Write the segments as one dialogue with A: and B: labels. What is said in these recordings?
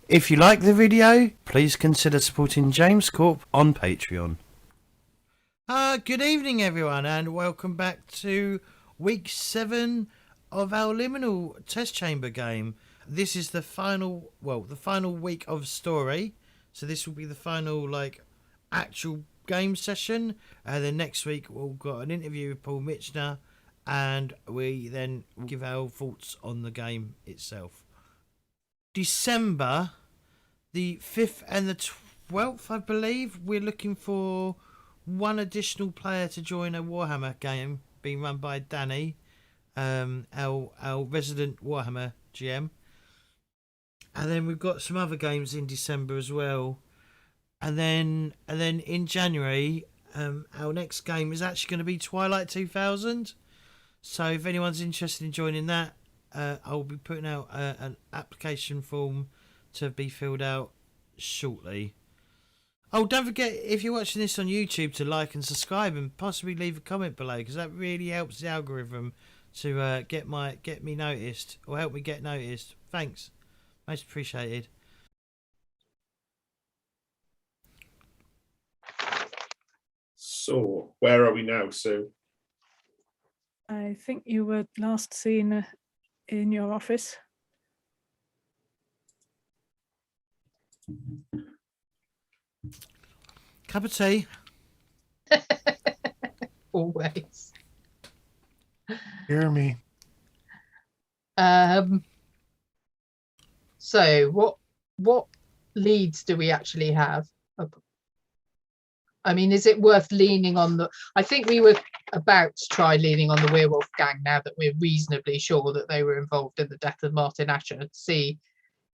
A: If you like the video, please consider supporting James Corp on Patreon. Good evening, everyone, and welcome back to week 7 of our Liminal test chamber game. This is the final week of story, so this will be the final actual game session. Then next week we've got an interview with Paul Mitchner, and we then give our thoughts on the game itself. December the 5th and the 12th, I believe, we're looking for one additional player to join a Warhammer game being run by Danny, our resident Warhammer GM. And then we've got some other games in December as well. And then in January, our next game is actually going to be Twilight 2000. So if anyone's interested in joining that, I'll be putting out an application form to be filled out shortly. Oh, don't forget, if you're watching this on YouTube, to like and subscribe and possibly leave a comment below, because that really helps the algorithm to get me noticed, or help me get noticed. Thanks, most appreciated.
B: So, where are we now, Sue?
C: I think you were last seen in your office.
A: Cup of tea.
D: Always.
E: Hear me.
D: So what leads do we actually have? I mean, is it worth leaning on the... I think we were about to try leaning on the werewolf gang now that we're reasonably sure that they were involved in the death of Martin Asher, to see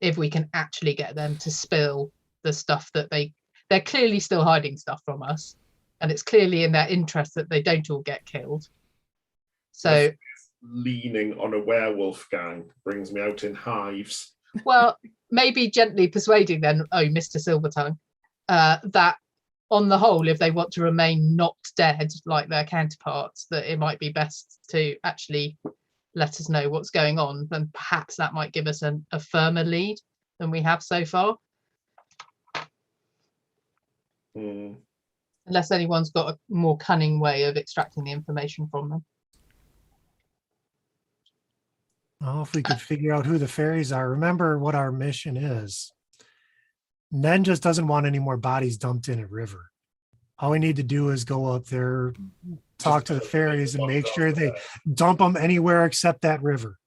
D: if we can actually get them to spill the stuff that they're clearly still hiding stuff from us, and it's clearly in their interest that they don't all get killed. So
B: leaning on a werewolf gang brings me out in hives.
D: well, maybe gently persuading them, Mr. Silvertongue, that on the whole, if they want to remain not dead like their counterparts, that it might be best to actually let us know what's going on, and perhaps that might give us a firmer lead than we have so far. Unless anyone's got a more cunning way of extracting the information from them.
E: Well, if we could figure out who the fairies are, remember what our mission is. Nen just doesn't want any more bodies dumped in a river. All we need to do is go up there, talk to the fairies, and make sure they dump them anywhere except that river.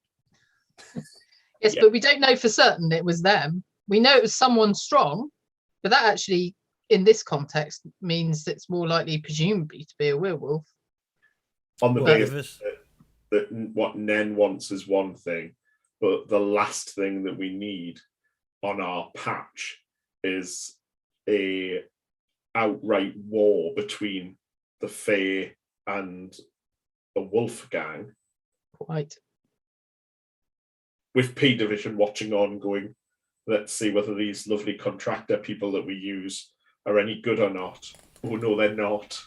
D: Yes, yeah. But we don't know for certain it was them. We know it was someone strong, but that actually, in this context, means it's more likely, presumably, to be a werewolf.
B: On the basis that what Nen wants is one thing, but the last thing that we need on our patch is a outright war between the Fae and the Wolf Gang.
D: Quite.
B: With P Division watching on, going, let's see whether these lovely contractor people that we use are any good or not. Oh no, they're not.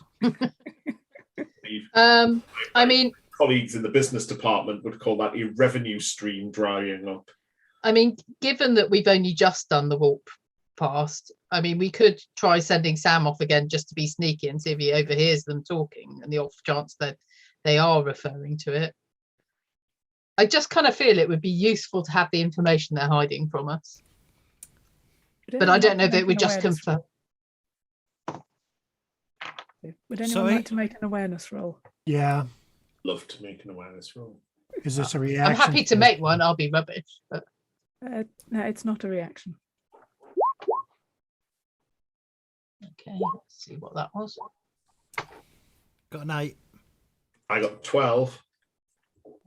D: I mean,
B: colleagues in the business department would call that a revenue stream drying up.
D: I mean, given that we've only just done the warp past, I mean, we could try sending Sam off again just to be sneaky and see if he overhears them talking, and the off chance that they are referring to it. I just kind of feel it would be useful to have the information they're hiding from us. But I don't know if it would just confirm.
C: Would anyone like to make an awareness roll?
E: Yeah.
B: Love to make an awareness roll.
E: Is this a reaction?
D: I'm happy to make one. I'll be rubbish. But...
C: no, it's not a reaction.
D: Okay, let's see what that was.
A: Got an 8.
B: I got 12.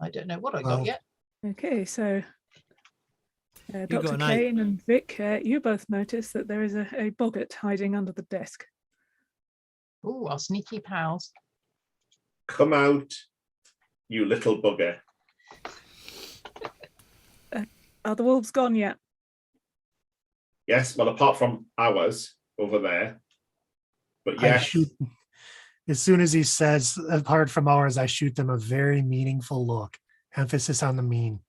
D: I don't know what I got yet.
C: Okay, so Dr. Kane and Vic, you both notice that there is a boggart hiding under the desk.
D: Oh, our sneaky pals.
B: Come out, you little bugger.
C: Are the wolves gone yet?
B: Yes, well, apart from ours over there. But yes.
E: As soon as he says, apart from ours, I shoot them a very meaningful look. Emphasis on the mean.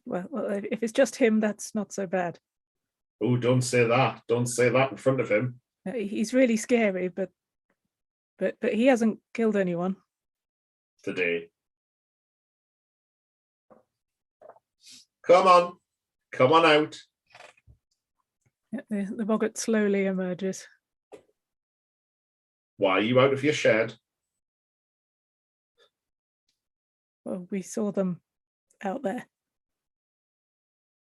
C: Well, if it's just him, that's not so bad.
B: Oh, don't say that. Don't say that in front of him.
C: He's really scary, but he hasn't killed anyone
B: today. Come on out.
C: The boggart slowly emerges.
B: Why are you out of your shed?
C: Well, we saw them out there.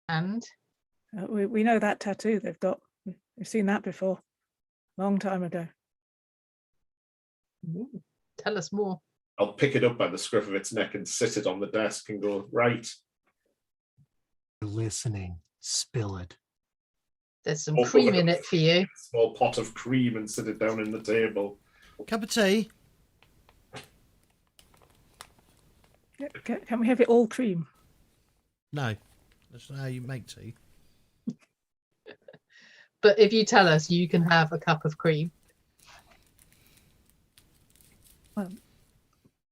D: And
C: we know that tattoo they've got. We've seen that before, long time ago.
D: Ooh, tell us more.
B: I'll pick it up by the scruff of its neck and sit it on the desk and go, right.
E: You're listening. Spill it.
D: There's some cream in it for you.
B: Small pot of cream and sit it down on the table.
A: Cup of tea.
C: Can we have it all cream?
A: No, that's not how you make tea.
D: But if you tell us, you can have a cup of cream.
C: Well,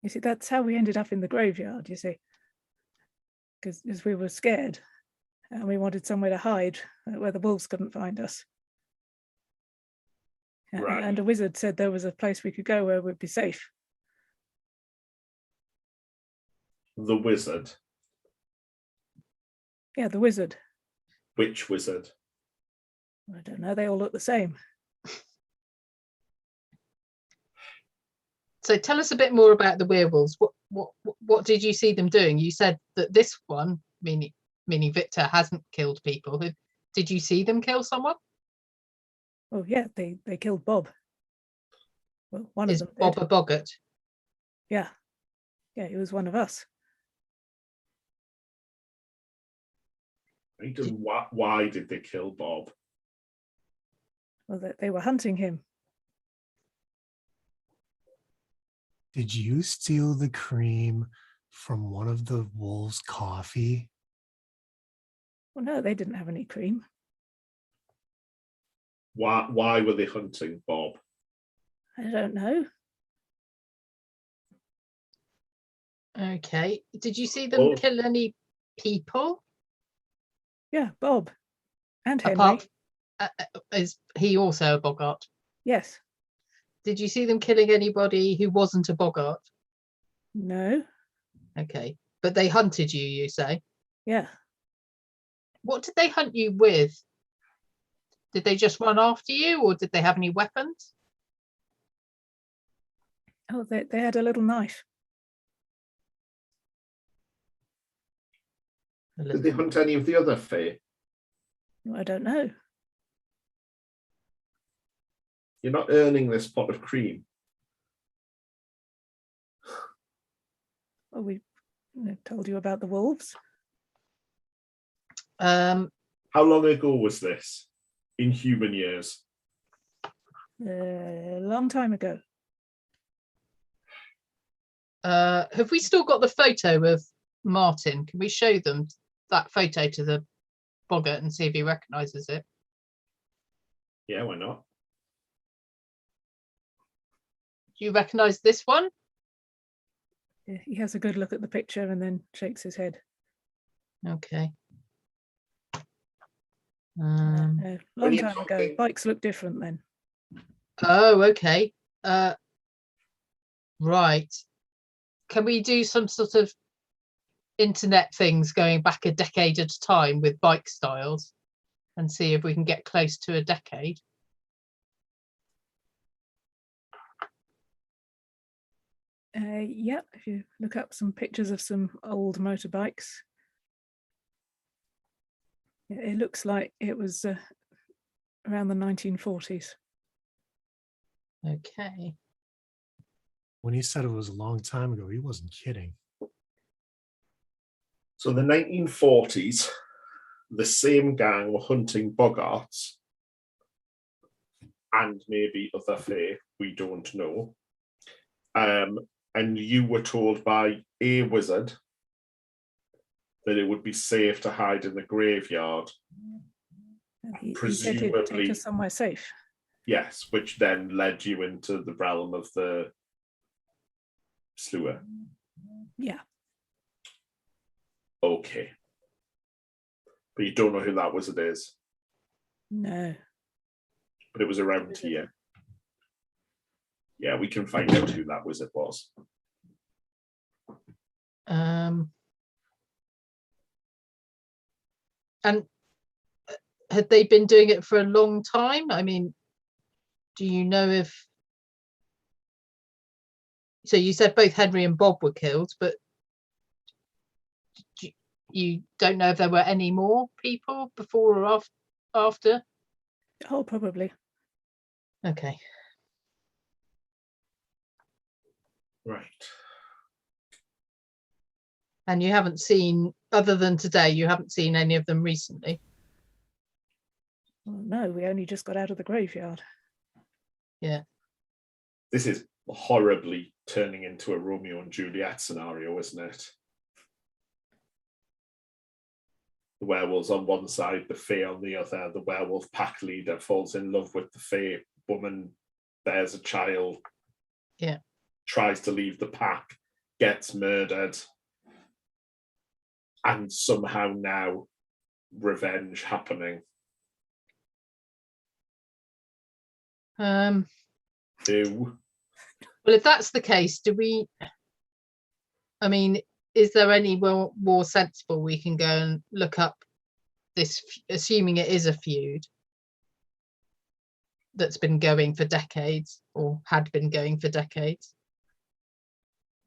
C: you see, that's how we ended up in the graveyard, you see. Because we were scared and we wanted somewhere to hide where the wolves couldn't find us.
B: Right.
C: And a wizard said there was a place we could go where we'd be safe.
B: The wizard.
C: Yeah, the wizard.
B: Which wizard?
C: I don't know, they all look the same.
D: So tell us a bit more about the werewolves. What did you see them doing? You said that this one, meaning Victor, hasn't killed people. Did you see them kill someone?
C: Oh yeah, they killed Bob. Well, one
D: Is
C: of them
D: Bob
C: did.
D: a boggart?
C: Yeah, he was one of us.
B: Right, and why did they kill Bob?
C: Well, they were hunting him.
E: Did you steal the cream from one of the wolves' coffee?
C: Well, no, they didn't have any cream.
B: Why were they hunting Bob?
C: I don't know.
D: Okay. Did you see them kill any people?
C: Yeah, Bob and Henry.
D: Apart, is he also a boggart?
C: Yes.
D: Did you see them killing anybody who wasn't a boggart?
C: No.
D: Okay. But they hunted you, you say?
C: Yeah.
D: What did they hunt you with? Did they just run after you, or did they have any weapons?
C: Oh, they had a little knife.
B: Did they hunt any of the other fae?
C: I don't know.
B: You're not earning this pot of cream.
C: Oh, we told you about the wolves.
B: How long ago was this? In human years?
C: A long time ago.
D: Have we still got the photo of Martin? Can we show them that photo to the boggart and see if he recognises it?
B: Yeah, why not?
D: Do you recognise this one?
C: He has a good look at the picture and then shakes his head.
D: Okay.
C: A long time ago. Bikes look different then.
D: Oh, okay. Right. Can we do some sort of internet things going back a decade at a time with bike styles and see if we can get close to a decade?
C: Yeah, if you look up some pictures of some old motorbikes, it looks like it was around the 1940s.
D: Okay.
E: When he said it was a long time ago, he wasn't kidding.
B: So the 1940s, the same gang were hunting boggarts and maybe other fae, we don't know. And you were told by a wizard that it would be safe to hide in the graveyard.
C: He said
B: Presumably,
C: he'd take us somewhere safe.
B: Yes, which then led you into the realm of the slewer.
C: Yeah.
B: Okay. But you don't know who that wizard is.
C: No.
B: But it was around here. Yeah, we can find out who that wizard was.
D: And had they been doing it for a long time? I mean, do you know if... So you said both Henry and Bob were killed, but you don't know if there were any more people before or after?
C: Oh, probably.
D: Okay.
B: Right.
D: And you haven't seen, other than today, you haven't seen any of them recently?
C: Well, no, we only just got out of the graveyard.
D: Yeah.
B: This is horribly turning into a Romeo and Juliet scenario, isn't it? The werewolves on one side, the fae on the other. The werewolf pack leader falls in love with the fae woman, bears a child.
D: Yeah.
B: Tries to leave the pack, gets murdered. And somehow now revenge happening.
D: Well,
B: Ew.
D: if that's the case, I mean, is there any more sensible we can go and look up this, assuming it is a feud that's been going for decades or had been going for decades?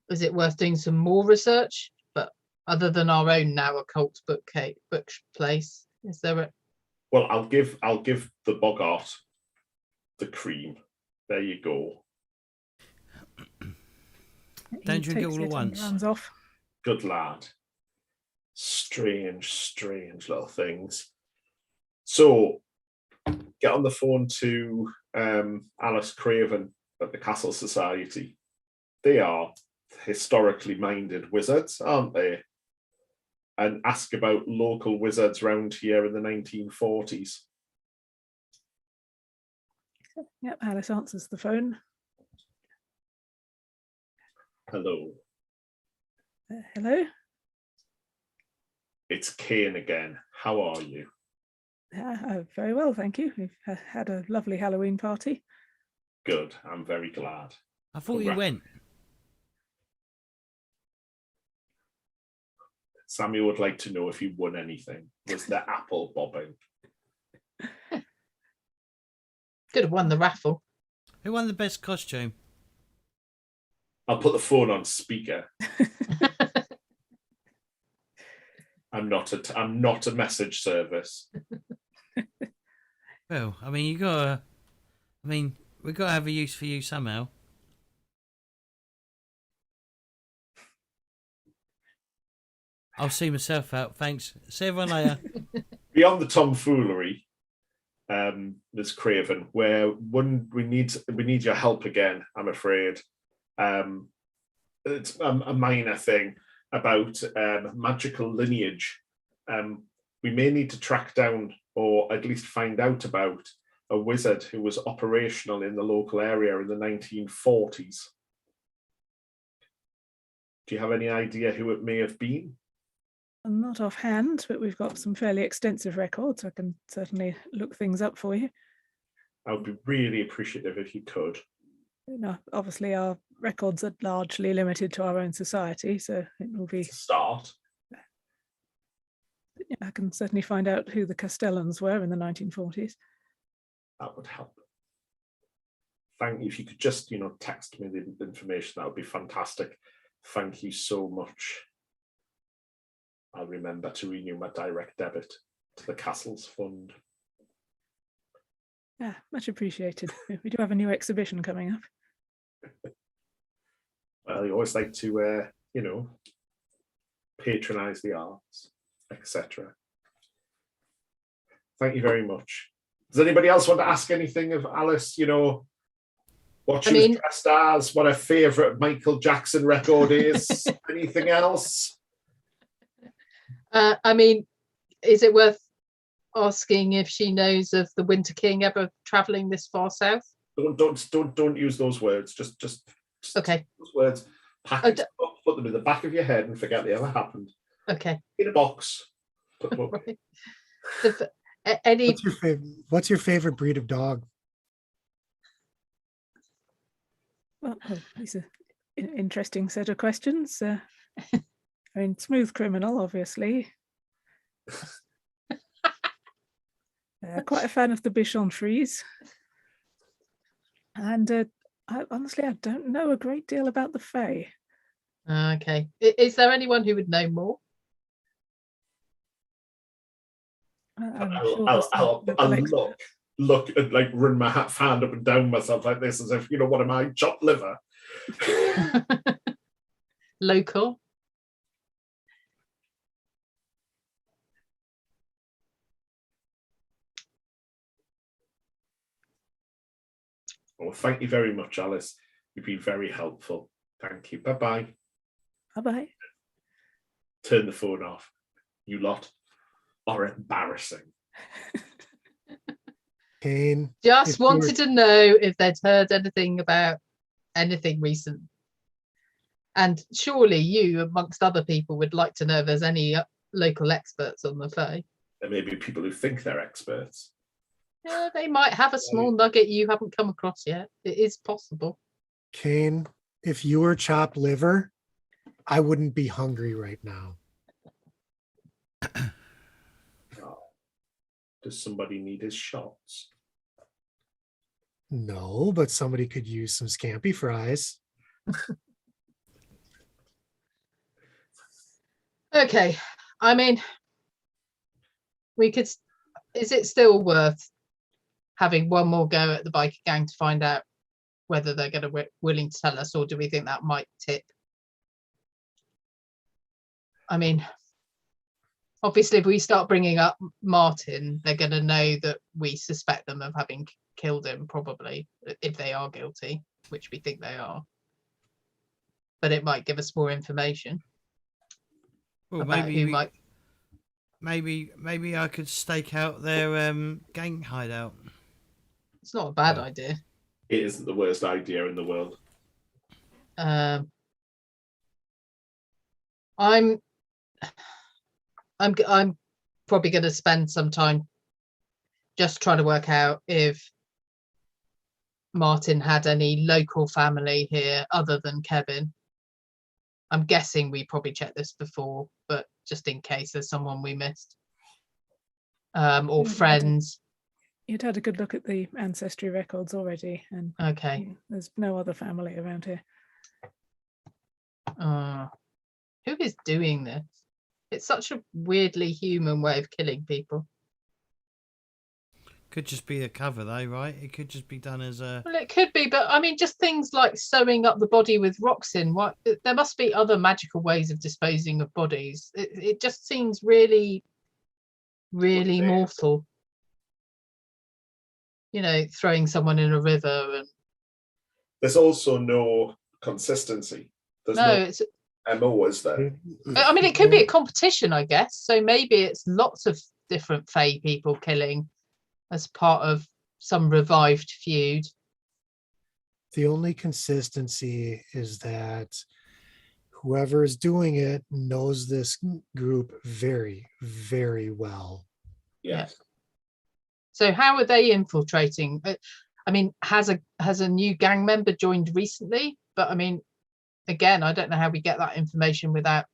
D: Is it worth doing some more research? But other than our own now occult book place, is there a...
B: Well, I'll give the boggart the cream. There you go.
A: Don't drink it
C: takes
A: all at
C: and
A: once.
C: runs off.
B: Good lad. Strange little things. So, get on the phone to Alice Craven at the Castle Society. They are historically minded wizards, aren't they? And ask about local wizards round here in the 1940s.
C: Yep, Alice answers the phone.
B: Hello.
C: Hello?
B: It's Kane again. How are you?
C: Very well, thank you. We've had a lovely Halloween party.
B: Good. I'm very glad.
A: I thought you went.
B: Sammy would like to know if you won anything. Was the apple bobbing?
D: Could have won the raffle.
A: Who won the best costume?
B: I'll put the phone on speaker. I'm not a message service.
A: Well, I mean, we've got to have a use for you somehow. I'll see myself out. Thanks. See everyone later.
B: Beyond the tomfoolery, Ms. Craven, we need your help again, I'm afraid. It's a minor thing about magical lineage. We may need to track down, or at least find out about, a wizard who was operational in the local area in the 1940s. Do you have any idea who it may have been?
C: Not offhand, but we've got some fairly extensive records. I can certainly look things up for you.
B: I would be really appreciative if you could.
C: Now, obviously, our records are largely limited to our own society, so it will be...
B: Start.
C: I can certainly find out who the Castellans were in the 1940s.
B: That would help. Thank you. If you could just, text me the information, that would be fantastic. Thank you so much. I'll remember to renew my direct debit to the Castle's fund.
C: Yeah, much appreciated. We do have a new exhibition coming up.
B: Well, you always like to, patronise the arts, etc. Thank you very much. Does anybody else want to ask anything of Alice? What she was dressed as, what her favourite Michael Jackson record is, anything else?
D: Is it worth asking if she knows of the Winter King ever travelling this far south?
B: Don't use those words. Just
D: okay.
B: Those words. Pack it up, put them in the back of your head, and forget they ever happened.
D: Okay.
B: In a box.
D: Right. Any
E: What's your favorite breed of dog?
C: Well, these are interesting set of questions. I mean, smooth criminal, obviously. Quite a fan of the Bichon trees. And honestly, I don't know a great deal about the Fae.
D: Okay. Is there anyone who would know more?
C: I'm sure there's
B: I'll
C: local expert.
B: look and like run my hand up and down myself like this, as if, you know, what am I, chopped liver?
D: Local.
B: Well, thank you very much, Alice. You've been very helpful. Thank you. Bye-bye.
C: Bye-bye.
B: Turn the phone off. You lot are embarrassing.
E: Kane.
D: Just
E: if you were-
D: wanted to know if they'd heard anything about anything recent. And surely you, amongst other people, would like to know if there's any local experts on the Fae.
B: There may be people who think they're experts.
D: Yeah, they might have a small nugget you haven't come across yet. It is possible.
E: Kane, if you were chopped liver, I wouldn't be hungry right now.
B: Does somebody need his shots?
E: No, but somebody could use some scampi fries.
D: Okay. I mean, we could. Is it still worth having one more go at the biker gang to find out whether they're going to willing to tell us, or do we think that might tip? I mean, obviously, if we start bringing up Martin, they're going to know that we suspect them of having killed him, probably, if they are guilty, which we think they are. But it might give us more information.
A: Well,
D: about
A: maybe
D: who might.
A: Maybe I could stake out their gang hideout.
D: It's not a bad idea.
B: It isn't the worst idea in the world.
D: I'm probably going to spend some time just trying to work out if Martin had any local family here other than Kevin. I'm guessing we probably checked this before, but just in case there's someone we missed. Or friends.
C: You'd had a good look at the ancestry records already, and
D: Okay.
C: There's no other family around here.
D: Who is doing this? It's such a weirdly human way of killing people.
A: Could just be a cover though, right? It could just be done as a...
D: Well, it could be, but I mean, just things like sewing up the body with rocks in. What? There must be other magical ways of disposing of bodies. It just seems really, really mortal. You know, throwing someone in a river, and
B: there's also no consistency. There's
D: it's.
B: MO, is there?
D: I mean, it could be a competition, I guess. So maybe it's lots of different Fae people killing as part of some revived feud.
E: The only consistency is that whoever is doing it knows this group very, very well.
B: Yes.
D: So how are they infiltrating? I mean, has a new gang member joined recently? But I mean, again, I don't know how we get that information without.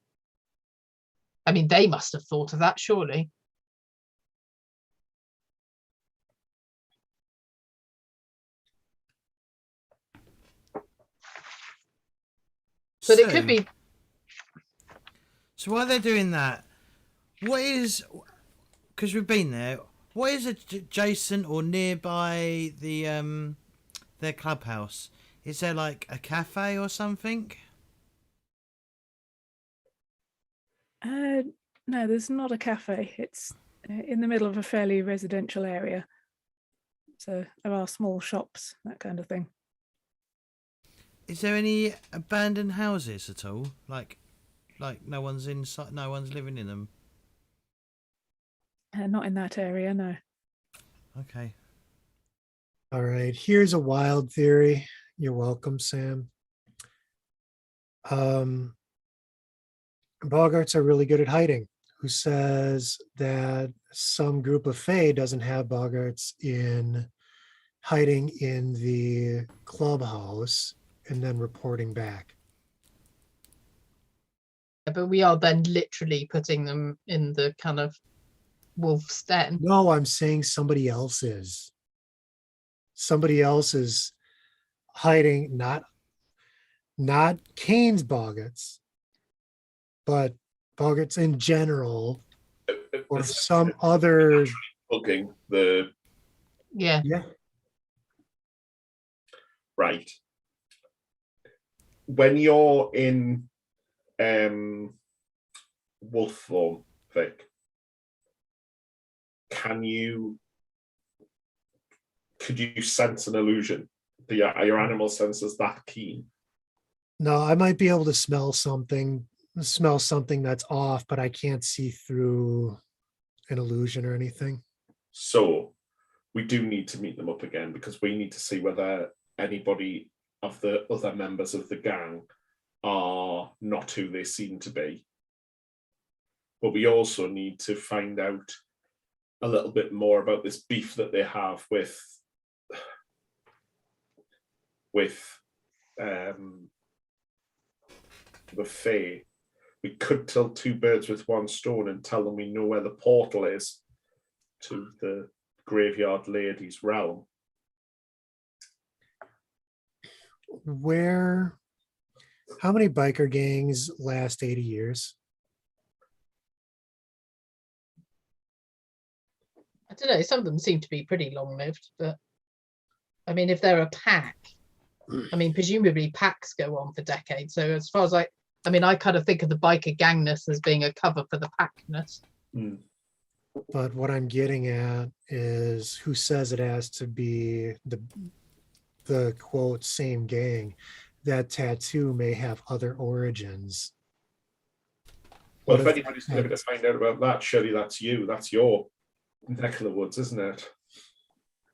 D: I mean, they must have thought of that, surely. But it could be.
A: So while they're doing that, what is, because we've been there, what is adjacent or nearby the their clubhouse? Is there like a cafe or something?
C: No, there's not a cafe. It's in the middle of a fairly residential area. So there are small shops, that kind of thing.
A: Is there any abandoned houses at all? Like no one's inside, no one's living in them?
C: Not in that area, no.
A: Okay.
E: All right, here's a wild theory. You're welcome, Sam. Boggarts are really good at hiding. who says that some group of fae doesn't have boggarts in hiding in the clubhouse and then reporting back.
D: But we are then literally putting them in the kind of wolf's den.
E: No, I'm saying somebody else is. Somebody else is hiding, not Kane's boggarts, but boggarts in general, or some other.
B: Bugging the
D: Yeah.
B: right. When you're in wolf form, Vic, could you sense an illusion? Are your animal senses that keen?
E: No, I might be able to smell something that's off, but I can't see through an illusion or anything.
B: So we do need to meet them up again, because we need to see whether anybody of the other members of the gang are not who they seem to be. But we also need to find out a little bit more about this beef that they have with the Fae. We could kill two birds with one stone and tell them we know where the portal is to the graveyard lady's realm.
E: How many biker gangs last 80 years?
D: I don't know. Some of them seem to be pretty long-lived, but I mean, if they're a pack, I mean, presumably packs go on for decades. So as far as I kind of think of the biker gangness as being a cover for the packness.
B: Mm.
E: But what I'm getting at is who says it has to be the quote same gang. That tattoo may have other origins.
B: Well, if anybody's going to find out about that, surely that's you. That's your neck of the woods, isn't it?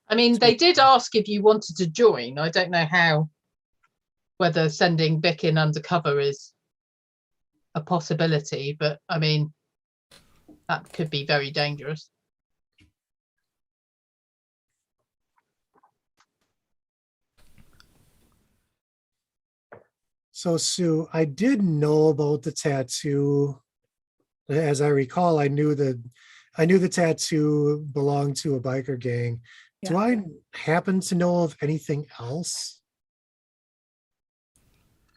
D: I mean, they did ask if you wanted to join. I don't know whether sending Vic in undercover is a possibility, but I mean, that could be very dangerous.
E: So, Sue, I did know about the tattoo. As I recall, I knew the tattoo belonged to a biker gang.
C: Yeah.
E: Do I happen to know of anything else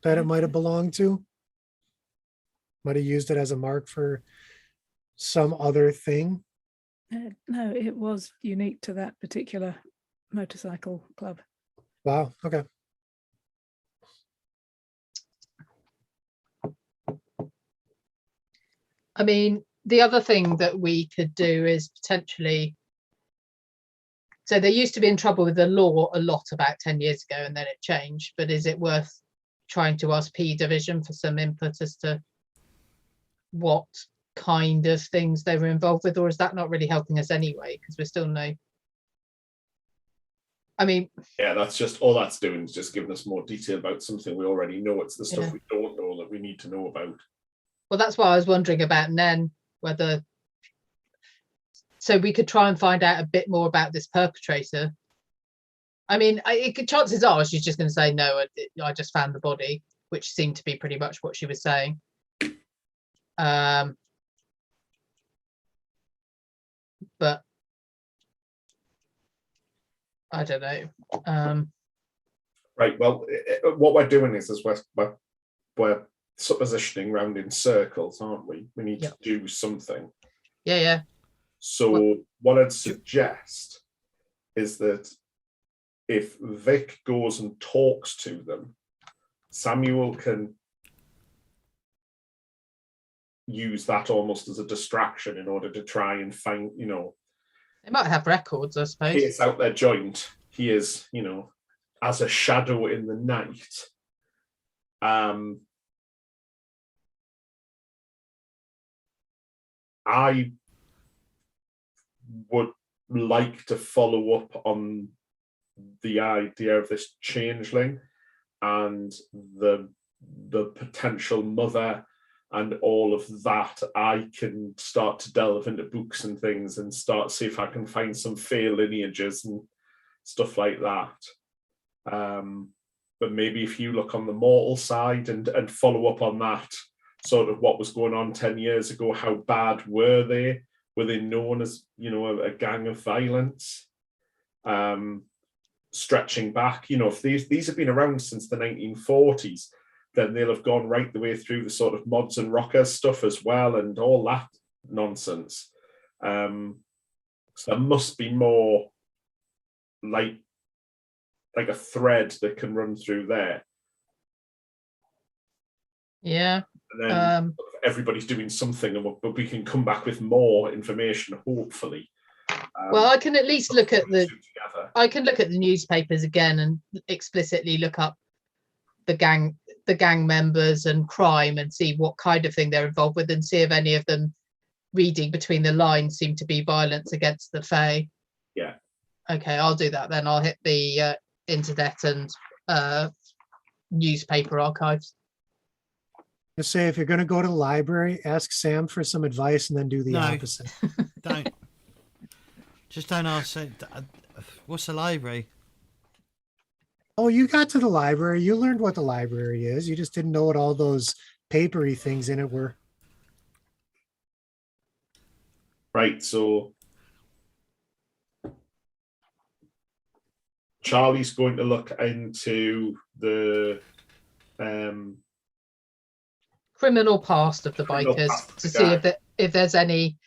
E: that it might have belonged to? Might have used it as a mark for some other thing?
C: No, it was unique to that particular motorcycle club.
E: Wow. Okay.
D: I mean, the other thing that we could do is potentially. So they used to be in trouble with the law a lot about 10 years ago, and then it changed. But is it worth trying to ask P Division for some input as to what kind of things they were involved with, or is that not really helping us anyway? Because we're still no. I mean,
B: yeah, that's just all that's doing is just giving us more detail about something we already know. It's the stuff we don't know that we need to know about.
D: Well, that's why I was wondering about Nen, whether. So we could try and find out a bit more about this perpetrator. I mean, chances are she's just going to say, no, I just found the body, which seemed to be pretty much what she was saying. But I don't know.
B: Right. Well, what we're doing is we're suppositioning round in circles, aren't we? We need to do something.
D: Yeah.
B: So what I'd suggest is that if Vic goes and talks to them, Samuel can use that almost as a distraction in order to try and find,
D: they might have records, I suppose.
B: Pierce out their joint. He is, as a shadow in the night. I would like to follow up on the idea of this changeling and the potential mother and all of that, I can start to delve into books and things and start see if I can find some fae lineages and stuff like that. But maybe if you look on the mortal side and follow up on that, sort of what was going on 10 years ago, how bad were they? Were they known as, a gang of violence? Stretching back, if these have been around since the 1940s, then they'll have gone right the way through the sort of mods and rockers stuff as well, and all that nonsense. So there must be more like a thread that can run through there.
D: Yeah.
B: And then everybody's doing something, but we can come back with more information, hopefully.
D: Well, I can at least look at the newspapers again and explicitly look up the gang members and crime and see what kind of thing they're involved with, and see if any of them, reading between the lines, seem to be violence against the fae.
B: Yeah.
D: Okay, I'll do that then. I'll hit the internet and newspaper archives.
E: Just say if you're going to go to the library, ask Sam for some advice and then do the opposite.
A: Don't. Just don't ask. What's a library?
E: Oh, you got to the library. You learned what the library is. You just didn't know what all those papery things in it were.
B: Right, so Charlie's going to look into the
D: criminal past of the bikers to see if there's any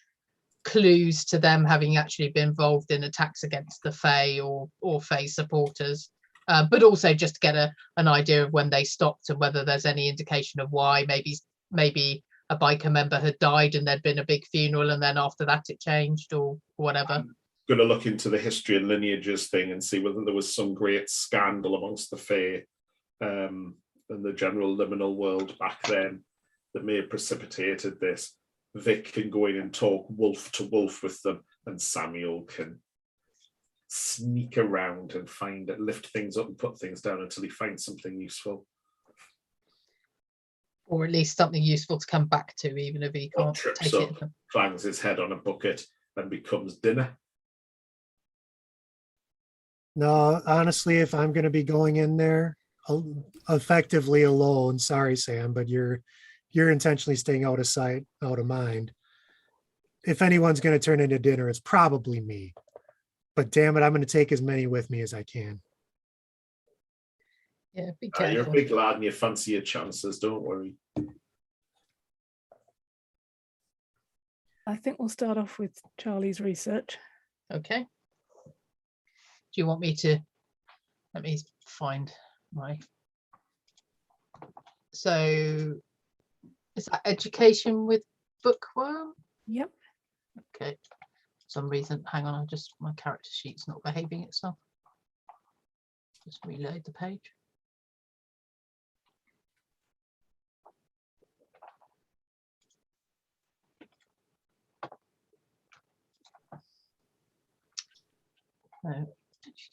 D: clues to them having actually been involved in attacks against the fae or fae supporters, but also just to get an idea of when they stopped and whether there's any indication of why. Maybe a biker member had died and there'd been a big funeral and then after that it changed or whatever.
B: I'm going to look into the history and lineages thing and see whether there was some great scandal amongst the fae and the general liminal world back then that may have precipitated this. Vic can go in and talk wolf to wolf with them, and Samuel can sneak around and lift things up and put things down until he finds something useful.
D: Or at least something useful to come back to, even if he can't take it.
B: Clangs his head on a bucket and becomes dinner.
E: No, honestly, if I'm going to be going in there effectively alone, sorry, Sam, but you're intentionally staying out of sight, out of mind. If anyone's going to turn into dinner, it's probably me. But damn it, I'm going to take as many with me as I can.
D: Yeah, be careful.
B: You're a big lad and you fancy your chances, don't worry.
C: I think we'll start off with Charlie's research.
D: Okay. Do you want me to? Let me find my. So, is that education with bookworm?
C: Yep.
D: Okay. For some reason, hang on, my character sheet's not behaving itself. Just reload the page.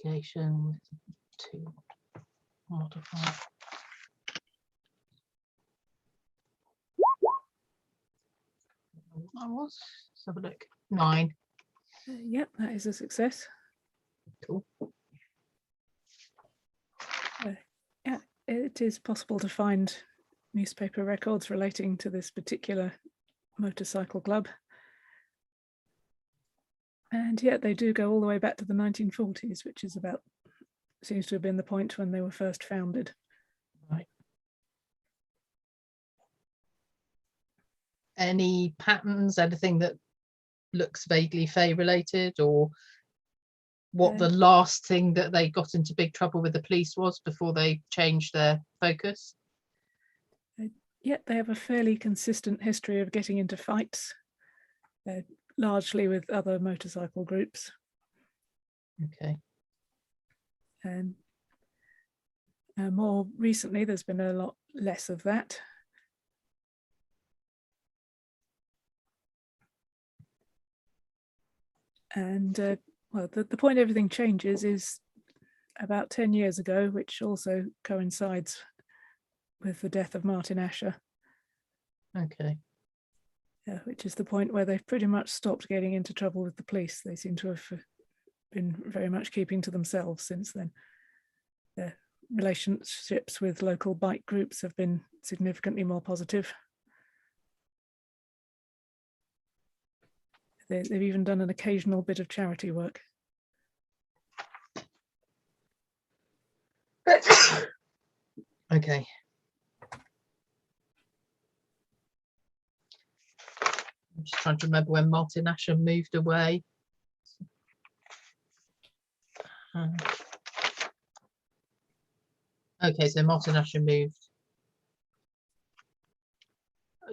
D: Education 2 modify. I was. Let's have a look. 9.
C: Yep, that is a success.
D: Cool.
C: Yeah, it is possible to find newspaper records relating to this particular motorcycle club. And yet they do go all the way back to the 1940s, which is seems to have been the point when they were first founded.
D: Right. Any patterns, anything that looks vaguely fae related, or what the last thing that they got into big trouble with the police was before they changed their focus?
C: Yet they have a fairly consistent history of getting into fights, largely with other motorcycle groups.
D: Okay.
C: And more recently, there's been a lot less of that. And well, the point everything changes is about 10 years ago, which also coincides with the death of Martin Asher.
D: Okay.
C: Yeah, which is the point where they've pretty much stopped getting into trouble with the police. They seem to have been very much keeping to themselves since then. Their relationships with local bike groups have been significantly more positive. They've even done an occasional bit of charity work.
D: Okay. I'm just trying to remember when Martin Asher moved away. Okay, so Martin Asher moved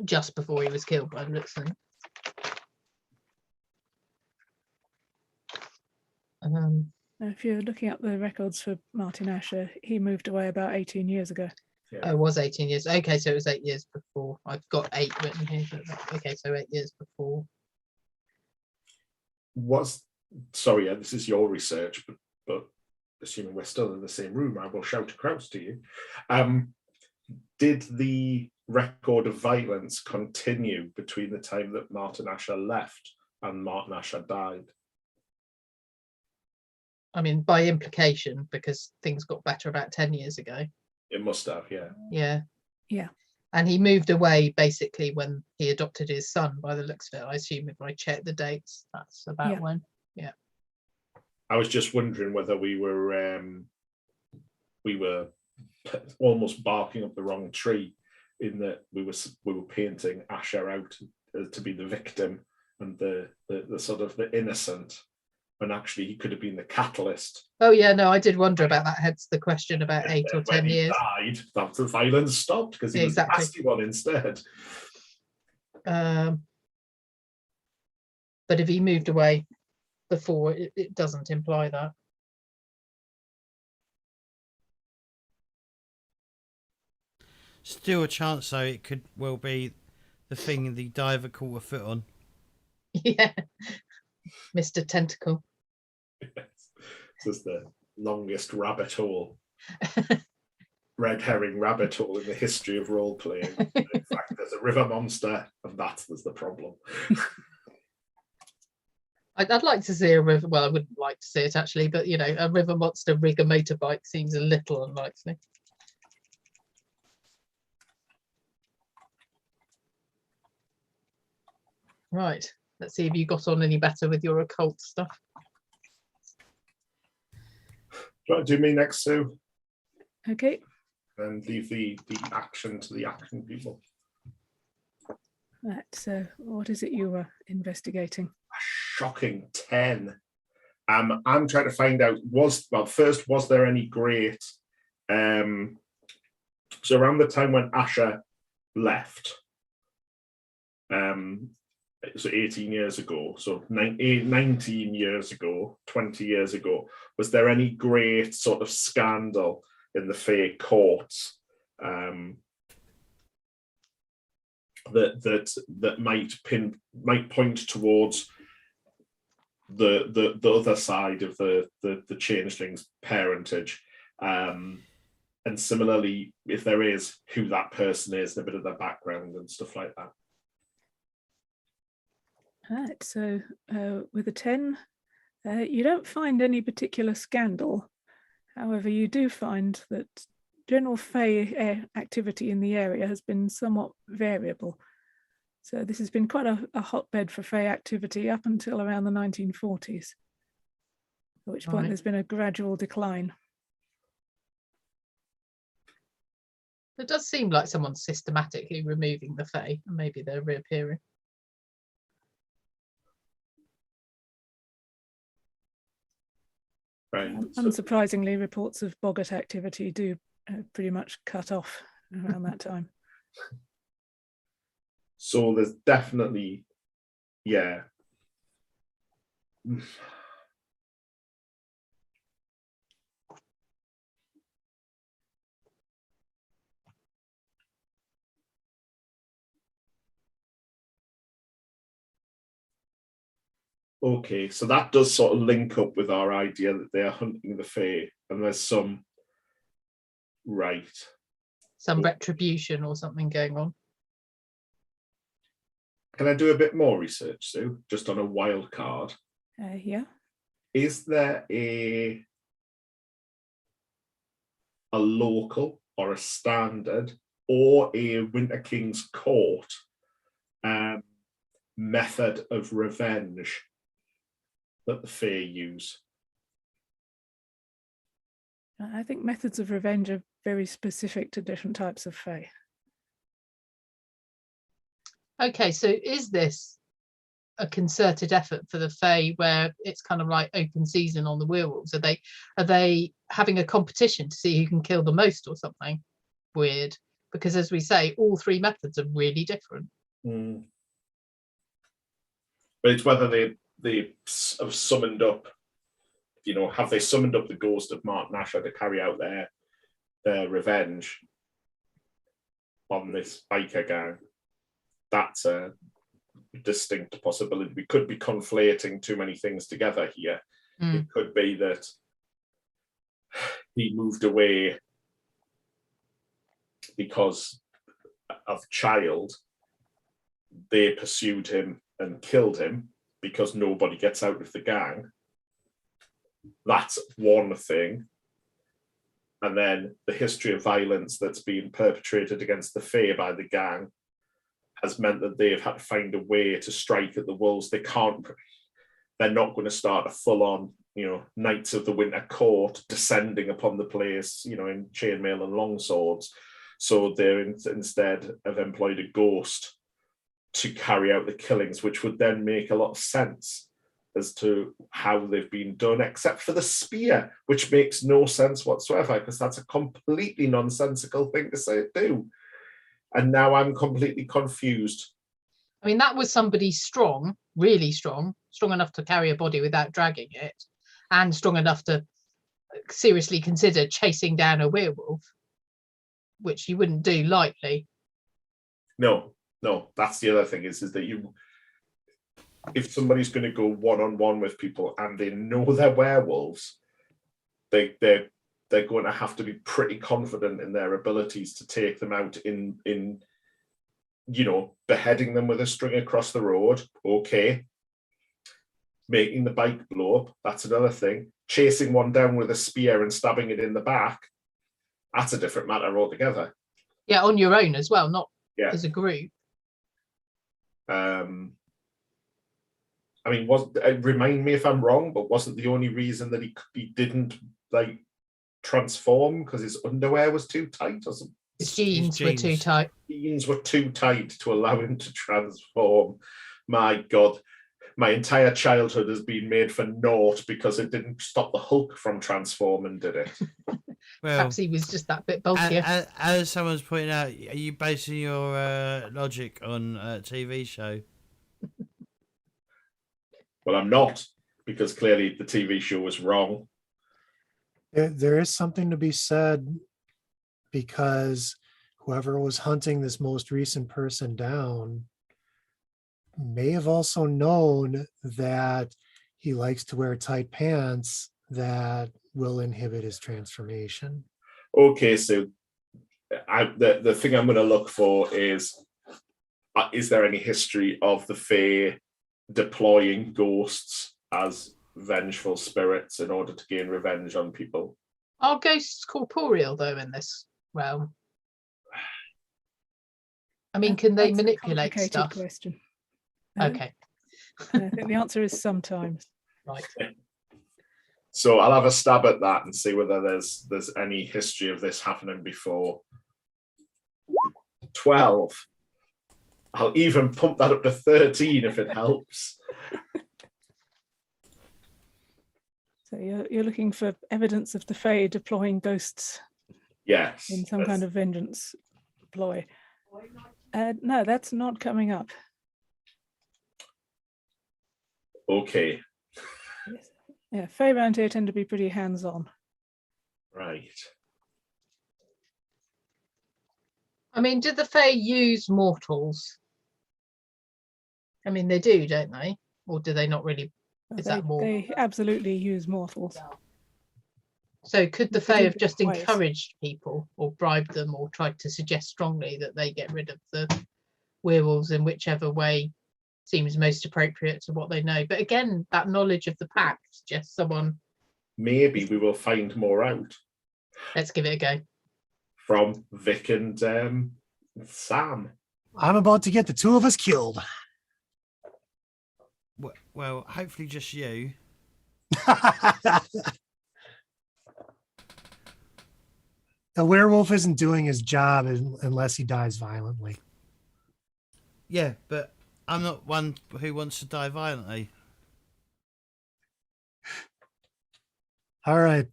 D: just before he was killed by the looks of things.
C: If you're looking up the records for Martin Asher, he moved away about 18 years ago.
B: Yeah.
D: It was 18 years. Okay, so it was 8 years before. I've got 8 written here. But okay, so 8 years before.
B: Sorry, yeah, this is your research, but assuming we're still in the same room, I will shout across to you. Did the record of violence continue between the time that Martin Asher left and Martin Asher died?
D: I mean, by implication, because things got better about 10 years ago.
B: It must have, yeah.
D: Yeah.
C: Yeah.
D: And he moved away basically when he adopted his son, by the looks of it. I assume if I check the dates, that's about when. Yeah.
B: I was just wondering whether we were almost barking up the wrong tree, in that we were painting Asher out to be the victim and the sort of the innocent, when actually he could have been the catalyst.
D: Oh yeah, no, I did wonder about that. Hence the question about 8 or 10 years.
B: Died, that the violence stopped because he was the nasty one instead.
D: But if he moved away before, it doesn't imply that.
A: Still a chance, though. It could well be the thing the diver caught a foot on.
D: Yeah, Mr. Tentacle.
B: This is the longest rabbit hole, red herring rabbit hole in the history of role playing. In fact, there's a river monster, and there's the problem.
D: I'd like to see a river. Well, I wouldn't like to see it actually, but you know, a river monster rig a motorbike seems a little unlikely. Right, let's see if you got on any better with your occult stuff.
B: Do you want to do me next, Sue?
C: Okay.
B: And leave the action to the action people.
C: Right, so what is it you were investigating?
B: A shocking 10. I'm trying to find out, was there any great, so around the time when Asher left, so 18 years ago, so 19 years ago, 20 years ago, was there any great sort of scandal in the fae courts that might point towards the other side of the changeling's parentage, and similarly, if there is, who that person is, and a bit of their background and stuff like that.
C: Right, so with a 10, you don't find any particular scandal. However, you do find that general fae activity in the area has been somewhat variable. So this has been quite a hotbed for fae activity up until around the 1940s, at which point there's been a gradual decline.
D: It does seem like someone's systematically removing the fae, and maybe they're reappearing.
B: Right.
C: Unsurprisingly, reports of boggart activity do pretty much cut off around that time.
B: So there's definitely, yeah. Okay, so that does sort of link up with our idea that they are hunting the fae, and there's some
D: some retribution or something going on.
B: Can I do a bit more research, Sue, just on a wild card?
C: Yeah.
B: Is there a local or a standard or a Winter King's Court method of revenge that the Fae use?
C: I think methods of revenge are very specific to different types of fae.
D: Okay, so is this a concerted effort for the Fae where it's kind of like open season on the werewolves? Are they having a competition to see who can kill the most or something weird? Because as we say, all three methods are really different.
B: Mm. But it's whether they have summoned up, have they summoned up the ghost of Martin Asher to carry out their revenge on this biker gang? That's a distinct possibility. We could be conflating too many things together here. It could be that he moved away because of child. They pursued him and killed him because nobody gets out of the gang. That's one thing. And then the history of violence that's been perpetrated against the Fae by the gang has meant that they've had to find a way to strike at the wolves. They're not going to start a full-on, Knights of the Winter Court descending upon the place, in chainmail and longswords. So they're instead have employed a ghost to carry out the killings, which would then make a lot of sense as to how they've been done, except for the spear, which makes no sense whatsoever, because that's a completely nonsensical thing to say do. And now I'm completely confused.
D: I mean, that was somebody strong, really strong enough to carry a body without dragging it, and strong enough to seriously consider chasing down a werewolf, which you wouldn't do lightly. No,
B: that's the other thing is that if somebody's going to go one-on-one with people and they know they're werewolves, they're going to have to be pretty confident in their abilities to take them out in beheading them with a string across the road. Okay. Making the bike blow up. That's another thing. Chasing one down with a spear and stabbing it in the back. That's a different matter altogether.
D: Yeah, on your own as well, not as a group.
B: Remind me if I'm wrong, but wasn't the only reason that he didn't transform because his underwear was too tight or something?
D: His jeans were too tight.
B: Jeans were too tight to allow him to transform. My God, my entire childhood has been made for naught because it didn't stop the Hulk from transforming, did it?
D: Well, perhaps he was just that bit bulkier.
A: As someone's pointing out, are you basing your logic on a TV show?
B: Well, I'm not, because clearly the TV show was wrong.
E: There is something to be said, because whoever was hunting this most recent person down may have also known that he likes to wear tight pants that will inhibit his transformation.
B: Okay, so the thing I'm going to look for is there any history of the Fae deploying ghosts as vengeful spirits in order to gain revenge on people?
D: Are ghosts corporeal, though, in this realm? I mean, can they manipulate stuff?
C: Question.
D: Okay.
C: I think the answer is sometimes.
D: Right.
B: So I'll have a stab at that and see whether there's any history of this happening before. 12. I'll even pump that up to 13 if it helps.
C: So you're looking for evidence of the Fae deploying ghosts.
B: Yes.
C: In some kind of vengeance ploy. No, that's not coming up.
B: Okay.
C: Yeah, Fae around here tend to be pretty hands-on.
B: Right.
D: I mean, do the Fae use mortals? I mean, they do, don't they? Or do they not really?
C: They absolutely use mortals.
D: So could the Fae have just encouraged people or bribed them or tried to suggest strongly that they get rid of the werewolves in whichever way seems most appropriate to what they know. But again, that knowledge of the pack suggests someone.
B: Maybe we will find more out
D: Let's give it a go.
B: from Vic and Sam.
E: I'm about to get the two of us killed.
A: Well, hopefully just you.
E: A werewolf isn't doing his job unless he dies violently.
A: Yeah, but I'm not one who wants to die violently.
E: All right.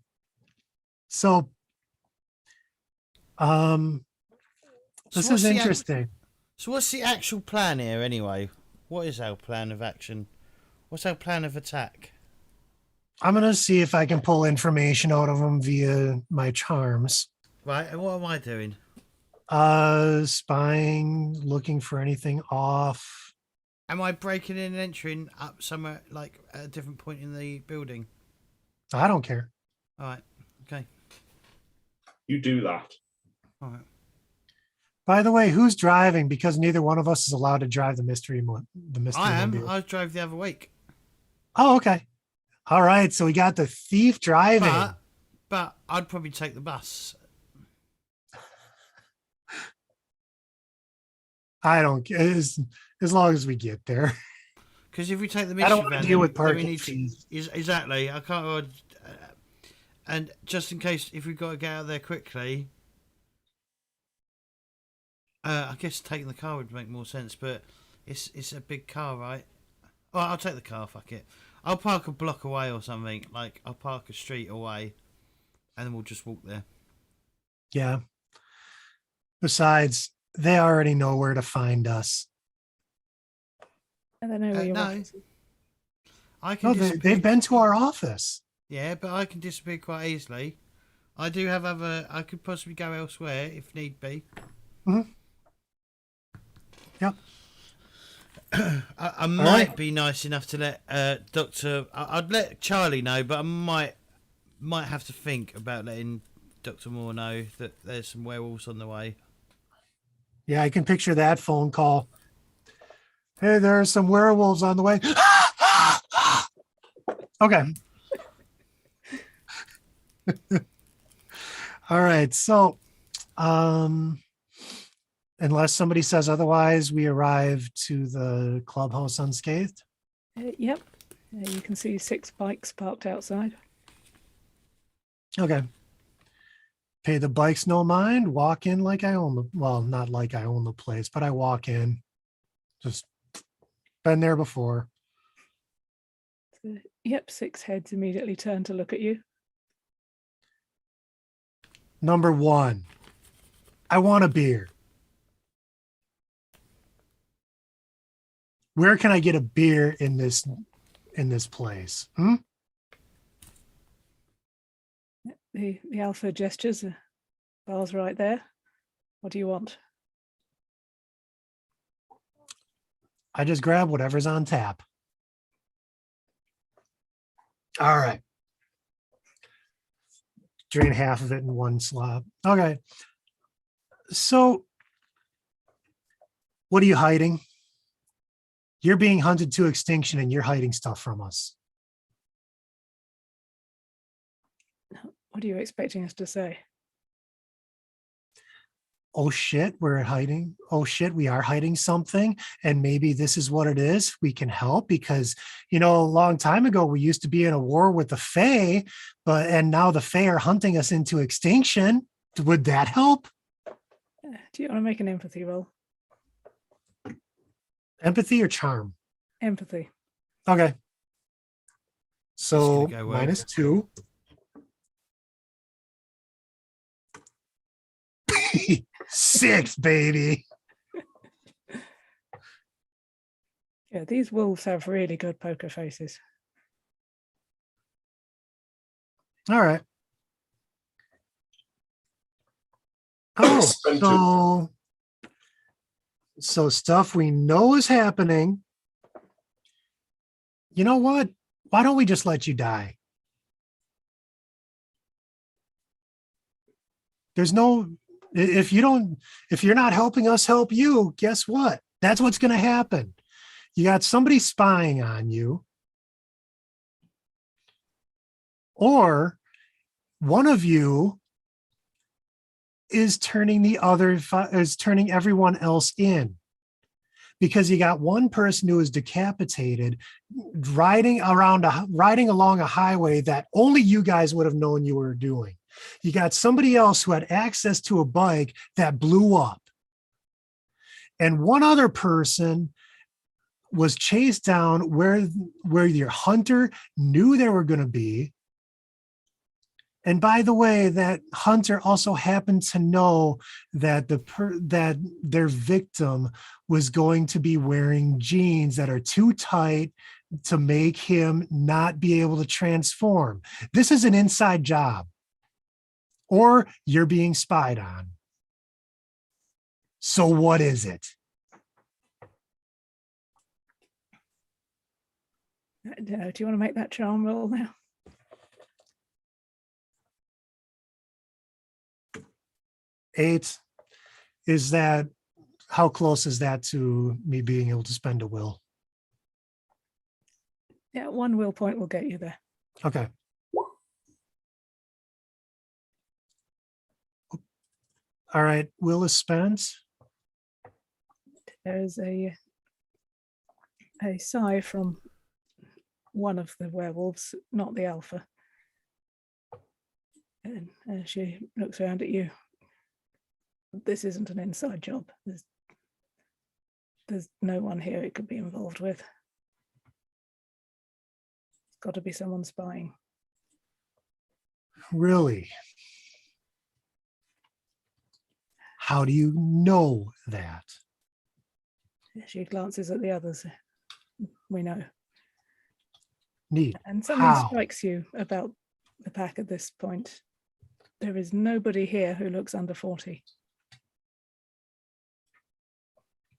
E: So, this
A: So
E: is interesting.
A: So what's the actual plan here anyway? What is our plan of action? What's our plan of attack?
E: I'm going to see if I can pull information out of him via my charms.
A: Right, and what am I doing?
E: Spying, looking for anything off.
A: Am I breaking in and entering up somewhere, like, at a different point in the building?
E: I don't care.
A: All right, okay.
B: You do that.
A: All right.
E: By the way, who's driving? Because neither one of us is allowed to drive the mystery.
A: I am.
E: mobile.
A: I drove the other week.
E: Oh, okay. All right. So we got the thief driving.
A: But I'd probably take the bus.
E: I don't care as long as we get there.
A: Because if we take the
E: I don't
A: mystery
E: want to
A: van,
E: deal with
A: then we
E: parking
A: need
E: fees.
A: Exactly. I can't. And just in case, if we've got to get out there quickly, I guess taking the car would make more sense. But it's a big car, right? Oh, I'll take the car. Fuck it. I'll park a block away or something. Like I'll park a street away, and then we'll just walk there.
E: Yeah. Besides, they already know where to find us.
C: And they know where your
A: No.
C: office is.
A: I can.
E: No,
A: disappear.
E: they've been to our office.
A: Yeah, but I can disappear quite easily. I do have other. I could possibly go elsewhere if need be.
E: Mm-hmm. Yep.
A: I might be nice enough to let Doctor. I'd let Charlie know, but I might have to think about letting Dr. Moore know that there's some werewolves on the way.
E: Yeah, I can picture that phone call. Hey, there are some werewolves on the way. Okay. All right. So, unless somebody says otherwise, we arrive to the clubhouse unscathed.
C: Yep. You can see 6 bikes parked outside.
E: Okay. Pay the bikes no mind. Walk in like I own the, well, not like I own the place, but I walk in. Just been there before.
C: Yep, 6 heads immediately turn to look at you.
E: Number 1, I want a beer. Where can I get a beer in this place?
C: The alpha gestures. Bar's right there. What do you want?
E: I just grab whatever's on tap. All right. Drain half of it in one slab. Okay. So, what are you hiding? You're being hunted to extinction and you're hiding stuff from us.
C: What are you expecting us to say?
E: Oh shit, we're hiding. Oh shit, we are hiding something. And maybe this is what it is. We can help because, a long time ago, we used to be in a war with the fae, and now the fae are hunting us into extinction. Would that help?
C: Do you want to make an empathy roll?
E: Empathy or charm?
C: Empathy.
E: Okay. So
A: go well.
E: -2. Six, baby.
C: Yeah, these wolves have really good poker faces.
E: All right. Oh, so stuff we know is happening. You know what? Why don't we just let you die? There's no, if you're not helping us help you, guess what? That's what's going to happen. You got somebody spying on you, or one of you is turning everyone else in, because you got one person who is decapitated riding along a highway that only you guys would have known you were doing. You got somebody else who had access to a bike that blew up. And one other person was chased down where your hunter knew they were going to be. And by the way, that hunter also happened to know that that their victim was going to be wearing jeans that are too tight to make him not be able to transform. This is an inside job, or you're being spied on. So what is it?
C: Do you want to make that charm roll now?
E: Eight. Is that, how close is that to me being able to spend a will?
C: Yeah, 1 will point will get you there.
E: Okay. All right, will is spent.
C: There is a sigh from one of the werewolves, not the alpha. And she looks around at you. This isn't an inside job. There's no one here it could be involved with. It's got to be someone spying.
E: Really? How do you know that?
C: She glances at the others. We know.
E: Neat.
C: And something
E: How?
C: strikes you about the pack at this point. There is nobody here who looks under 40.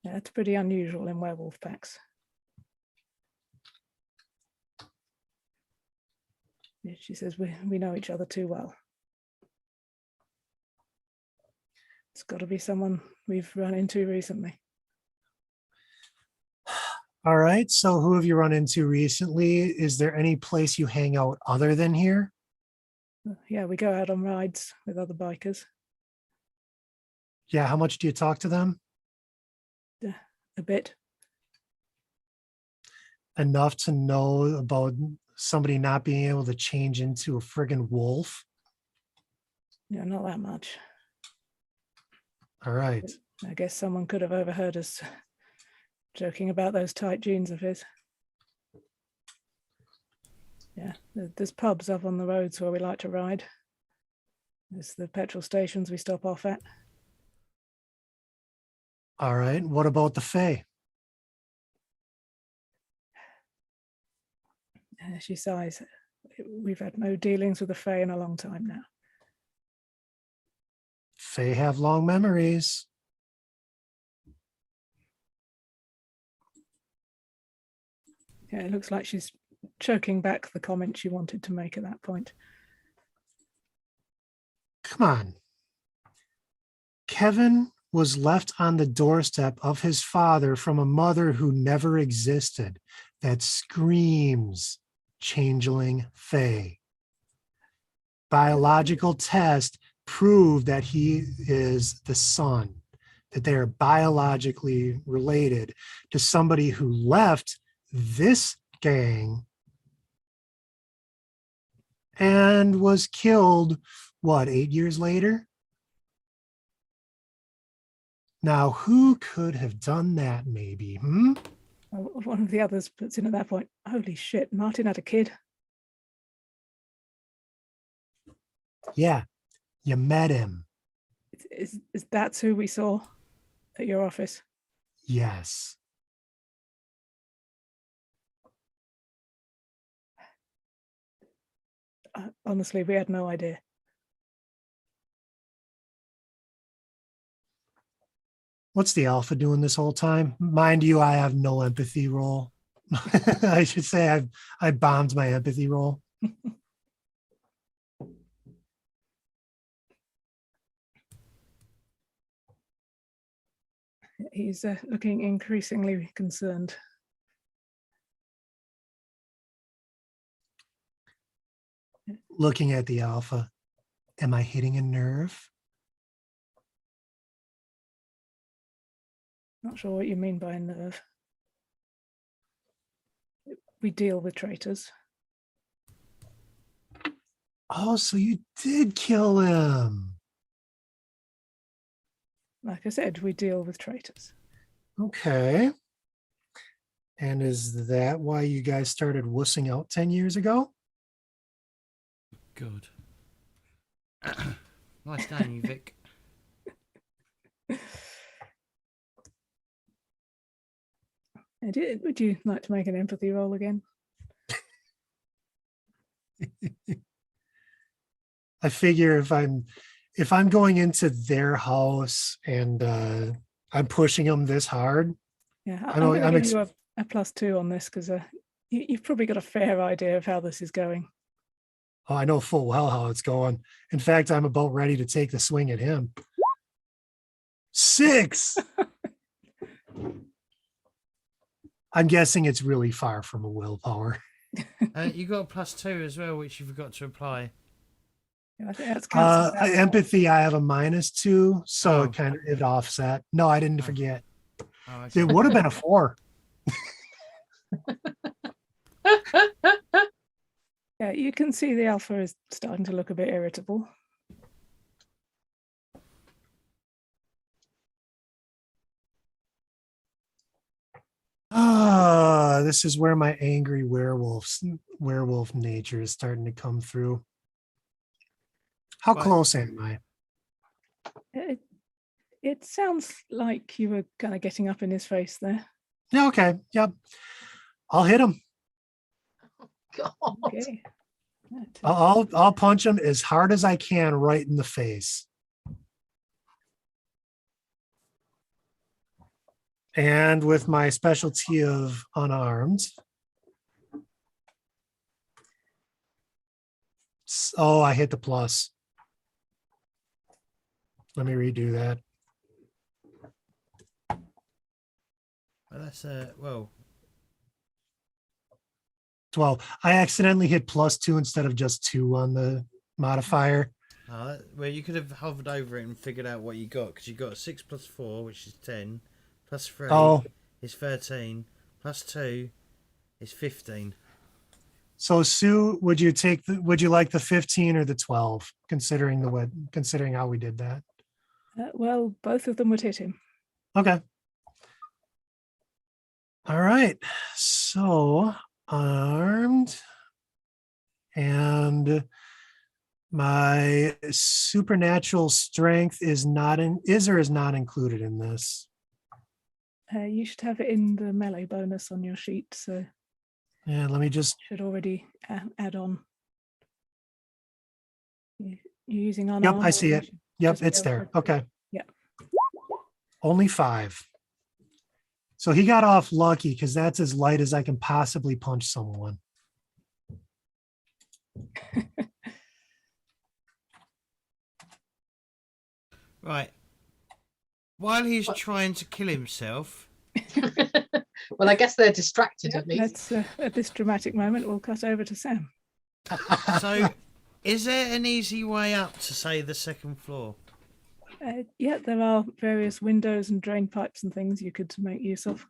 C: That's pretty unusual in werewolf packs. She says, we know each other too well. It's got to be someone we've run into recently.
E: All right, so who have you run into recently? Is there any place you hang out other than here?
C: Yeah, we go out on rides with other bikers.
E: Yeah, how much do you talk to them?
C: A bit.
E: Enough to know about somebody not being able to change into a friggin' wolf?
C: Yeah, not that much.
E: All right.
C: I guess someone could have overheard us joking about those tight jeans of his. Yeah, there's pubs up on the roads where we like to ride. There's the petrol stations we stop off at.
E: All right, what about the fae?
C: She sighs. We've had no dealings with the fae in a long time now.
E: Fae have long memories.
C: Yeah, it looks like she's choking back the comment she wanted to make at that point.
E: Come on. Kevin was left on the doorstep of his father from a mother who never existed, that screams changeling fae. Biological test proved that he is the son, that they are biologically related to somebody who left this gang and was killed, 8 years later? Now, who could have done that, maybe?
C: One of the others puts in at that point, holy shit, Martin had a kid.
E: Yeah, you met him.
C: Is that who we saw at your office?
E: Yes.
C: Honestly, we had no idea.
E: What's the alpha doing this whole time? Mind you, I have no empathy roll. I should say I bombed my empathy roll.
C: He's looking increasingly concerned.
E: looking at the alpha. Am I hitting a nerve?
C: Not sure what you mean by a nerve. We deal with traitors.
E: Oh, so you did kill him.
C: Like I said, we deal with traitors.
E: Okay. And is that why you guys started wussing out 10 years ago?
A: Good. Nice down you, Vic.
C: Would you like to make an empathy roll again?
E: I figure if I'm going into their house and I'm pushing them this hard,
C: Yeah,
E: I
C: I'm
E: know-
C: going
E: I'm
C: to give you a +2 on this because you've probably got a fair idea of how this is going.
E: oh, I know full well how it's going. In fact, I'm about ready to take the swing at him. 6. I'm guessing it's really far from a willpower.
A: You got a +2 as well, which you forgot to apply.
C: Yeah, I think that's cancelled out.
E: Empathy, I have a -2, so
A: Oh.
E: it offset. No, I didn't
A: Oh.
E: forget.
A: Oh, okay.
E: It would have been a 4.
C: Yeah, you can see the alpha is starting to look a bit irritable.
E: This is where my angry werewolf nature is starting to come through. How
A: Right.
E: close am I?
C: It sounds like you were kind of getting up in his face there.
E: Yeah, okay. Yep. I'll hit him.
D: God.
C: Okay. Right.
E: I'll punch him as hard as I can right in the face. And with my specialty of unarmed. Oh, I hit the plus. Let me redo that.
A: Well, that's well.
E: 12. I accidentally hit +2 instead of just 2 on the modifier.
A: Well, you could have hovered over it and figured out what you got, because you got 6 + 4, which is 10, +3
E: Oh,
A: is 13, +2 is 15.
E: so Sue, would you like the 15 or the 12, considering how we did that?
C: Well, both of them would hit him.
E: Okay. All right. So armed, and my supernatural strength is not included in this.
C: You should have it in the melee bonus on your sheet, so
E: Yeah, let me just.
C: should already add on. You're using
E: Yep,
C: unarmed.
E: I see it. Yep,
C: just be
E: it's
C: able
E: there.
C: to-
E: Okay.
C: Yeah.
E: Only 5. So he got off lucky because that's as light as I can possibly punch someone.
A: Right. While he's trying to kill himself.
D: Well, I guess they're distracted at least.
C: Let's at this dramatic moment, we'll cut over to Sam.
A: So, is there an easy way up to, say, the second floor?
C: Yeah, there are various windows and drain pipes and things you could make use of.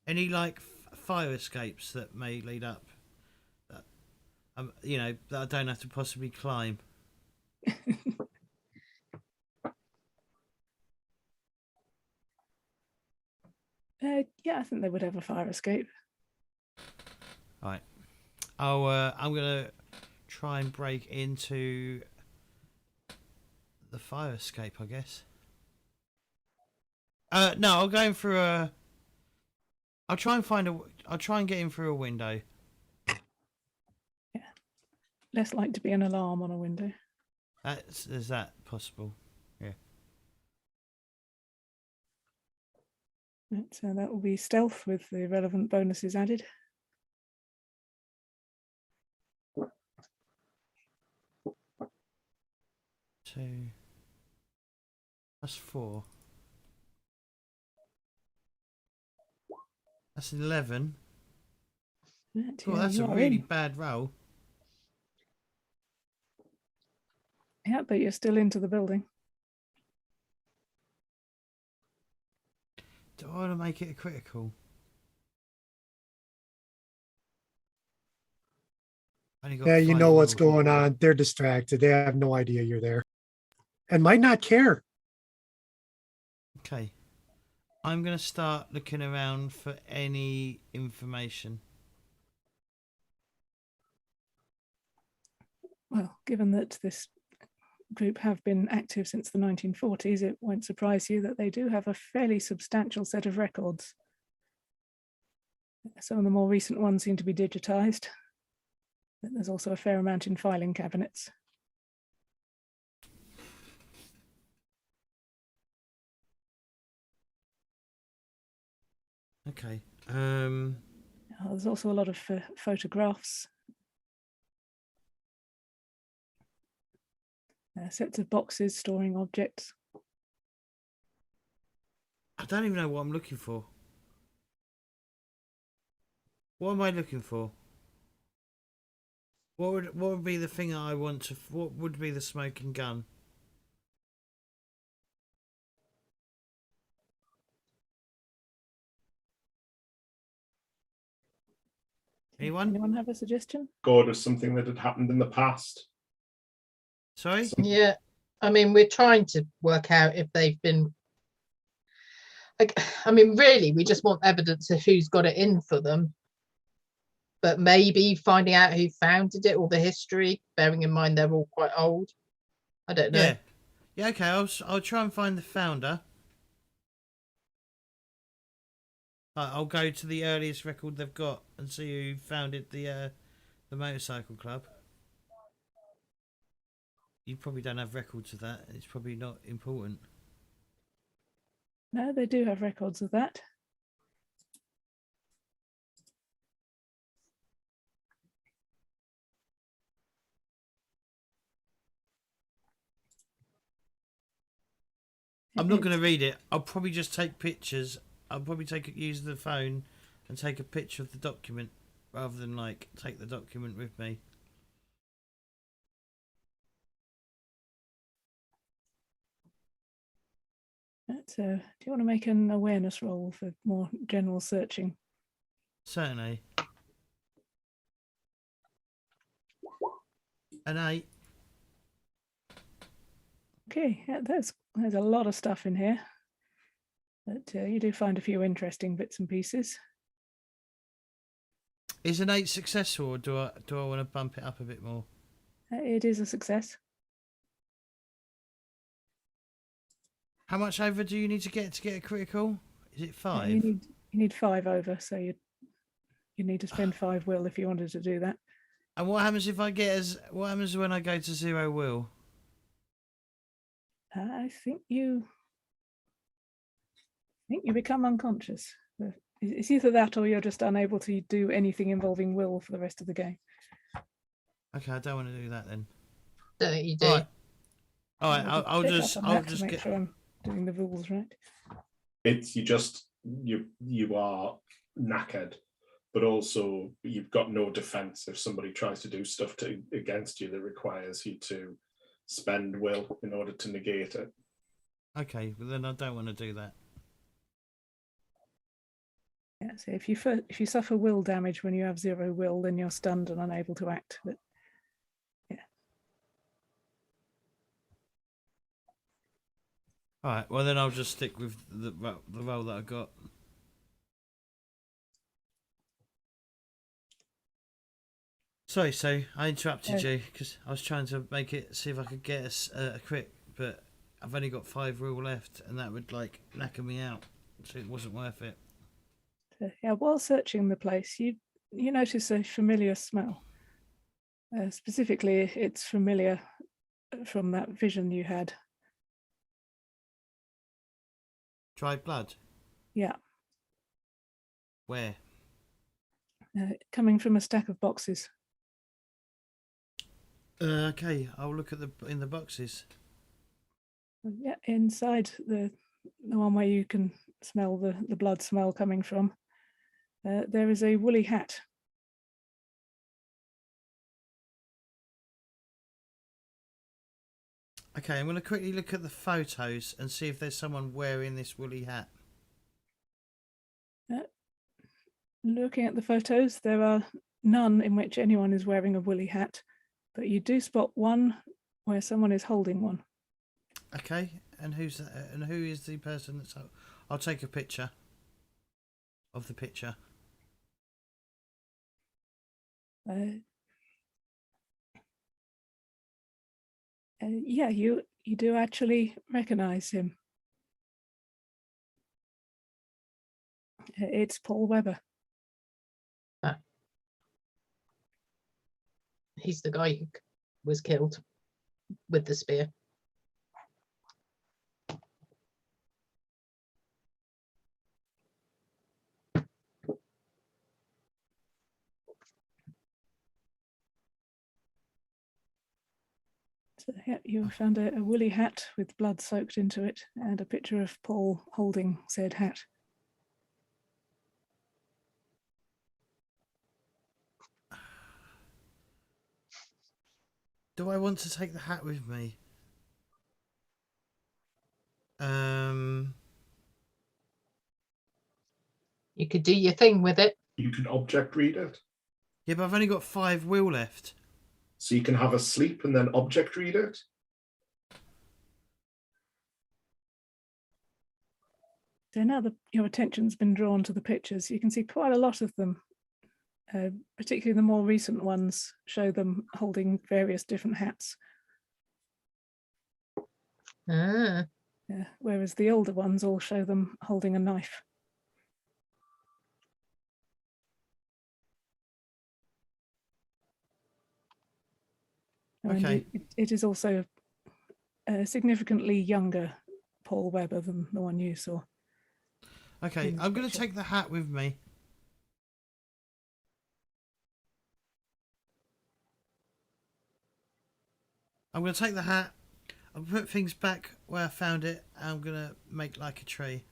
A: Any like fire escapes that may lead up? That, that I don't have to possibly climb.
C: Yeah, I think they would have a fire escape.
A: Right. I'm gonna try and break into the fire escape, I guess. No, I'll go in through a. I'll try and get in through a window.
C: Yeah, less like to be an alarm on a window.
A: Is that possible? Yeah.
C: Right, so that will be stealth with the relevant bonuses added.
A: Two. That's 4. That's 11.
C: Right,
A: Oh,
C: yeah,
A: that's a
C: you are
A: really
C: in.
A: bad roll.
C: Yeah, but you're still into the building.
A: Do I want to make it a critical? Only got
E: Yeah, you
A: 5
E: know what's
A: will.
E: going on. They're distracted. They have no idea you're there and might not care.
A: Okay. I'm going to start looking around for any information.
C: Well, given that this group have been active since the 1940s, it won't surprise you that they do have a fairly substantial set of records. Some of the more recent ones seem to be digitized. But there's also a fair amount in filing cabinets.
A: Okay.
C: There's also a lot of photographs. Sets of boxes storing objects.
A: I don't even know what I'm looking for. What am I looking for? What would be the thing I want to? What would be the smoking gun?
C: Anyone have a suggestion?
B: Go to something that had happened in the past.
A: Sorry?
D: Yeah, I mean, we're trying to work out if they've been. I mean, really, we just want evidence of who's got it in for them. But maybe finding out who founded it or the history, bearing in mind they're all quite old. I don't know.
A: Yeah. Yeah. Okay. I'll try and find the founder. I'll go to the earliest record they've got and see who founded the motorcycle club. You probably don't have records of that. It's probably not important.
C: No, they do have records of that.
A: I'm not going to read it. I'll probably just take pictures. I'll probably use the phone and take a picture of the document rather than like take the document with me.
C: Do you want to make an awareness roll for more general searching?
A: Certainly. An 8.
C: Okay, yeah, there's a lot of stuff in here, but you do find a few interesting bits and pieces.
A: Is an 8 successful, or do I want to bump it up a bit more?
C: It is a success.
A: How much over do you need to get a critical? Is it 5?
C: You need 5 over, so you need to spend 5 will if you wanted to do that.
A: And what happens if I get what happens when I go to 0 will?
C: I think you become unconscious. It's either that or you're just unable to do anything involving will for the rest of the game.
A: Okay, I don't want to do that then.
D: Don't think you do.
A: All right. I'll just
C: make
A: get.
C: sure I'm doing the rules right.
B: It's you are knackered, but also you've got no defense if somebody tries to do stuff against you that requires you to spend will in order to negate it.
A: Okay, but then I don't want to do that.
C: Yeah, so if you suffer will damage when you have 0 will, then you're stunned and unable to act. But yeah.
A: All right. Well, then I'll just stick with the role that I got. Sorry, so I interrupted you because I was trying to see if I could get a crit, but I've only got 5 will left, and that would like knacker me out, so it wasn't worth it.
C: So, yeah, while searching the place, you notice a familiar smell. Specifically, it's familiar from that vision you had.
A: Dried blood?
C: Yeah.
A: Where?
C: Coming from a stack of boxes.
A: Okay, I'll look at in the boxes.
C: Yeah, inside the one where you can smell the blood smell coming from, there is a woolly hat.
A: Okay, I'm going to quickly look at the photos and see if there's someone wearing this woolly hat.
C: Looking at the photos, there are none in which anyone is wearing a woolly hat, but you do spot one where someone is holding one.
A: Okay, and who is the person that's? I'll take a picture of the picture.
C: Yeah, you do actually recognize him. It's Paul Webber.
D: He's the guy who was killed with the spear.
C: So, yeah, you found a woolly hat with blood soaked into it and a picture of Paul holding said hat.
A: Do I want to take the hat with me?
D: You could do your thing with it.
B: You can object read it.
A: Yeah, but I've only got 5 will left.
B: So you can have a sleep and then object read it.
C: So now that your attention's been drawn to the pictures, you can see quite a lot of them. Particularly the more recent ones show them holding various different hats. Whereas the older ones all show them holding a knife.
A: Okay.
C: And it is also a significantly younger Paul Webber than the one you saw.
A: Okay, I'm going to take the hat with me. I'm going to take the hat. I'll put things back where I found it. And I'm going to make like a tree.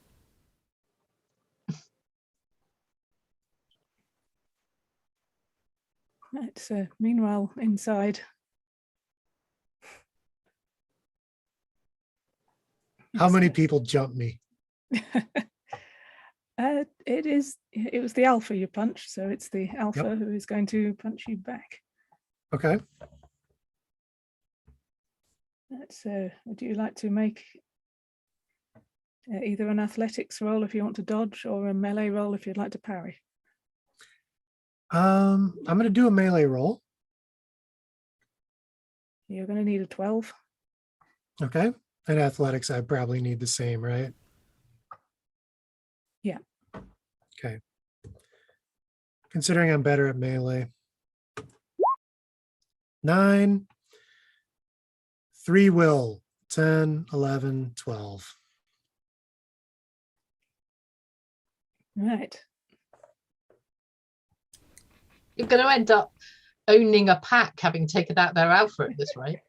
C: Right, so meanwhile, inside.
E: How many people jump me?
C: It was the alpha you punched, so it's the alpha who is going to punch you back.
E: Okay.
C: So would you like to make either an athletics roll if you want to dodge or a melee roll if you'd like to parry?
E: I'm going to do a melee roll.
C: You're going to need a 12.
E: Okay. And athletics, I probably need the same, right?
C: Yeah.
E: Okay. Considering I'm better at melee. 9, 3 will, 10, 11, 12.
C: Right.
D: You're going to end up owning a pack having taken out their alpha at this rate.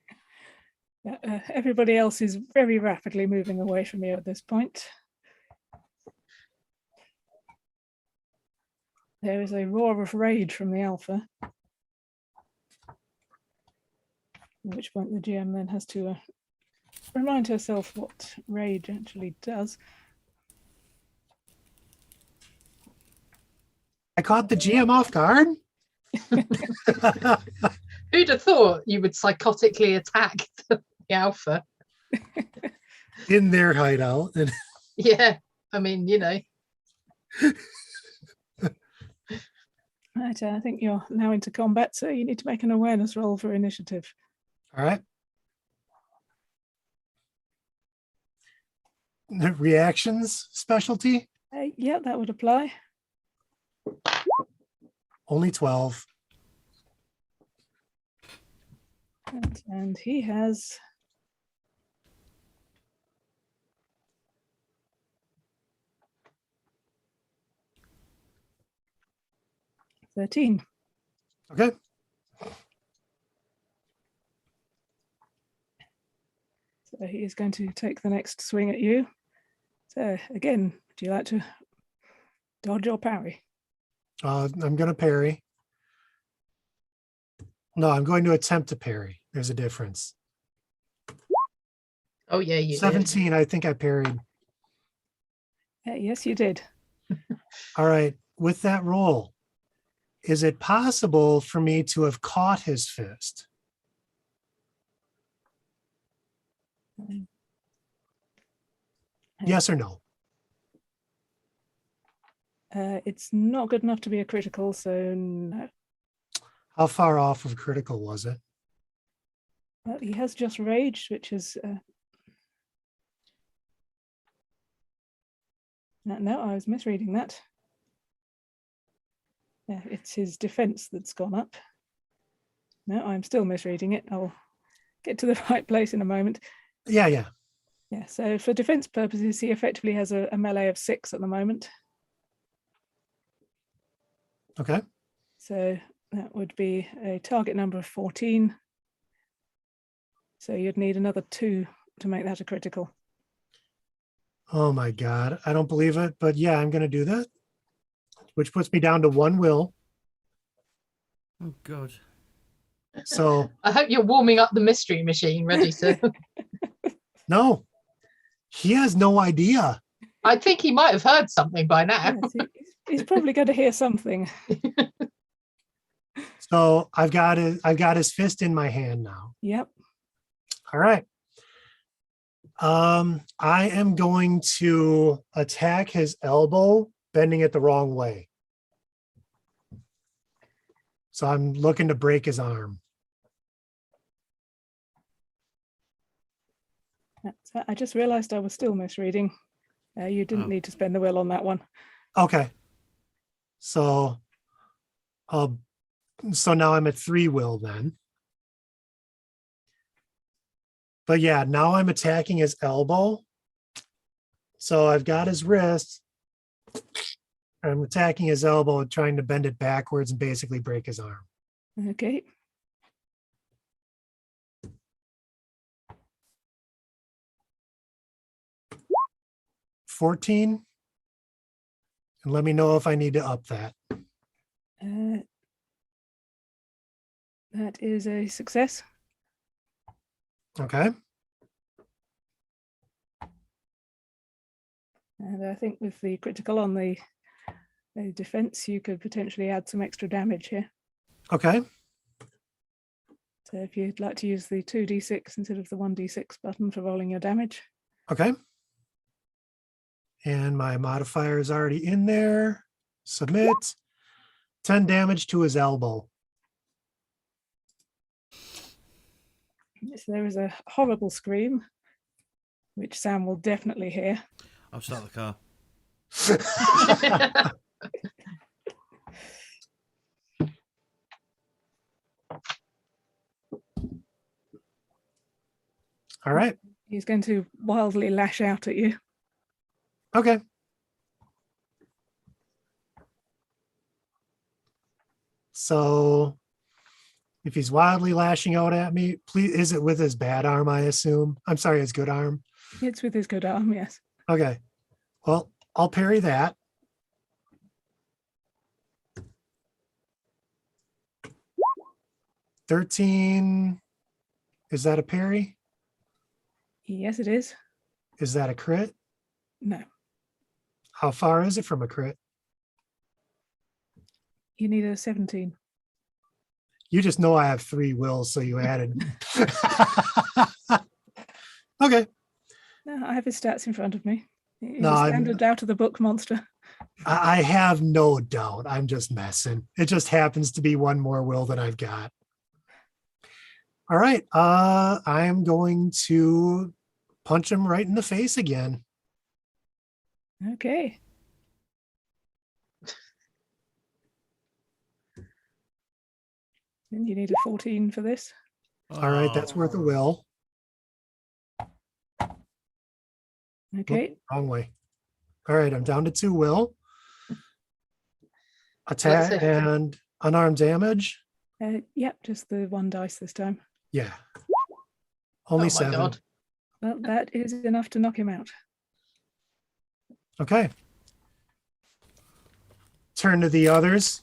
C: Everybody else is very rapidly moving away from you at this point. There is a roar of rage from the alpha. At which point the GM then has to remind herself what rage actually does.
E: I caught the GM off guard.
D: Who'd have thought you would psychotically attack the alpha?
E: In their hideout.
D: Yeah, I mean, you know.
C: Right, I think you're now into combat, so you need to make an awareness roll for initiative.
E: All right. The reactions specialty?
C: Yeah, that would apply.
E: Only 12.
C: And he has 13.
E: Okay.
C: So he is going to take the next swing at you. So again, do you like to dodge or parry?
E: I'm going to parry. No, I'm going to attempt to parry. There's a difference.
D: Oh yeah, you did.
E: 17, I think I parried.
C: Yes, you did.
E: All right. With that roll, is it possible for me to have caught his fist? Yes or no?
C: It's not good enough to be a critical, so no.
E: How far off of critical was it?
C: Well, he has just raged, which is... No, I was misreading that. Yeah, it's his defense that's gone up. No, I'm still misreading it. I'll get to the right place in a moment.
E: Yeah.
C: Yeah, so for defense purposes, he effectively has a melee of 6 at the moment.
E: Okay.
C: So that would be a target number of 14. So you'd need another 2 to make that a critical.
E: Oh my God. I don't believe it, but yeah, I'm going to do that, which puts me down to 1 will.
A: Oh God.
E: So
D: I hope you're warming up the mystery machine, ready to.
E: no, he has no idea.
D: I think he might have heard something by now.
C: Yes, he's probably going to hear something.
E: So I've got his fist in my hand now.
C: Yep.
E: All right. I am going to attack his elbow, bending it the wrong way. So I'm looking to break his arm.
C: I just realized I was still misreading. You didn't need to spend the will on that one.
E: Okay. So now I'm at 3 will then. But yeah, now I'm attacking his elbow. So I've got his wrist. I'm attacking his elbow, trying to bend it backwards and basically break his arm.
C: Okay.
E: $14. And let me know if I need to up that.
C: That is a success.
E: Okay.
C: And I think with the critical on the defense, you could potentially add some extra damage here.
E: Okay.
C: So if you'd like to use the 2d6 instead of the 1d6 button for rolling your damage.
E: Okay. And my modifier is already in there. Submit. 10 damage to his elbow.
C: So there is a horrible scream, which Sam will definitely hear.
A: I'll start the car.
E: All right.
C: He's going to wildly lash out at you.
E: Okay. So if he's wildly lashing out at me, please, is it with his bad arm, I assume? I'm sorry, his good arm.
C: It's with his good arm, yes.
E: Okay. Well, I'll parry that. $13. Is that a parry?
C: Yes, it is.
E: Is that a crit?
C: No.
E: How far is it from a crit?
C: You need a 17.
E: You just know I have 3 wills, so you added. Okay.
C: No, I have his stats in front of me. He's
E: No,
C: a standard out of the book monster.
E: I have no doubt. I'm just messing. It just happens to be 1 more will that I've got. All right. I am going to punch him right in the face again.
C: Okay. And you need a 14 for this.
E: All right, that's worth a will.
C: Okay.
E: Oop, wrong way. All right, I'm down to 2 will. Attack and unarmed damage.
C: Yep, just the 1 dice this time.
E: Yeah. Only
D: Oh my
E: 7.
D: God.
C: Well, that is enough to knock him out.
E: Okay. Turn to the others.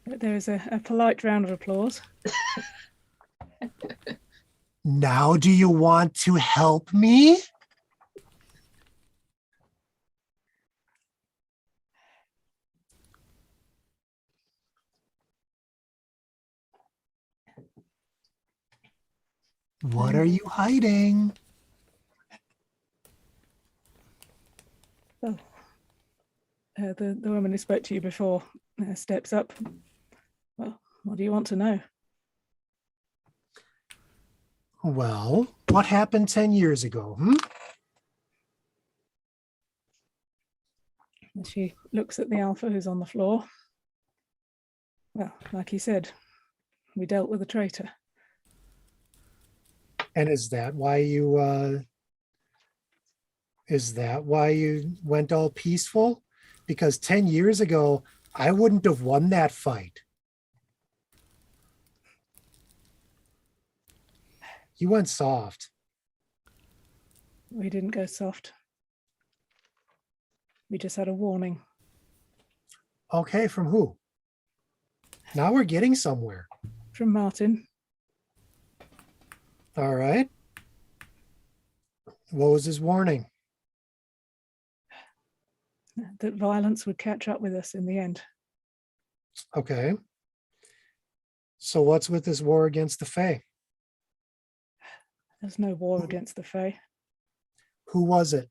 C: There is a polite round of applause.
E: Now do you want to help me? What are you hiding?
C: Well, the woman who spoke to you before steps up. Well, what do you want to know?
E: Well, what happened 10 years ago?
C: And she looks at the alpha who's on the floor. Well, like he said, we dealt with a traitor.
E: And is that why you went all peaceful? Because 10 years ago, I wouldn't have won that fight. You went soft.
C: We didn't go soft. We just had a warning.
E: Okay, from who? Now we're getting somewhere.
C: From Martin.
E: All right. What was his warning?
C: That violence would catch up with us in the end.
E: Okay. So what's with this war against the Fae?
C: There's no war against the Fae.
E: Who was it?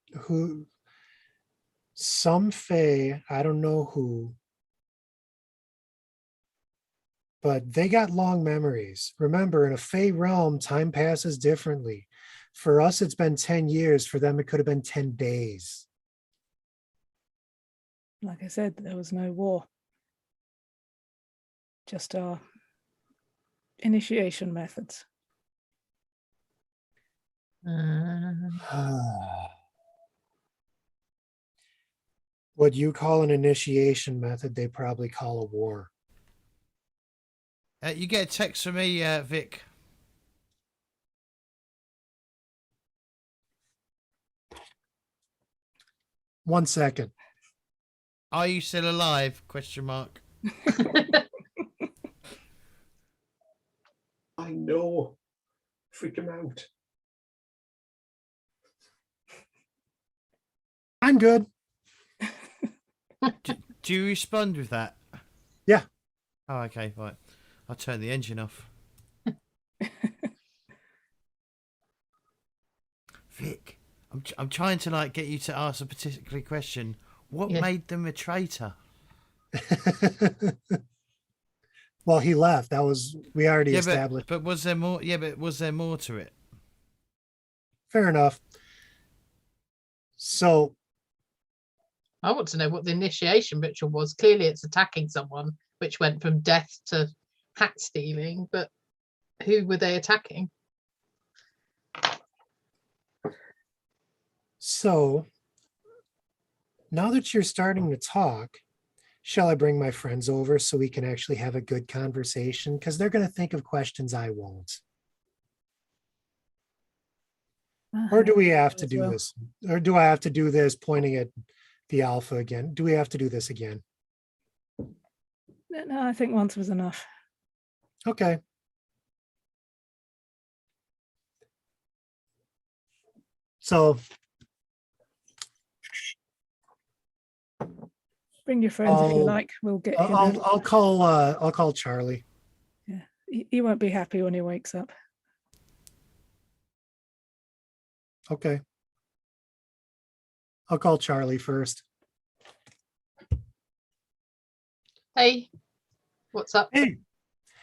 E: Some Fae, I don't know who, but they got long memories. Remember, in a Fae realm, time passes differently. For us, it's been 10 years. For them, it could have been 10 days.
C: Like I said, there was no war. Just our initiation methods.
E: What you call an initiation method, they probably call a war.
A: You get a text from me, Vic.
E: One second.
A: Are you still alive? Question mark.
B: I know. Freak him out.
E: I'm good.
A: Do you respond with that?
E: Yeah.
A: Oh, okay, right. I'll turn the engine off. Vic, I'm trying to like get you to ask a particular question. What made them a traitor?
E: Well, he left. We already
A: Yeah,
E: established.
A: but was there more? Yeah, but was there more to it?
E: Fair enough. So
D: I want to know what the initiation ritual was. Clearly, it's attacking someone, which went from death to hat stealing. But who were they attacking?
E: So now that you're starting to talk, shall I bring my friends over so we can actually have a good conversation? Because they're going to think of questions I won't. Or do we have to do this? Or do I have to do this pointing at the alpha again? Do we have to do this again?
C: No, I think once was enough.
E: Okay. So
C: Bring your friends if you like. We'll get him.
E: I'll call Charlie.
C: Yeah, he won't be happy when he wakes up.
E: Okay. I'll call Charlie first.
D: Hey, what's up?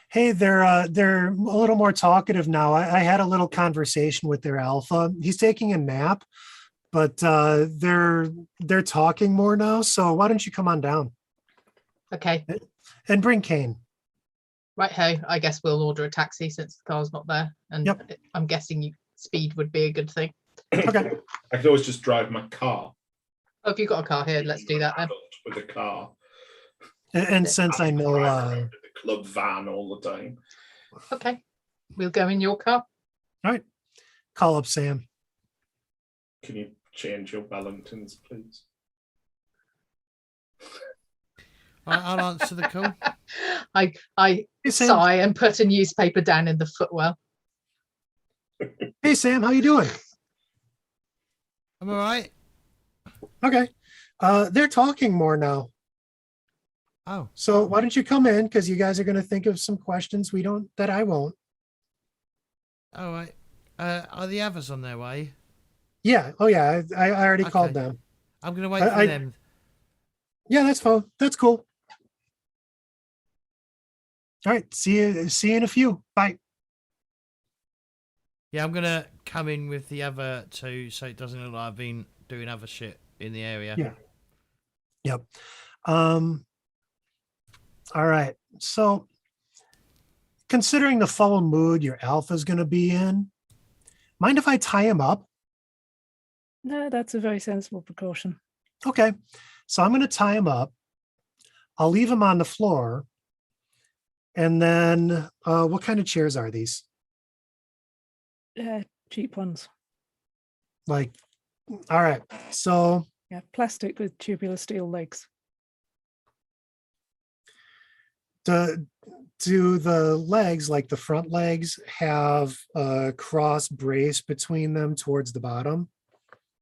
E: Hey, they're a little more talkative now. I had a little conversation with their alpha. He's taking a nap, but they're talking more now. So why don't you come on down?
D: Okay.
E: And bring Kane.
D: Right ho. I guess we'll order a taxi since the car's not there. And
E: Yep.
D: I'm guessing speed would be a good thing.
E: Okay.
B: I could always just drive my car.
D: Oh, if you've got a car here, let's do that then.
B: With a car.
E: And since I know
B: the club van all the time.
D: Okay. We'll go in your car.
E: All right. Call up Sam.
B: Can you change your Wellingtons, please?
A: I'll answer the call.
D: I sigh and put a newspaper down in the footwell.
E: Hey, Sam, how you doing?
A: I'm all right.
E: Okay. They're talking more now.
A: Oh,
E: So why don't you come in? Because you guys are going to think of some questions that I won't.
A: all right. Are the others on their way?
E: Yeah. Oh, yeah. I already called
A: Okay.
E: them.
A: I'm gonna wait for them.
E: Yeah, that's fine. That's cool. All right. See you in a few. Bye.
A: Yeah, I'm gonna come in with the other two, so it doesn't look like I've been doing other shit in the area.
E: Yeah. Yep. All right. So considering the foul mood your alpha is going to be in, mind if I tie him up?
C: No, that's a very sensible precaution.
E: Okay. So I'm going to tie him up. I'll leave him on the floor. And then what kind of chairs are these?
C: Cheap ones.
E: Like, all right. So
C: Yeah, plastic with tubular steel legs.
E: do the legs, like the front legs, have a cross brace between them towards the bottom?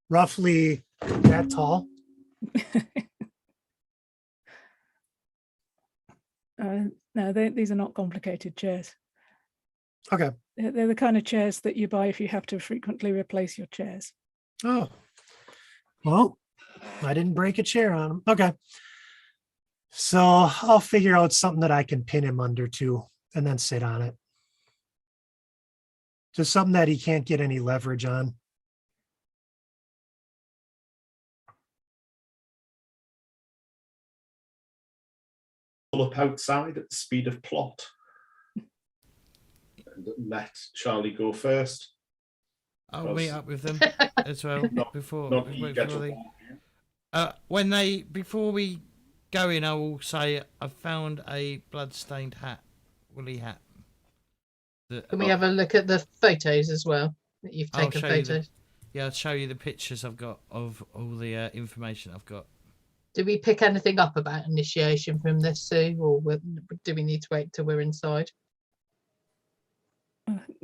E: Roughly that tall?
C: No, these are not complicated chairs.
E: Okay.
C: They're the kind of chairs that you buy if you have to frequently replace your chairs.
E: Oh, well, I didn't break a chair on him. Okay. So I'll figure out something that I can pin him under to and then sit on it. Just something that he can't get any leverage on.
B: Pull up outside at the speed of plot. And let Charlie go first.
A: I'll meet up with them as well before
B: You get to
A: they. Before we go in, I will say I found a blood-stained hat, woolly hat.
D: Can we have a look at the photos as well? That you've
A: I'll
D: taken
A: show you
D: photos.
A: I'll show you the pictures I've got of all the information I've got.
D: Do we pick anything up about initiation from this, Sue, or do we need to wait till we're inside?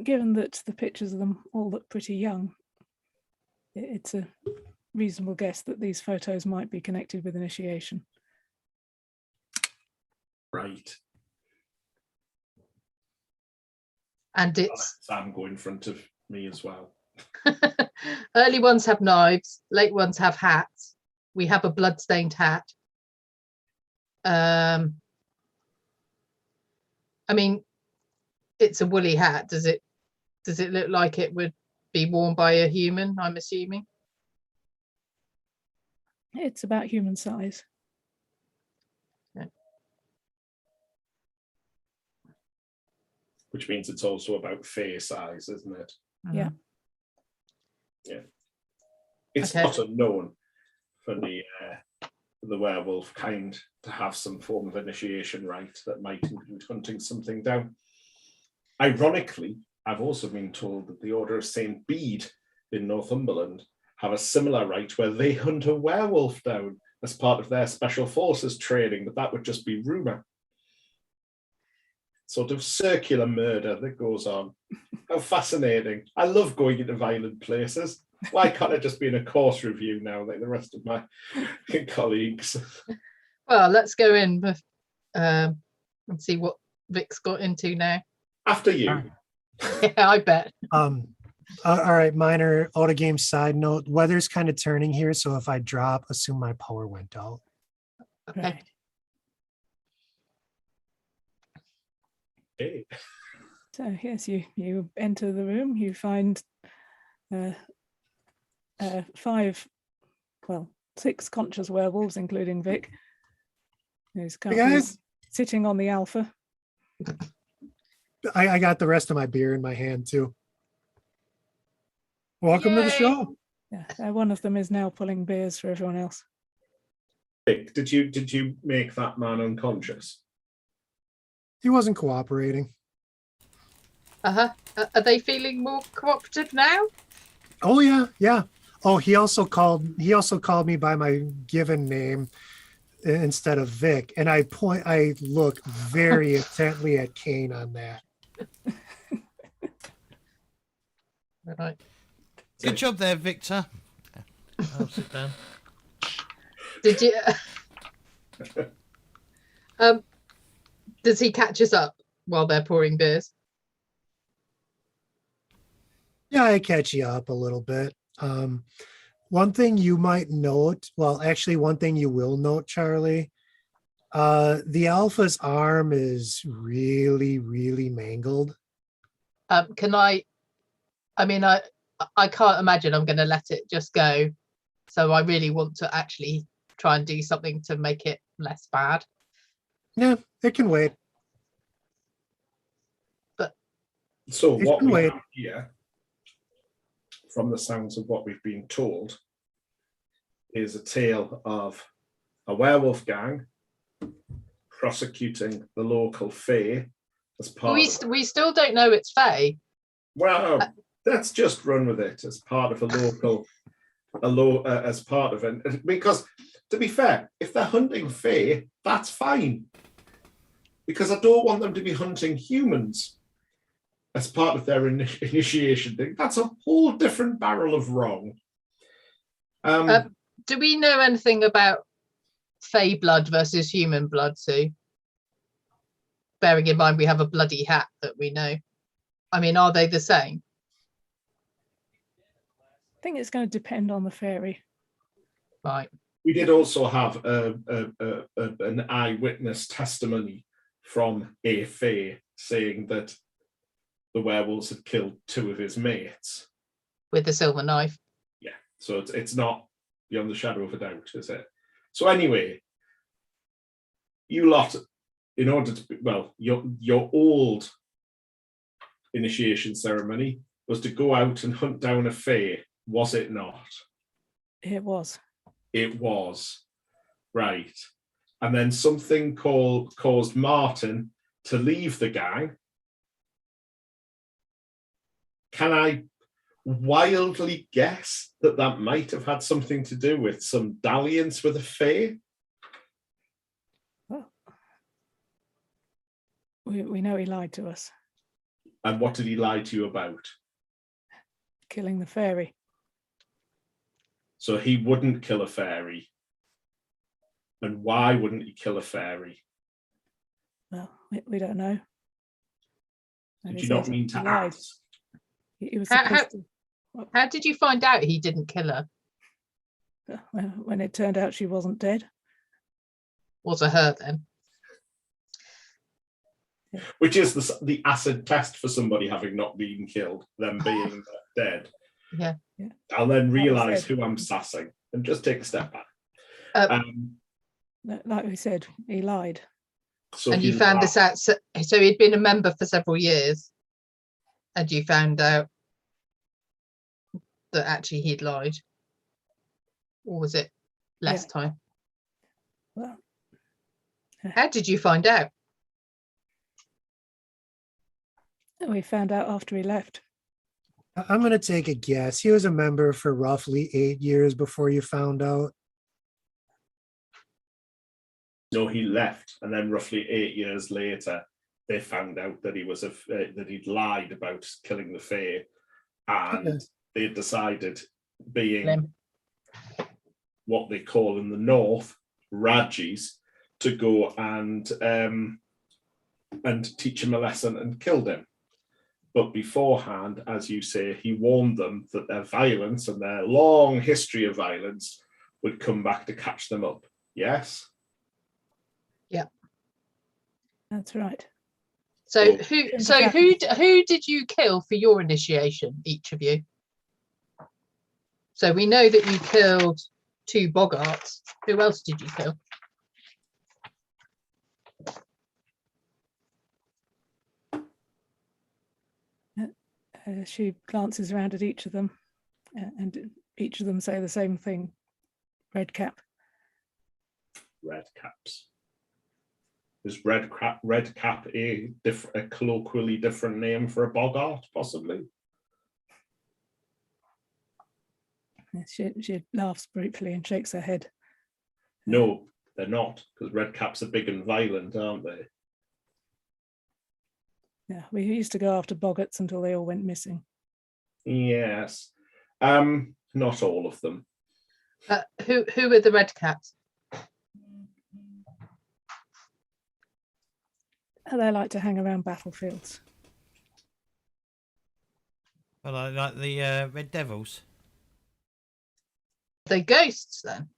C: Given that the pictures of them all look pretty young, it's a reasonable guess that these photos might be connected with initiation.
B: Right.
D: And it's
B: Sam go in front of me as well.
D: early ones have knives, late ones have hats. We have a blood-stained hat. I mean, it's a woolly hat. Does it look like it would be worn by a human, I'm assuming?
C: It's about human size.
D: Yeah.
B: Which means it's also about fair size, isn't it?
C: Yeah.
B: Yeah. It's
D: Okay.
B: not unknown for the werewolf kind to have some form of initiation rite that might include hunting something down. Ironically, I've also been told that the Order of St. Bede in Northumberland have a similar rite where they hunt a werewolf down as part of their special forces training, but that would just be rumour. Sort of circular murder that goes on. How fascinating. I love going into violent places. Why can't I just be in a course review now like the rest of my colleagues?
D: Well, let's go in with, and see what Vic's got into now.
B: After you.
D: Yeah, I bet.
E: All right, minor auto game side note. Weather's kind of turning here, so if I drop, assume my power went out.
D: Okay.
C: Right.
B: Hey.
C: So yes, you enter the room. You find 6 conscious werewolves, including Vic, who's
E: Hey guys,
C: sitting on the alpha.
E: I got the rest of my beer in my hand too. Welcome to the
D: Yay.
E: show.
C: Yeah, one of them is now pulling beers for everyone else.
B: Vic, did you make that man unconscious?
E: He wasn't cooperating.
D: Are they feeling more cooperative now?
E: Oh yeah. Oh, he also called me by my given name instead of Vic, and I look very intently at Kane on that.
D: Right.
A: Good job there, Victor. I'll sit down.
D: Did you? Does he catch us up while they're pouring beers?
E: Yeah, I catch you up a little bit. One thing you might note, well, actually, one thing you will note, Charlie, the alpha's arm is really, really mangled.
D: Can I mean, I can't imagine I'm going to let it just go. So I really want to actually try and do something to make it less bad.
E: Yeah, it can wait.
B: So
E: It
B: what
E: can
B: we
E: wait.
B: have here, from the sounds of what we've been told, is a tale of a werewolf gang prosecuting the local fae as part of...
D: We still don't know it's fae.
B: Well, let's just run with it as part of a local, as part of it. Because, to be fair, if they're hunting fae, that's fine. Because I don't want them to be hunting humans as part of their initiation thing. That's a whole different barrel of wrong.
D: Do we know anything about fae blood versus human blood, Sue? Bearing in mind we have a bloody hat that we know. I mean, are they the same?
C: I think it's going to depend on the faerie.
D: Right.
B: We did also have an eyewitness testimony from a fae saying that the werewolves had killed 2 of his mates.
D: With the silver knife.
B: Yeah, so it's not beyond the shadow of a doubt, is it? So anyway, you lot, in order to, well, your old initiation ceremony was to go out and hunt down a fae, was it not?
C: It was.
B: It was. Right. And then something caused Martin to leave the gang. Can I wildly guess that that might have had something to do with some dalliance with a fae?
C: Well, we know he lied to us.
B: And what did he lie to you about?
C: Killing the faerie.
B: So he wouldn't kill a fairy. And why wouldn't he kill a fairy?
C: Well, we don't know. And
B: Did
C: he
B: you not
C: said
B: mean to
C: he lied.
B: ask?
C: He was supposed to.
D: How did you find out he didn't kill her?
C: When it turned out she wasn't dead.
D: Was it her then?
B: Yeah. Which is the acid test for somebody having not been killed, them being dead.
D: Yeah.
B: I'll then realise who I'm sassing and just take a step back.
C: Like we said, he lied.
B: So
D: and you found this out. So he'd been a member for several years, and you found out that actually he'd lied, or was it less time?
C: Well,
D: how did you find out?
C: We found out after he left.
E: I'm going to take a guess. He was a member for roughly 8 years before you found out.
B: No, he left, and then roughly 8 years later, they found out that he was that he'd lied about killing the fae, and they decided, being what they call in the north Rajis, to go and teach him a lesson and killed him. But beforehand, as you say, he warned them that their violence and their long history of violence would come back to catch them up. Yes?
D: Yeah.
C: That's right.
D: So who did you kill for your initiation, each of you? So we know that you killed 2 boggarts. Who else did you kill?
C: She glances around at each of them, and each of them say the same thing. Red cap.
B: Red caps. Is red cap a colloquially different name for a boggart, possibly?
C: She laughs briefly and shakes her head.
B: No, they're not, because red caps are big and violent, aren't they?
C: Yeah, we used to go after boggarts until they all went missing.
B: Yes. Not all of them.
D: Who are the red caps?
C: They like to hang around battlefields.
A: Well, I like the Red Devils.
D: Are they ghosts then?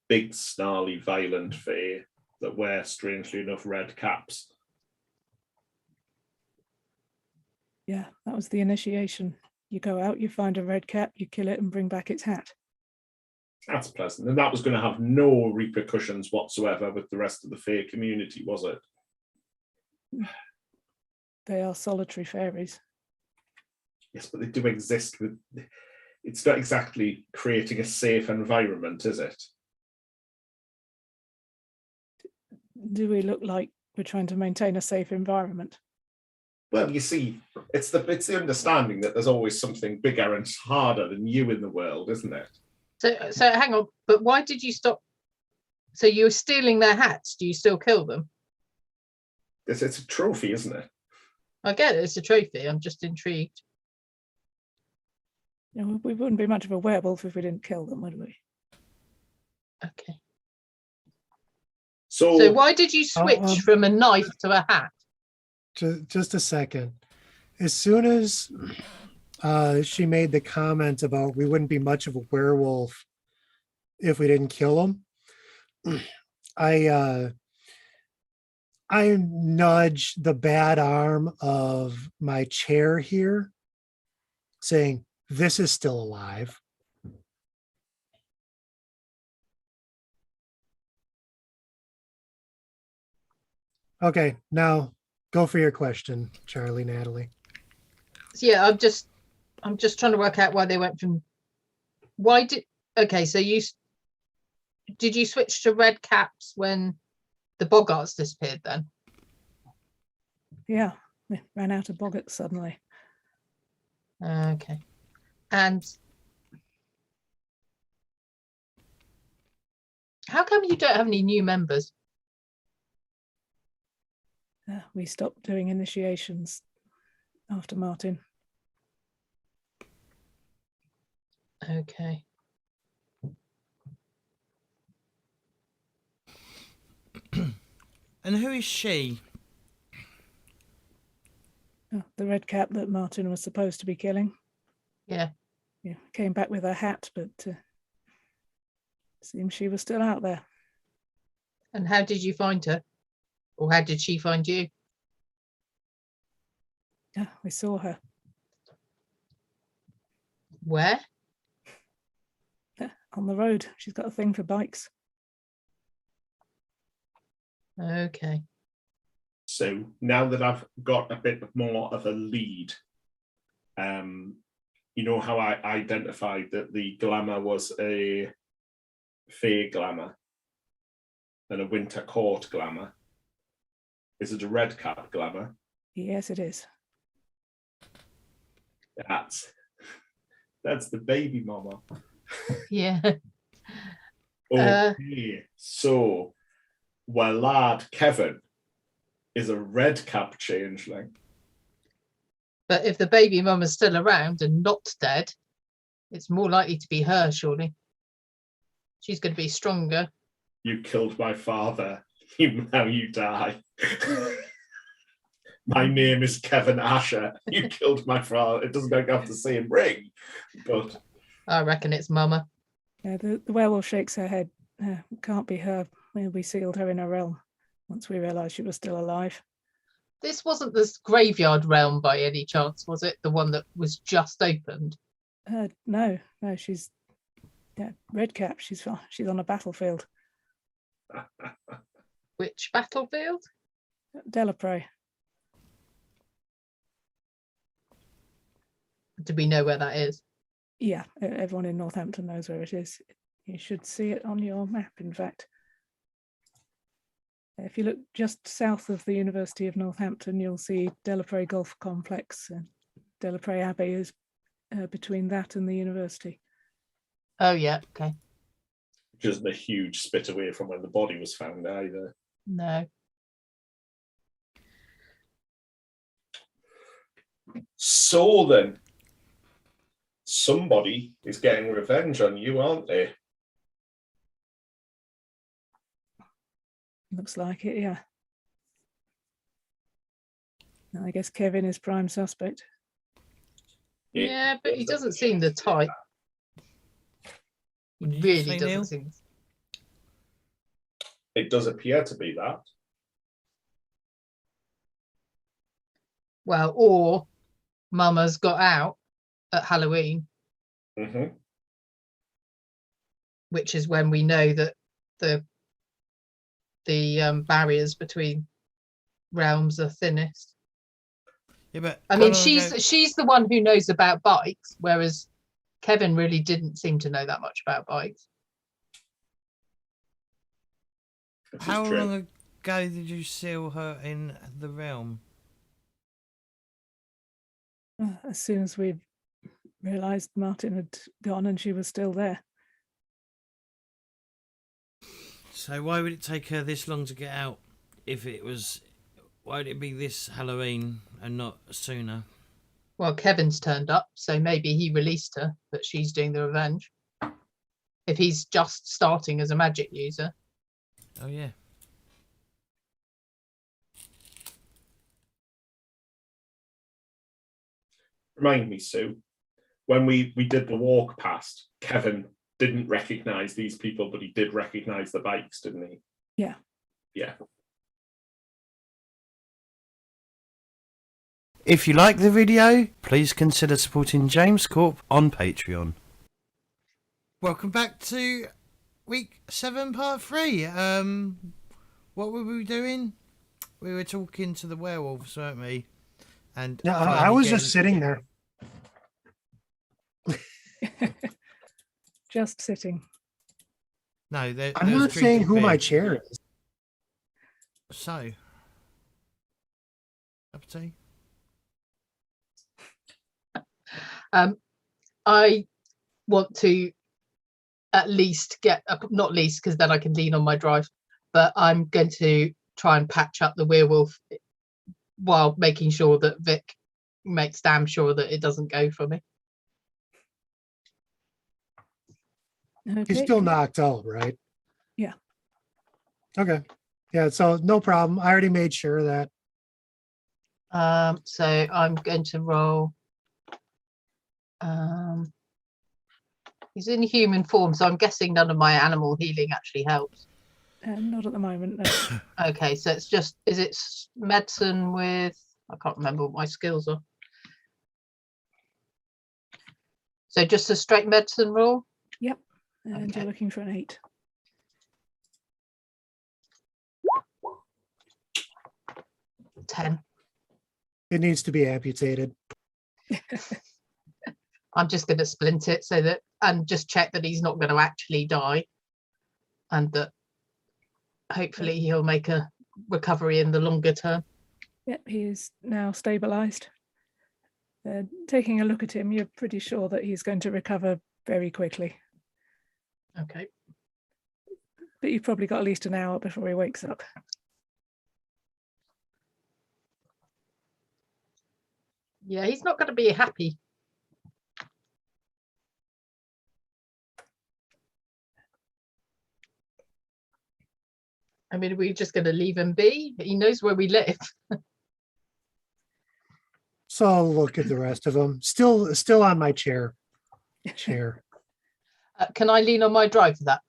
B: Big, snarly, violent fae that wear, strangely enough, red caps.
C: Yeah, that was the initiation. You go out, you find a red cap, you kill it and bring back its hat.
B: That's pleasant. And that was going to have no repercussions whatsoever with the rest of the fae community, was it?
C: They are solitary fairies.
B: Yes, but they do exist with... It's not exactly creating a safe environment, is it?
C: Do we look like we're trying to maintain a safe environment?
B: Well, you see, it's the understanding that there's always something bigger and harder than you in the world, isn't it?
D: So hang on, but why did you stop? So you're stealing their hats. Do you still kill them?
B: It's a trophy, isn't it?
D: I get it. It's a trophy. I'm just intrigued.
C: You know, we wouldn't be much of a werewolf if we didn't kill them, would we?
D: Okay.
B: So
D: So why did you switch from a knife to a hat?
E: Just a second. As soon as she made the comment about we wouldn't be much of a werewolf if we didn't kill him, I nudge the bad arm of my chair here, saying, "This is still alive." Okay, now go for your question, Charlie, Natalie.
D: So yeah, I'm just trying to work out why they went from. Okay, so did you switch to red caps when the boggarts disappeared then?
C: Yeah, we ran out of boggarts suddenly.
D: Okay. And how come you don't have any new members?
C: We stopped doing initiations after Martin.
D: Okay.
A: And who is she?
C: The red cap that Martin was supposed to be killing.
D: Yeah.
C: Yeah, came back with her hat, but seems she was still out there.
D: And how did you find her? Or how did she find you?
C: Yeah, we saw her.
D: Where?
C: On the road. She's got a thing for bikes.
D: Okay.
B: So now that I've got a bit more of a lead, you know how I identified that the glamour was a fae glamour and a winter court glamour. Is it a red cap glamour?
C: Yes, it is.
B: That's the baby mama.
D: Yeah.
B: Okay, so lad Kevin is a red cap changeling.
D: But if the baby mum is still around and not dead, it's more likely to be her, surely. She's going to be stronger.
B: You killed my father. Now you die. My name is Kevin Asher. You killed my father. It doesn't have the same ring, but
D: I reckon it's Mama.
C: Yeah, the werewolf shakes her head. Can't be her. We sealed her in a realm once we realised she was still alive.
D: This wasn't this graveyard realm by any chance, was it? The one that was just opened?
C: No, she's red cap. She's on a battlefield.
D: Which battlefield?
C: Delapre.
D: Do we know where that is?
C: Yeah, everyone in Northampton knows where it is. You should see it on your map, in fact. If you look just south of the University of Northampton, you'll see Delapre Golf Complex. Delapre Abbey is between that and the university.
D: Oh, yeah, okay.
B: which isn't a huge spit away from when the body was found either.
D: No.
B: So then, somebody is getting revenge on you, aren't they?
C: Looks like it, yeah. I guess Kevin is prime suspect.
D: Yeah, but he doesn't seem the type. He
A: What did you
D: really
A: say,
D: doesn't
A: Neil?
D: seem.
B: It does appear to be that.
D: Well, or Mama's got out at Halloween,
B: Mm-hmm.
D: which is when we know that the barriers between realms are thinnest.
A: Yeah, but
D: I mean, she's the one who knows about bikes, whereas Kevin really didn't seem to know that much about bikes.
A: how long ago did you seal her in the realm?
C: As soon as we realised Martin had gone and she was still there.
A: So why would it take her this long to get out? If it was, why would it be this Halloween and not sooner?
D: Well, Kevin's turned up, so maybe he released her, but she's doing the revenge. If he's just starting as a magic user.
A: Oh yeah.
B: Remind me, Sue, when we did the walk past, Kevin didn't recognise these people, but he did recognise the bikes, didn't he?
C: Yeah.
B: Yeah.
A: If you like the video, please consider supporting James Corp on Patreon. Welcome back to week 7, part 3. What were we doing? We were talking to the werewolves, weren't we? And
E: Yeah, I was just sitting there.
C: Just sitting.
A: No,
E: I'm not saying who my chair is.
A: So, cup of tea.
D: I want to at least get up, not least because then I can lean on my drive, but I'm going to try and patch up the werewolf while making sure that Vic makes damn sure that it doesn't go for me.
C: Okay.
E: He's still knocked out, right?
C: Yeah.
E: Okay. Yeah, so no problem. I already made sure of that.
D: So I'm going to roll. He's in human form, so I'm guessing none of my animal healing actually helps.
C: Not at the moment, no.
D: Okay, so it's just, is it medicine with, I can't remember what my skills are. So just a straight medicine roll?
C: Yep. And
D: Okay.
C: you're looking for an 8.
D: $10.
E: It needs to be amputated.
D: I'm just going to splint it so that, and just check that he's not going to actually die, and that hopefully he'll make a recovery in the longer term.
C: Yep, he is now stabilised. Taking a look at him, you're pretty sure that he's going to recover very quickly.
D: Okay.
C: But you've probably got at least an hour before he wakes up.
D: Yeah, he's not going to be happy. I mean, are we just going to leave him be? He knows where we live.
E: So I'll look at the rest of them. Still on my chair.
D: Can I lean on my drive for that?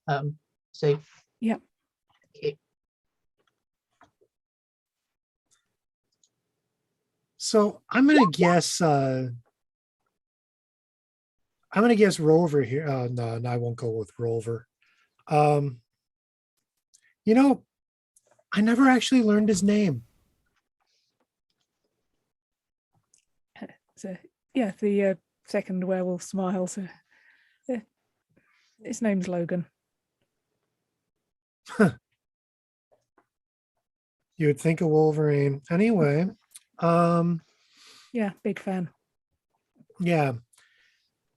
D: So.
C: Yep.
D: Okay.
E: So I'm gonna guess Rover here. No, I won't go with Rover. You know, I never actually learned his name.
C: So yeah, the second werewolf smiles. His name's Logan.
E: You would think of Wolverine. Anyway,
C: Yeah, big fan.
E: yeah.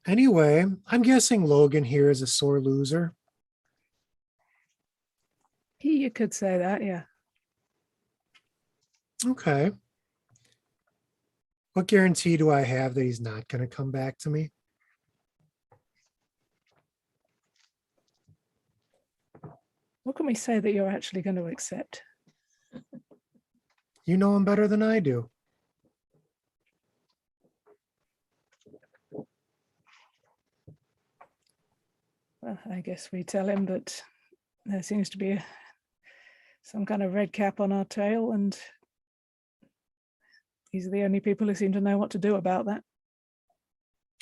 E: Anyway, I'm guessing Logan here is a sore loser.
C: You could say that, yeah.
E: Okay. What guarantee do I have that he's not going to come back to me?
C: What can we say that you're actually going to accept?
E: You know him better than I do.
C: Well, I guess we tell him that there seems to be some kind of red cap on our tail, and these are the only people who seem to know what to do about that.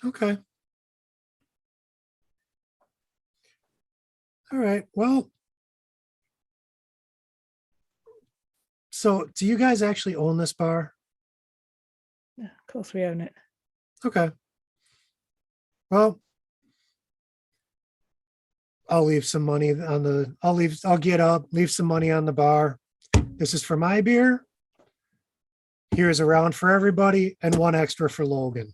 E: Okay. All right. Well, so do you guys actually own this bar?
C: Yeah, of course we own it.
E: Okay. Well, I'll leave some money on the, I'll get up, leave some money on the bar. This is for my beer. Here's a round for everybody and one extra for Logan.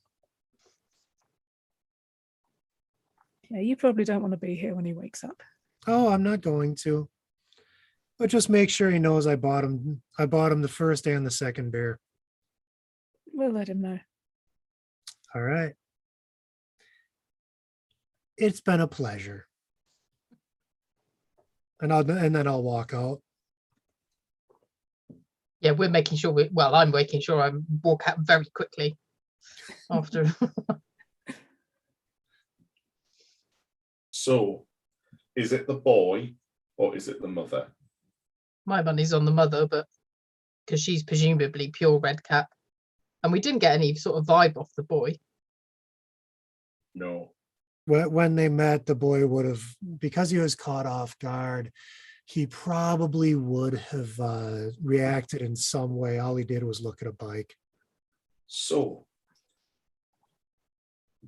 C: Yeah, you probably don't want to be here when he wakes up.
E: Oh, I'm not going to. But just make sure he knows I bought him the first and the second beer.
C: We'll let him know.
E: All right. It's been a pleasure. And then I'll walk out.
D: Yeah, we're making sure I'm making sure I walk out very quickly after.
B: So, is it the boy or is it the mother?
D: My money's on the mother, but because she's presumably pure red cap. And we didn't get any sort of vibe off the boy.
B: No.
E: When they met, the boy would have, because he was caught off guard, he probably would have reacted in some way. All he did was look at a bike.
B: So,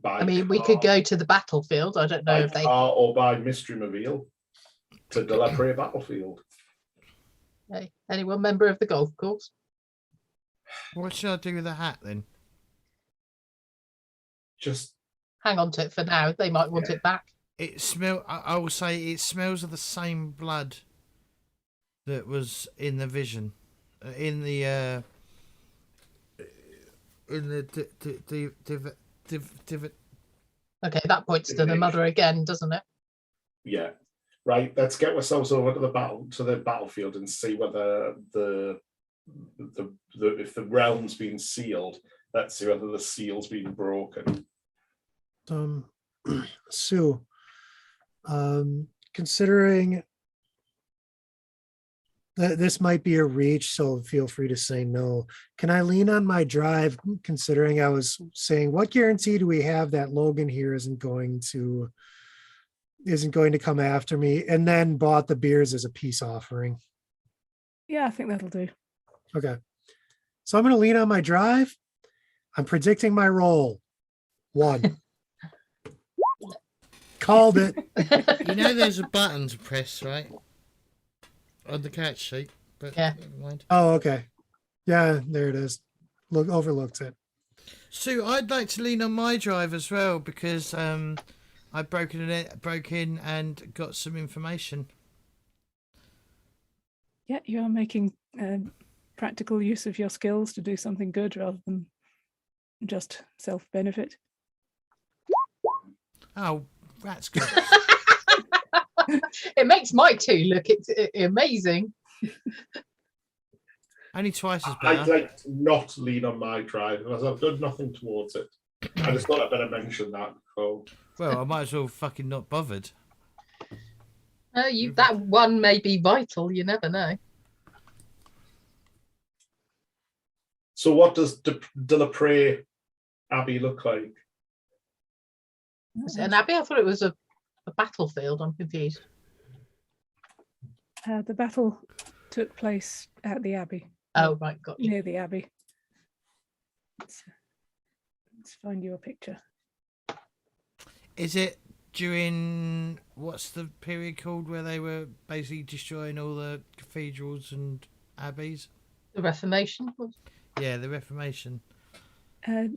B: by
D: I mean, we
B: car-
D: could go to the battlefield. I don't know
B: by
D: if they.
B: car or by mystery mobile to Delapre Battlefield.
D: Okay. Anyone member of the golf course?
A: What should I do with the hat then?
B: Just
D: Hang on to it for now. They might want it back.
A: It I will say it smells of the same blood that was in the vision, in the
D: Okay, that points to the mother again, doesn't it?
B: yeah. Right, let's get ourselves over to the battlefield and see whether if the realm's been sealed, let's see whether the seal's been broken.
E: Sue, considering that this might be a reach, so feel free to say no. Can I lean on my drive, considering I was saying, what guarantee do we have that Logan here isn't going to come after me, and then bought the beers as a peace offering?
C: Yeah, I think that'll do.
E: Okay. So I'm going to lean on my drive. I'm predicting my roll. 1. Called it.
A: You know, there's a button to press, right? On the catch sheet, but
D: Yeah.
A: never mind.
E: Oh, okay. Yeah, there it is. Overlooked it.
A: Sue, I'd like to lean on my drive as well because I broke in and got some information.
C: Yeah, you are making practical use of your skills to do something good rather than just self-benefit.
A: Oh, that's good.
D: It makes my 2 look amazing.
A: Only twice as
B: I'd
A: better.
B: like to not lean on my drive because I've done nothing towards it. I just thought I'd better mention that. So.
A: Well, I might as well fucking not bothered.
D: That one may be vital. You never know.
B: So what does Delapre Abbey look like?
D: Was it an abbey? I thought it was a battlefield. I'm confused.
C: The battle took place at the Abbey.
D: Oh, right, got you.
C: Near the Abbey. Let's find you a picture.
A: Is it during what's the period called where they were basically destroying all the cathedrals and abbeys?
D: The Reformation?
A: Yeah, the Reformation.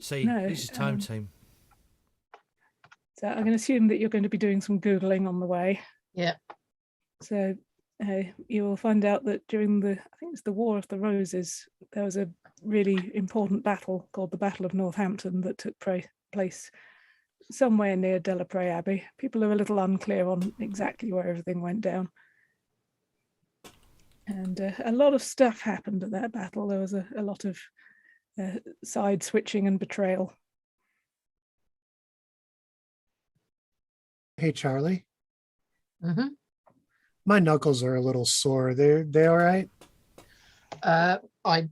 A: See,
C: no,
A: this is time team.
C: So I'm going to assume that you're going to be doing some Googling on the way.
D: Yeah.
C: So you will find out that during I think it's the War of the Roses, there was a really important battle called the Battle of Northampton that took place somewhere near Delapre Abbey. People are a little unclear on exactly where everything went down. And a lot of stuff happened at that battle. There was a lot of side switching and betrayal.
E: Hey, Charlie.
D: Mm-hmm.
E: My knuckles are a little sore. They all right?
D: I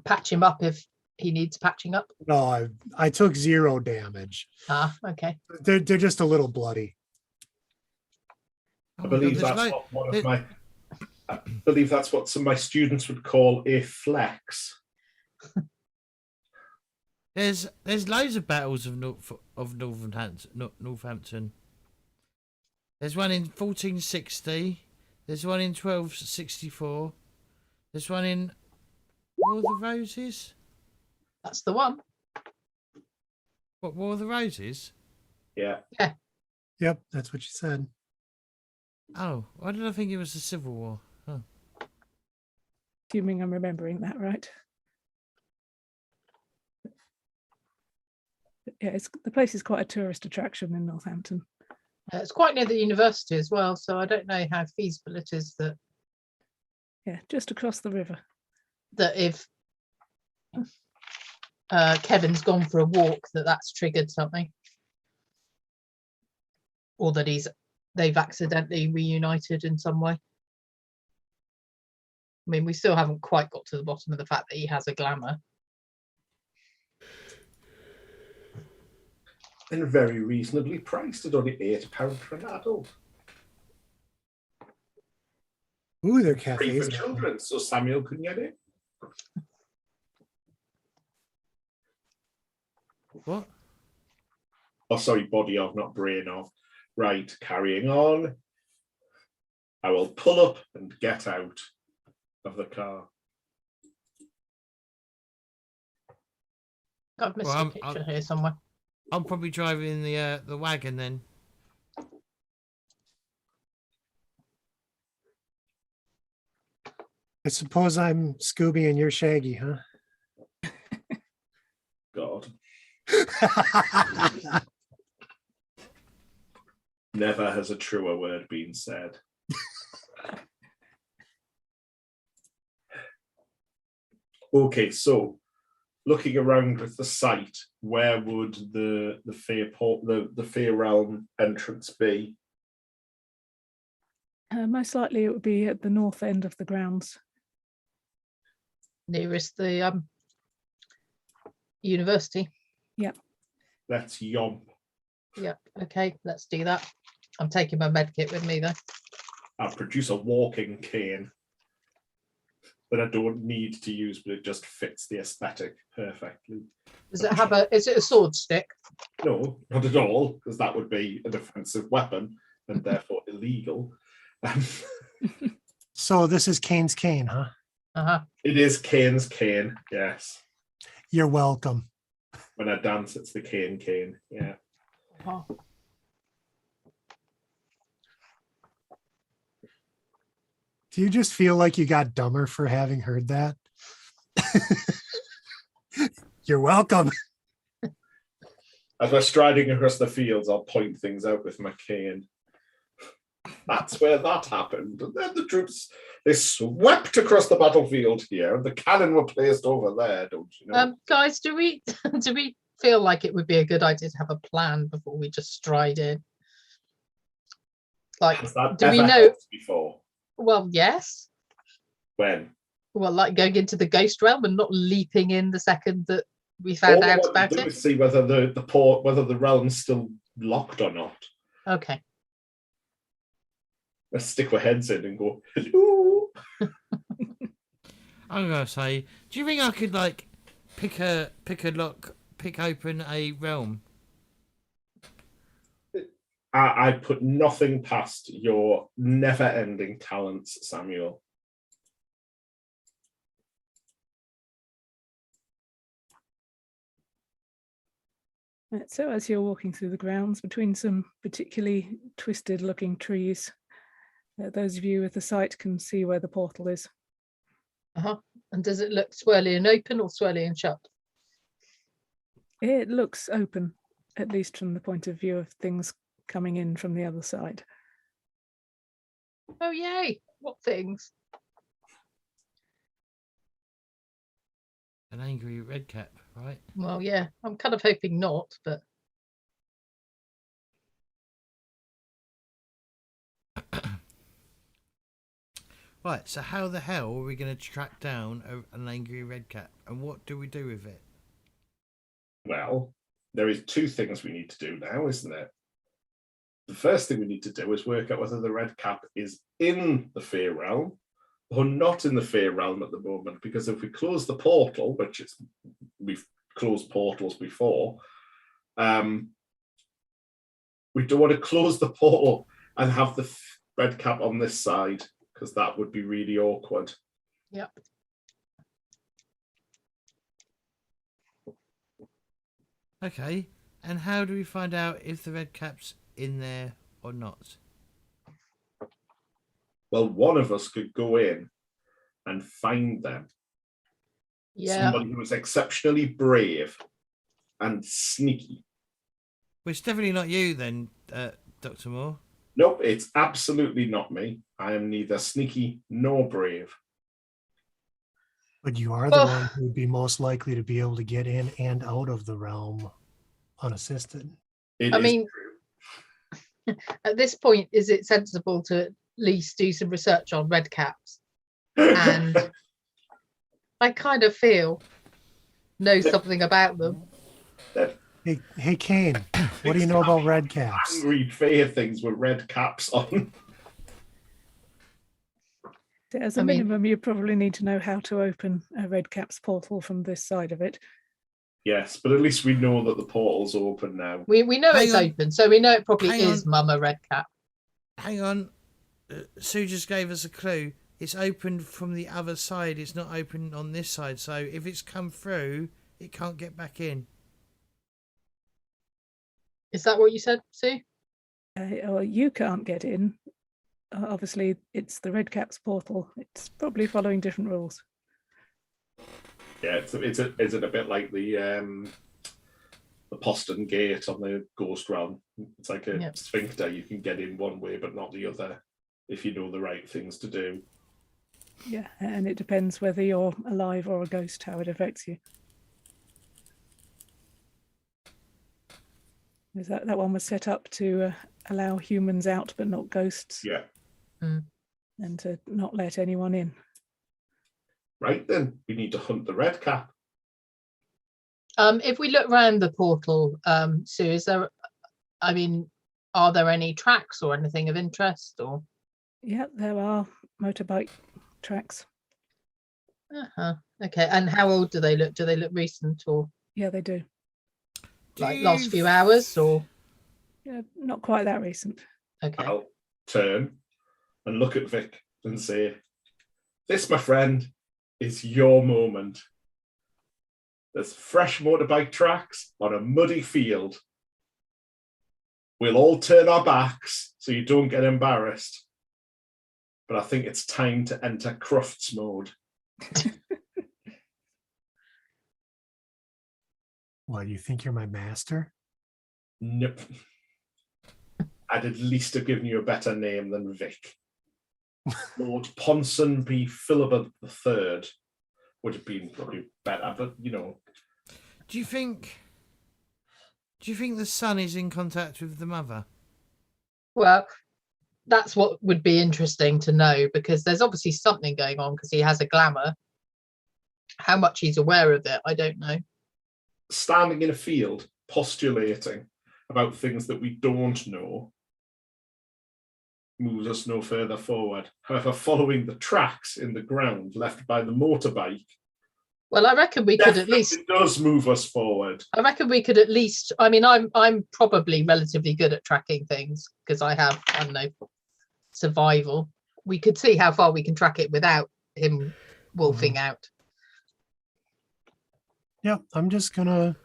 D: patch him up if he needs patching up.
E: No, I took 0 damage.
D: Ah, okay.
E: They're just a little bloody.
B: I believe that's what some of my students would call a flex.
A: There's loads of battles of Northampton. There's one in 1460. There's one in 1264. There's one in War of the Roses.
D: That's the one.
A: What, War of the Roses?
B: Yeah.
E: Yep, that's what you said.
A: Oh, why did I think it was the Civil War? Oh.
C: Assuming I'm remembering that right. But yeah, the place is quite a tourist attraction in Northampton.
D: It's quite near the university as well, so I don't know how feasible it is that
C: Yeah, just across the river.
D: if Kevin's gone for a walk, that's triggered something, or that they've accidentally reunited in some way. I mean, we still haven't quite got to the bottom of the fact that he has a glamour.
B: And very reasonably priced at only £8 for an adult.
E: Ooh, they're
B: Free
E: cafes.
B: for children, so Samuel can get it.
A: What?
B: Oh, sorry, body of, not brain of. Right, carrying on. I will pull up and get out of the car.
D: I've missed a picture here somewhere.
A: I'm probably driving the wagon then.
E: I suppose I'm Scooby and you're Shaggy, huh?
B: God. Never has a truer word been said. Okay, so looking around with the site, where would the Fae realm entrance be?
C: Most likely it would be at the north end of the grounds.
D: Nearest the university.
C: Yep.
B: Let's yomp.
D: Yep. Okay, let's do that. I'm taking my med kit with me though.
B: I'll produce a walking cane that I don't need to use, but it just fits the aesthetic perfectly.
D: Does it have is it a sword stick?
B: No, not at all, because that would be an offensive weapon and therefore illegal.
E: So this is Kane's cane, huh?
D: Uh-huh.
B: It is Kane's cane, yes.
E: You're welcome.
B: When I dance, it's the cane, yeah.
D: Oh.
E: Do you just feel like you got dumber for having heard that? You're welcome.
B: As we're striding across the fields, I'll point things out with my cane. That's where that happened. And then the troops, they swept across the battlefield here, and the cannon were placed over there, don't you know?
D: Guys, do we feel like it would be a good idea to have a plan before we just stride in? Like,
B: Has that
D: do we
B: ever
D: know
B: happened before?
D: Well, yes.
B: When?
D: Well, like going into the ghost realm and not leaping in the second that we found out about
B: do
D: it.
B: is see whether whether the realm's still locked or not.
D: Okay.
B: Let's stick our heads in and go, hello.
A: I'm gonna say, do you think I could like pick a lock, pick open a realm?
B: I put nothing past your never-ending talents, Samuel.
C: So as you're walking through the grounds between some particularly twisted looking trees, those of you with the sight can see where the portal is.
D: Uh-huh. And does it look swirly and open or swirly and shut?
C: It looks open, at least from the point of view of things coming in from the other side.
D: Oh, yay. What things?
A: An angry redcap, right?
D: Well, yeah, I'm kind of hoping not, but
A: Right, so how the hell are we going to track down an angry redcap? And what do we do with it?
B: Well, there is two things we need to do now, isn't it? The first thing we need to do is work out whether the red cap is in the fae realm or not in the fae realm at the moment. Because if we close the portal, which is we've closed portals before, we don't want to close the portal and have the red cap on this side, because that would be really awkward.
D: yep.
A: Okay, and how do we find out if the redcap's in there or not?
B: Well, one of us could go in and find them.
D: Yeah.
B: Somebody who is exceptionally brave and sneaky.
A: Well, it's definitely not you then, Dr. Moore.
B: Nope, it's absolutely not me. I am neither sneaky nor brave.
E: But you are the one who would be most likely to be able to get in and out of the realm unassisted.
B: It
D: I
B: is
D: mean,
B: true.
D: at this point, is it sensible to at least do some research on red caps? And I kind of know something about them.
E: Hey, Kane, what do you know about red caps?
B: Angry fair things with red caps on.
C: As a minimum, you probably need to know how to open a red cap's portal from this side of it.
B: Yes, but at least we know that the portal's open now.
D: We know it's open, so we know it probably is Mama Red Cap.
A: Hang on. Sue just gave us a clue. It's opened from the other side. It's not open on this side. So if it's come through, it can't get back in.
D: Is that what you said, Sue?
C: Or you can't get in. Obviously, it's the red cap's portal. It's probably following different rules.
B: Yeah, is it a bit like the postern gate on the ghost realm? It's like a sphincter. You can get in one way but not the other if you know the right things to do.
C: Yeah, and it depends whether you're alive or a ghost, how it affects you. Is that one was set up to allow humans out but not ghosts?
B: Yeah.
C: And to not let anyone in.
B: Right then, we need to hunt the red cap.
D: If we look around the portal, Sue, are there any tracks or anything of interest? Or
C: yeah, there are motorbike tracks.
D: Okay, and how old do they look? Do they look recent or?
C: Yeah, they do.
D: Like last few hours or?
C: Yeah, not quite that recent.
D: Okay.
B: I'll turn and look at Vic and say, "This, my friend, is your moment. There's fresh motorbike tracks on a muddy field. We'll all turn our backs so you don't get embarrassed. But I think it's time to enter Crufts mode."
E: What, you think you're my master?
B: Nope. I'd at least have given you a better name than Vic. Lord Ponsonby Philibert III would have been probably better, but you know.
A: Do you think the son is in contact with the mother?
D: Well, that's what would be interesting to know, because there's obviously something going on because he has a glamour. How much he's aware of it, I don't know.
B: Standing in a field, postulating about things that we don't know, moves us no further forward. However, following the tracks in the ground left by the motorbike,
D: well, I reckon we could at least.
B: It does move us forward.
D: I reckon we could at least. I mean, I'm probably relatively good at tracking things because I have, I don't know, survival. We could see how far we can track it without him wolfing out.
E: Yeah, I'm gonna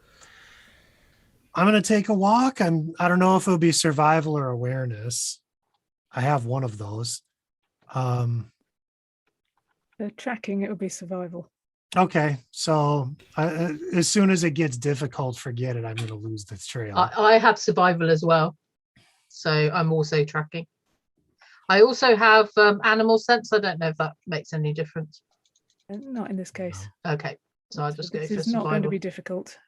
E: take a walk. I don't know if it'll be survival or awareness. I have one of those.
C: The tracking, it would be survival.
E: Okay, so as soon as it gets difficult, forget it. I'm going to lose this trail.
D: I have survival as well, so I'm also tracking. I also have animal sense. I don't know if that makes any difference.
C: Not in this case.
D: Okay. So I'll just go
C: This
D: for
C: is not going to
D: survival.
C: be difficult.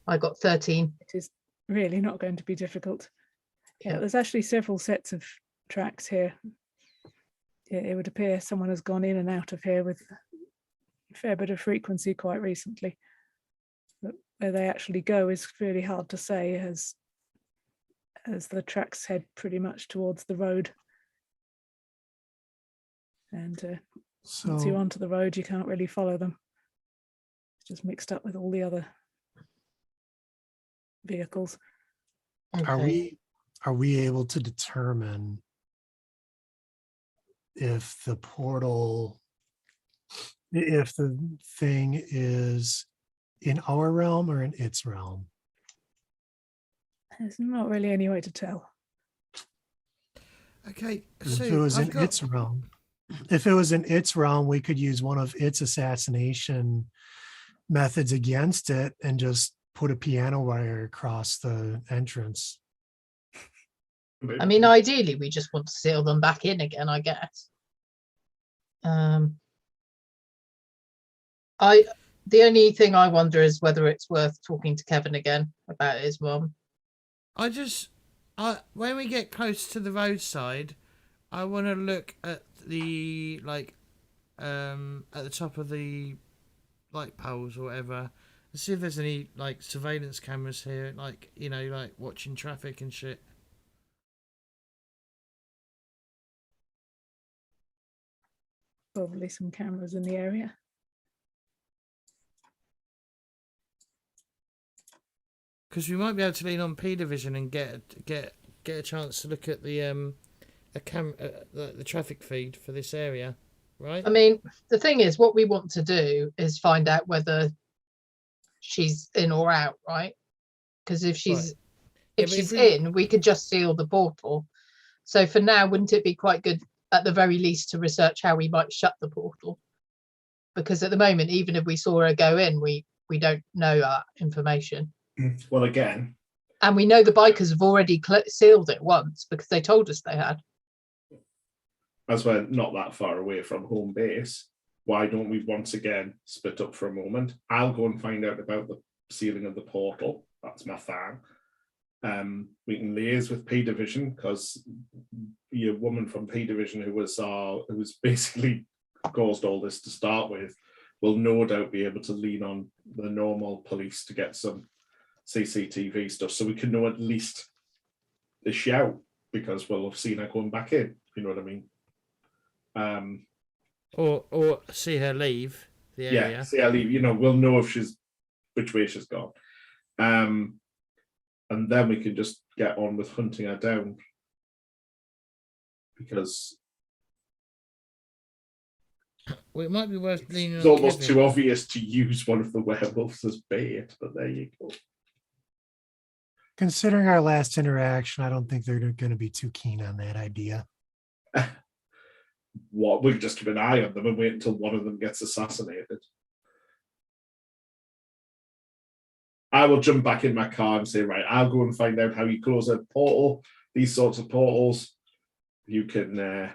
D: I got 13.
C: It is really not going to be difficult. Yeah,
D: Yeah.
C: there's actually several sets of tracks here. It would appear someone has gone in and out of here with a fair bit of frequency quite recently. But where they actually go is really hard to say as the tracks head pretty much towards the road. And once you're
E: So
C: onto the road, you can't really follow them. It's just mixed up with all the other vehicles.
D: Okay.
E: are we able to determine if the portal, if the thing is in our realm or in its realm?
C: There's not really any way to tell.
A: Okay,
E: 'Cause if it
A: so
E: was
A: I've
E: in
A: got.
E: its realm, if it was in its realm, we could use one of its assassination methods against it and just put a piano wire across the entrance.
D: I mean, ideally, we just want to seal them back in again, I guess. The only thing I wonder is whether it's worth talking to Kevin again about his mum.
A: When we get close to the roadside, I want to look at the at the top of the light poles or whatever, and see if there's any like surveillance cameras here, like watching traffic and shit.
C: Probably some cameras in the area.
A: Because we might be able to lean on P Division and get a chance to look at the the traffic feed for this area, right?
D: I mean, the thing is, what we want to do is find out whether she's in or out, right? Because if she's in, we could just seal the portal. So for now, wouldn't it be quite good at the very least to research how we might shut the portal? Because at the moment, even if we saw her go in, we don't know that information.
B: Well, again,
D: and we know the bikers have already sealed it once because they told us they had.
B: As we're not that far away from home base, why don't we once again split up for a moment? I'll go and find out about the sealing of the portal. That's my thing. We can liaise with P Division because your woman from P Division who was basically caused all this to start with will no doubt be able to lean on the normal police to get some CCTV stuff, so we can know at least the shout because we'll have seen her going back in. You know what I mean?
A: Or see her leave the area.
B: Yeah, see her leave. We'll know if which way she's gone, and then we can just get on with hunting her down because
A: it might be worth leaning.
B: It's almost too obvious to use one of the werewolves as bait, but there you go.
E: Considering our last interaction, I don't think they're going to be too keen on that idea.
B: What? We can just keep an eye on them and wait until one of them gets assassinated. I will jump back in my car and say, right, I'll go and find out how you close a portal, these sorts of portals. You can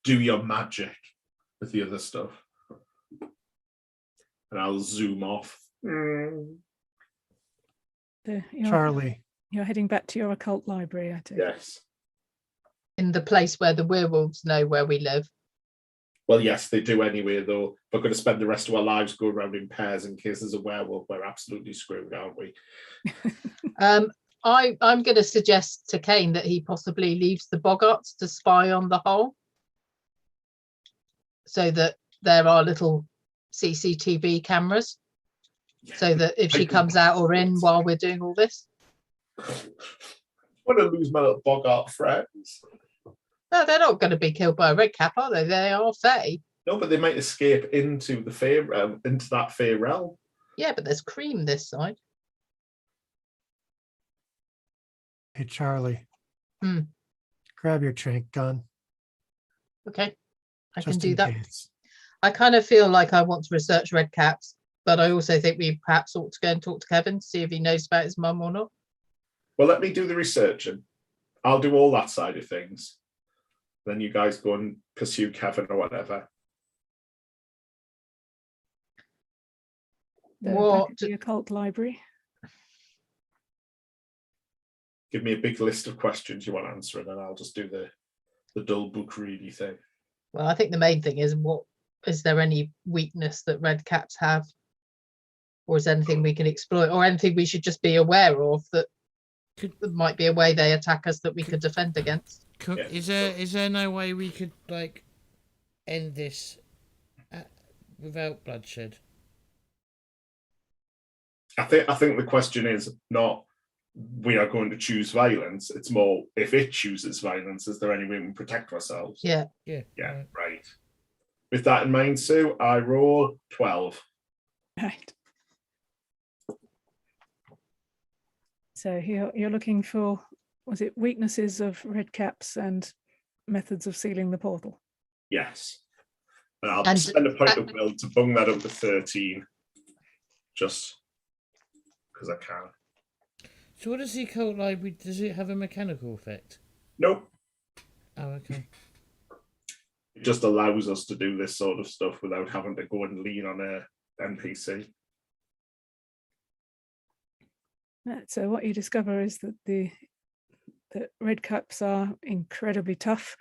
B: do your magic with the other stuff. And I'll zoom off.
E: Charlie.
C: You're heading back to your occult library, I think.
B: Yes.
D: In the place where the werewolves know where we live.
B: Well, yes, they do anyway, though. We're going to spend the rest of our lives going around in pairs in case there's a werewolf. We're absolutely screwed, aren't we?
D: I'm going to suggest to Kane that he possibly leaves the boggarts to spy on the hole so that there are little CCTV cameras so that if she comes out or in while we're doing all this.
B: I want to lose my little boggart friends.
D: No, they're not going to be killed by a red cap, are they? They are fae.
B: No, but they might escape into the fae into that fae realm.
D: Yeah, but there's cream this side.
E: Hey, Charlie. Grab your trank gun.
D: Okay, I
E: Just
D: can do
E: in
D: that.
E: case.
D: I kind of feel like I want to research red caps, but I also think we perhaps ought to go and talk to Kevin to see if he knows about his mum or not.
B: Well, let me do the researching. I'll do all that side of things. Then you guys go and pursue Kevin or whatever.
C: Back
D: What?
C: at the occult library.
B: Give me a big list of questions you want answering, and I'll just do the dull book ready thing.
D: Well, I think the main thing is, what is there any weakness that red caps have, or is there anything we can exploit, or anything we should just be aware of that there might be a way they attack us that we could defend against?
B: Yeah.
A: Is there no way we could like end this without bloodshed?
B: I think the question is not we are going to choose violence. It's more, if it chooses violence, is there any way we can protect ourselves?
D: Yeah.
A: Yeah.
B: Right. With that in mind, Sue, I roll 12.
C: Right. So you're looking for, was it weaknesses of red caps and methods of sealing the portal?
B: Yes. And I'll
D: And-
B: spend a point of will to bung that up to 13. Just because I can.
A: So what does the occult library, does it have a mechanical effect?
B: Nope.
A: Oh, okay.
B: It just allows us to do this sort of stuff without having to go and lean on a NPC.
C: So what you discover is that the red caps are incredibly tough.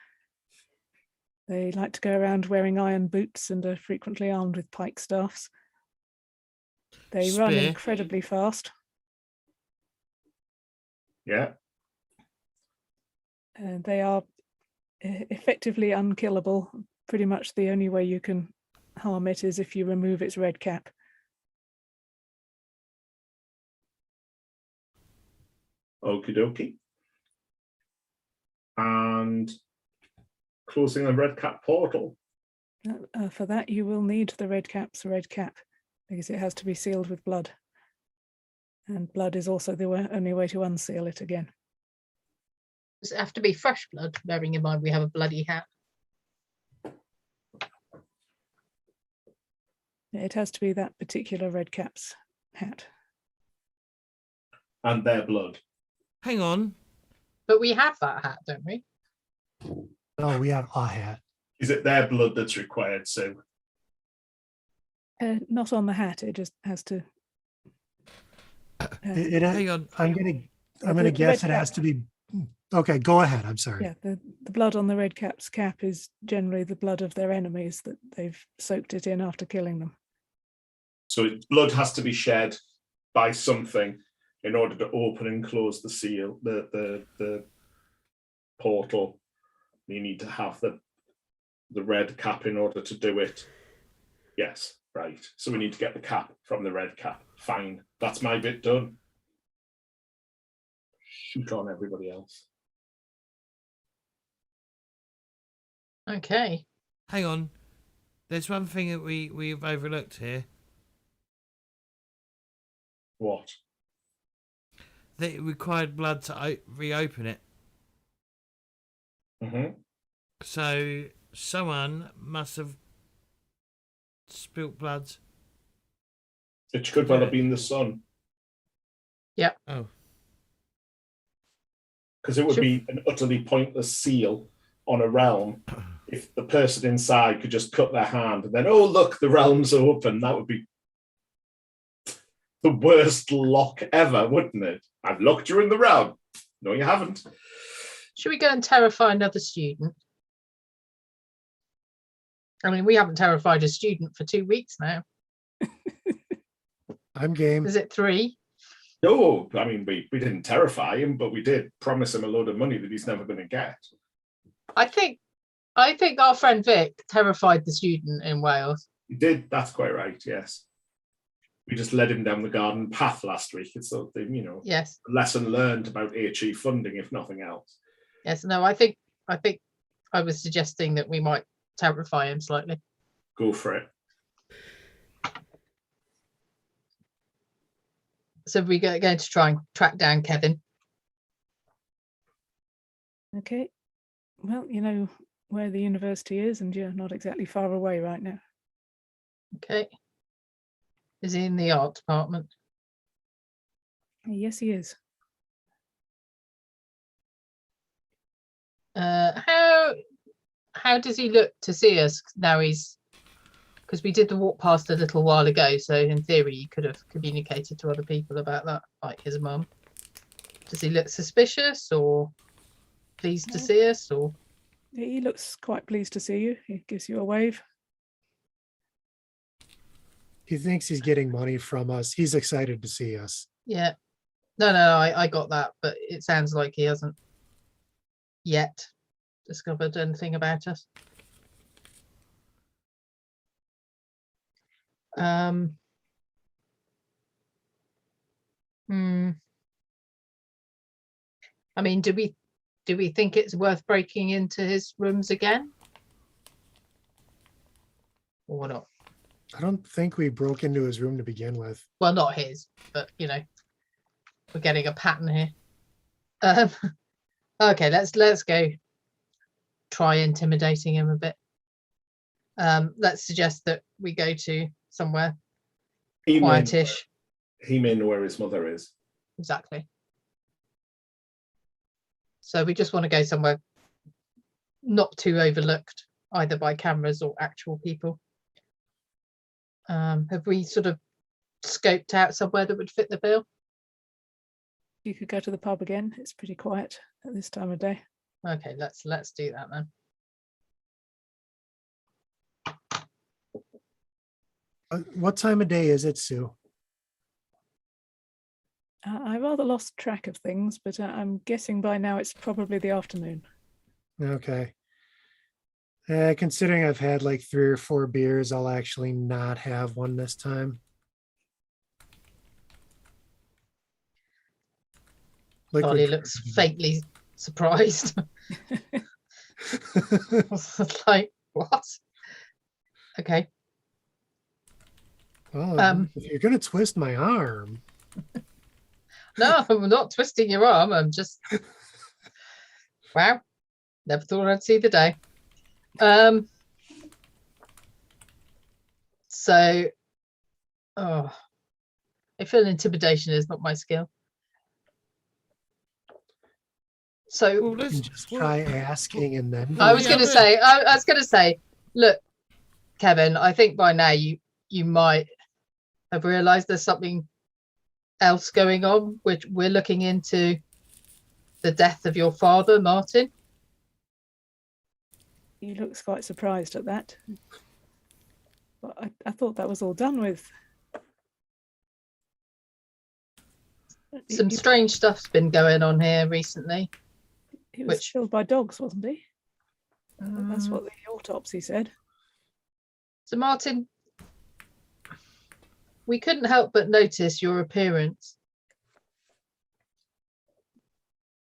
C: They like to go around wearing iron boots and are frequently armed with pike staffs. They run
A: Spear.
C: incredibly fast.
B: Yeah.
C: They are effectively unkillable. Pretty much the only way you can harm it is if you remove its red cap.
B: Okie dokie. And closing the red cap portal.
C: For that, you will need the red cap's red cap, because it has to be sealed with blood. And blood is also the only way to unseal it again.
D: Does it have to be fresh blood, bearing in mind we have a bloody hat?
C: It has to be that particular red cap's hat.
B: And their blood.
A: Hang on.
D: But we have that hat, don't we?
E: No, we have a hat.
B: Is it their blood that's required, Sue?
C: Not on the hat, it just has to.
A: Hang on.
E: I'm gonna
C: the
E: guess
C: red
E: it has
C: cap.
E: to be. Okay, go ahead. I'm sorry.
C: Yeah, the blood on the red cap's cap is generally the blood of their enemies that they've soaked it in after killing them.
B: So blood has to be shed by something in order to open and close the seal, the portal. You need to have the red cap in order to do it. Yes, right. So we need to get the cap from the red cap. Fine. That's my bit done. Shoot on everybody else.
D: Okay.
A: Hang on. There's one thing that we've overlooked here.
B: What?
A: That it required blood to reopen it.
B: Mm-hmm.
A: So someone must have spilt blood.
B: It could well have been the sun.
A: Oh.
B: Because it would be an utterly pointless seal on a realm if the person inside could just cut their hand and then, oh, look, the realm's open. That would be the worst lock ever, wouldn't it? I've locked you in the realm. No, you haven't.
D: Should we go and terrify another student? I mean, we haven't terrified a student for 2 weeks now.
E: I'm game.
D: Is it 3?
B: No, I mean, we didn't terrify him, but we did promise him a load of money that he's never going to get.
D: I think our friend Vic terrified the student in Wales.
B: He did. That's quite right, yes. We just led him down the garden path last week. It's something,
D: Yes.
B: a lesson learned about HE funding, if nothing else.
D: Yes. No, I think I was suggesting that we might terrify him slightly.
B: Go for it.
D: So we're going to try and track down Kevin.
C: Okay. Well, you know where the university is, and you're not exactly far away right now.
D: Okay. Is he in the art department?
C: Yes, he is.
D: How how does he look to see us now? Because we did the walk past a little while ago, so in theory you could have communicated to other people about that, like his mum. Does he look suspicious or pleased to see us, or?
C: He looks quite pleased to see you. He gives you a wave.
E: He thinks he's getting money from us. He's excited to see us.
D: Yeah. No, I got that, but it sounds like he hasn't yet discovered anything about us. I mean, do we think it's worth breaking into his rooms again? Or not?
E: I don't think we broke into his room to begin with.
D: Well, not his, but you know, we're getting a pattern here. Okay, let's go try intimidating him a bit. Let's suggest that we go to somewhere quietish.
B: He may know where his mother is.
D: Exactly. So we just want to go somewhere not too overlooked, either by cameras or actual people. Have we sort of scoped out somewhere that would fit the bill?
C: You could go to the pub again. It's pretty quiet at this time of day.
D: Okay, let's do that then.
E: What time of day is it, Sue?
C: I rather lost track of things, but I'm guessing by now it's probably the afternoon.
E: Okay. Considering I've had like 3 or 4 beers, I'll actually not have one this time.
D: Charlie looks faintly surprised. Like, what? Okay.
E: Well, if you're gonna twist my arm.
D: No, I'm not twisting your arm. I'm just. Wow. Never thought I'd see the day. So, I feel intimidation is not my skill. So
A: Well, let's
E: just try asking and then.
D: I was going to say, I was going to say, look, Kevin, I think by now you might have realised there's something else going on, which we're looking into the death of your father, Martin.
C: He looks quite surprised at that. But I thought that was all done with.
D: Some strange stuff's been going on here recently.
C: He was killed by dogs, wasn't he? That's what the autopsy said.
D: So Martin, we couldn't help but notice your appearance.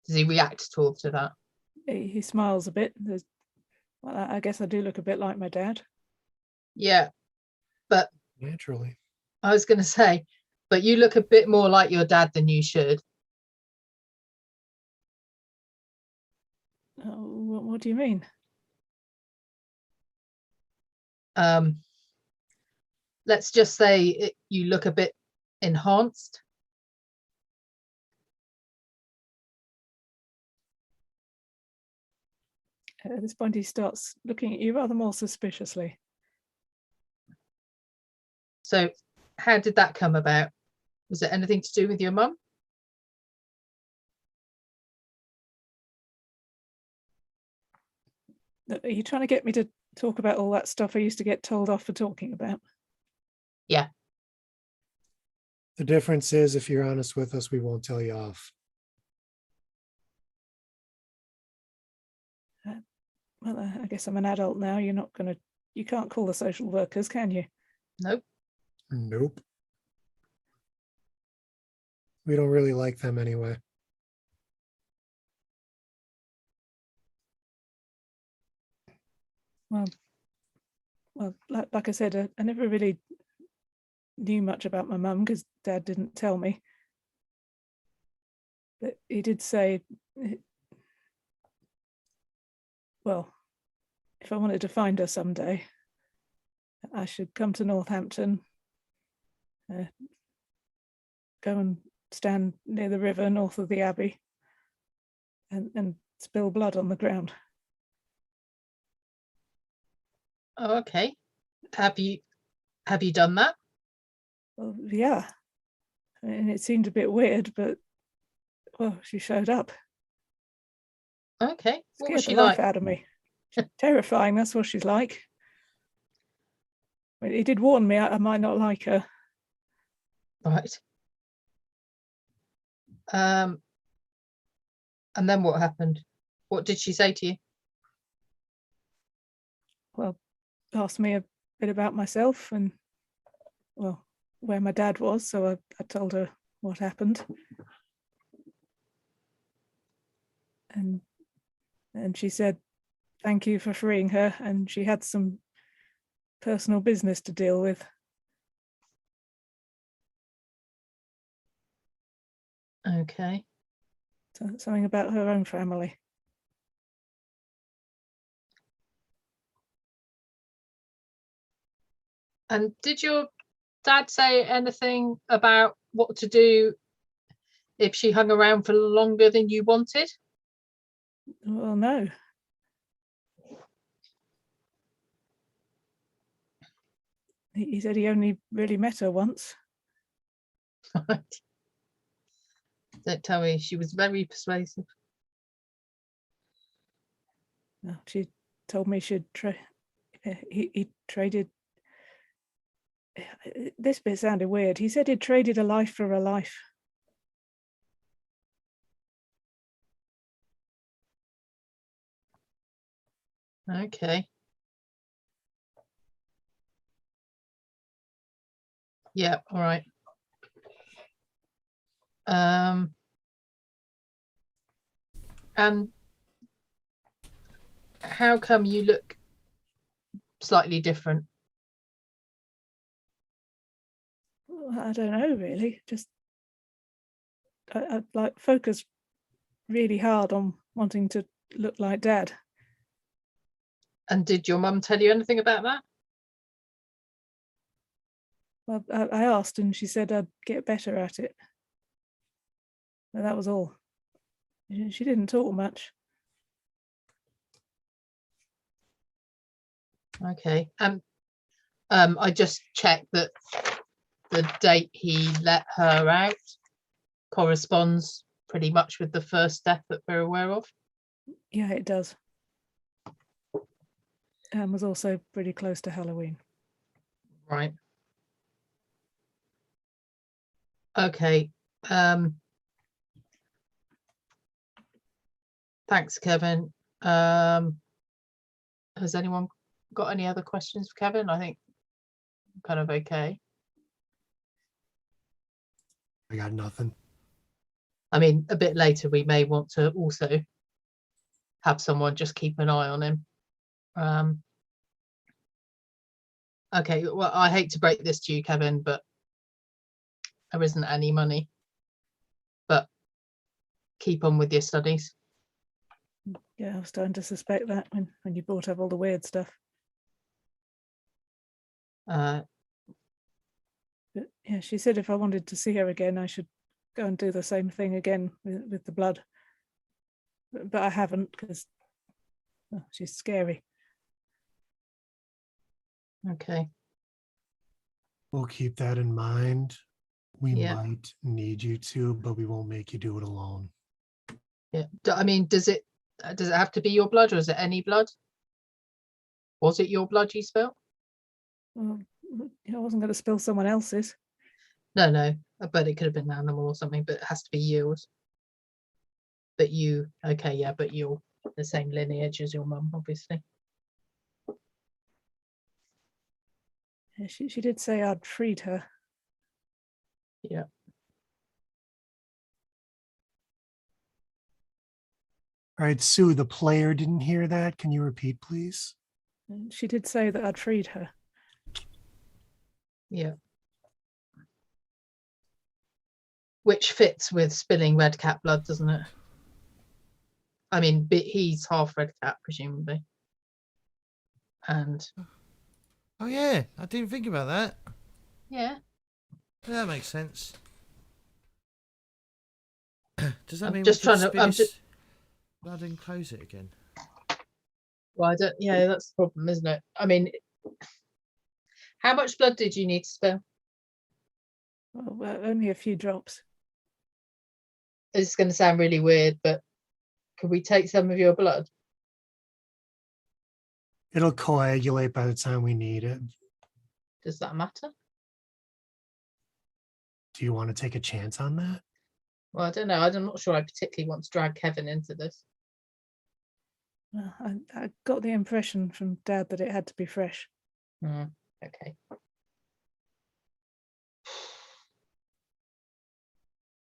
D: Does he react at all to that?
C: He smiles a bit. Well, I guess I do look a bit like my dad.
D: Yeah, but
E: naturally.
D: I was going to say, but you look a bit more like your dad than you should.
C: What do you mean?
D: Let's just say you look a bit enhanced.
C: At this point, he starts looking at you rather more suspiciously.
D: So how did that come about? Was it anything to do with your mum?
C: Are you trying to get me to talk about all that stuff I used to get told off for talking about?
D: Yeah.
E: The difference is, if you're honest with us, we won't tell you off.
C: Well, I guess I'm an adult now. You can't call the social workers, can you?
D: Nope.
E: Nope. We don't really like them anyway.
C: Well, like I said, I never really knew much about my mum because Dad didn't tell me. But he did say, well, if I wanted to find her someday, I should come to Northampton, go and stand near the river north of the Abbey and spill blood on the ground.
D: Oh, okay. Have you done that?
C: Well, yeah. And it seemed a bit weird, but well, she showed up.
D: Okay. What was
C: Scared the
D: she
C: life
D: like?
C: out of me. Terrifying, that's what she's like. He did warn me I might not like her.
D: Right. And then what happened? What did she say to you?
C: Well, asked me a bit about myself and, well, where my dad was. So I told her what happened. And she said, thank you for freeing her. And she had some personal business to deal with.
D: Okay.
C: So, something about her own family.
D: And did your dad say anything about what to do if she hung around for longer than you wanted?
C: Well, no. He said he only really met her once.
D: Don't tell me, she was very persuasive.
C: No, she told me she'd he traded. This bit sounded weird. He said he'd traded a life for a life.
D: Okay. Yeah, all right. And how come you look slightly different?
C: I don't know, really. Just I like focus really hard on wanting to look like Dad.
D: And did your mum tell you anything about that?
C: Well, I asked, and she said I'd get better at it. But that was all. She didn't talk much.
D: Okay. I just checked that the date he let her out corresponds pretty much with the first death that we're aware of.
C: Yeah, it does. Was also pretty close to Halloween.
D: Right. Okay. Thanks, Kevin. Has anyone got any other questions for Kevin? I think I'm kind of okay.
E: I got nothing.
D: I mean, a bit later, we may want to also have someone just keep an eye on him. Okay, well, I hate to break this to you, Kevin, but there isn't any money. But keep on with your studies.
C: Yeah, I was starting to suspect that when you brought up all the weird stuff. But yeah, she said if I wanted to see her again, I should go and do the same thing again with the blood. But I haven't because she's scary.
D: Okay.
E: We'll keep that in mind. We
D: Yeah.
E: might need you to, but we won't make you do it alone.
D: Yeah. I mean, does it have to be your blood, or is it any blood? Was it your blood you spilled?
C: Well, I wasn't going to spill someone else's.
D: No, but it could have been an animal or something, but it has to be yours. But you, okay, yeah, but you're the same lineage as your mum, obviously.
C: Yeah, she did say I'd freed her.
D: Yeah.
E: All right, Sue, the player didn't hear that. Can you repeat, please?
C: She did say that I'd freed her.
D: Yeah. Which fits with spilling red cat blood, doesn't it? I mean, he's half red cat, presumably. And
A: Oh yeah, I didn't think about that.
D: yeah.
A: That makes sense. Does that
D: I'm
A: mean
D: just
A: we can
D: trying to-
A: spit
D: I'm
A: his
D: just-
A: blood and close it again?
D: Well, I don't. Yeah, that's the problem, isn't it? I mean, How much blood did you need to spill?
C: Well, only a few drops.
D: It's going to sound really weird, but could we take some of your blood?
E: It'll coagulate by the time we need it.
D: Does that matter?
E: Do you want to take a chance on that?
D: Well, I don't know. I'm not sure I particularly want to drag Kevin into this.
C: Well, I got the impression from Dad that it had to be fresh.
D: Okay.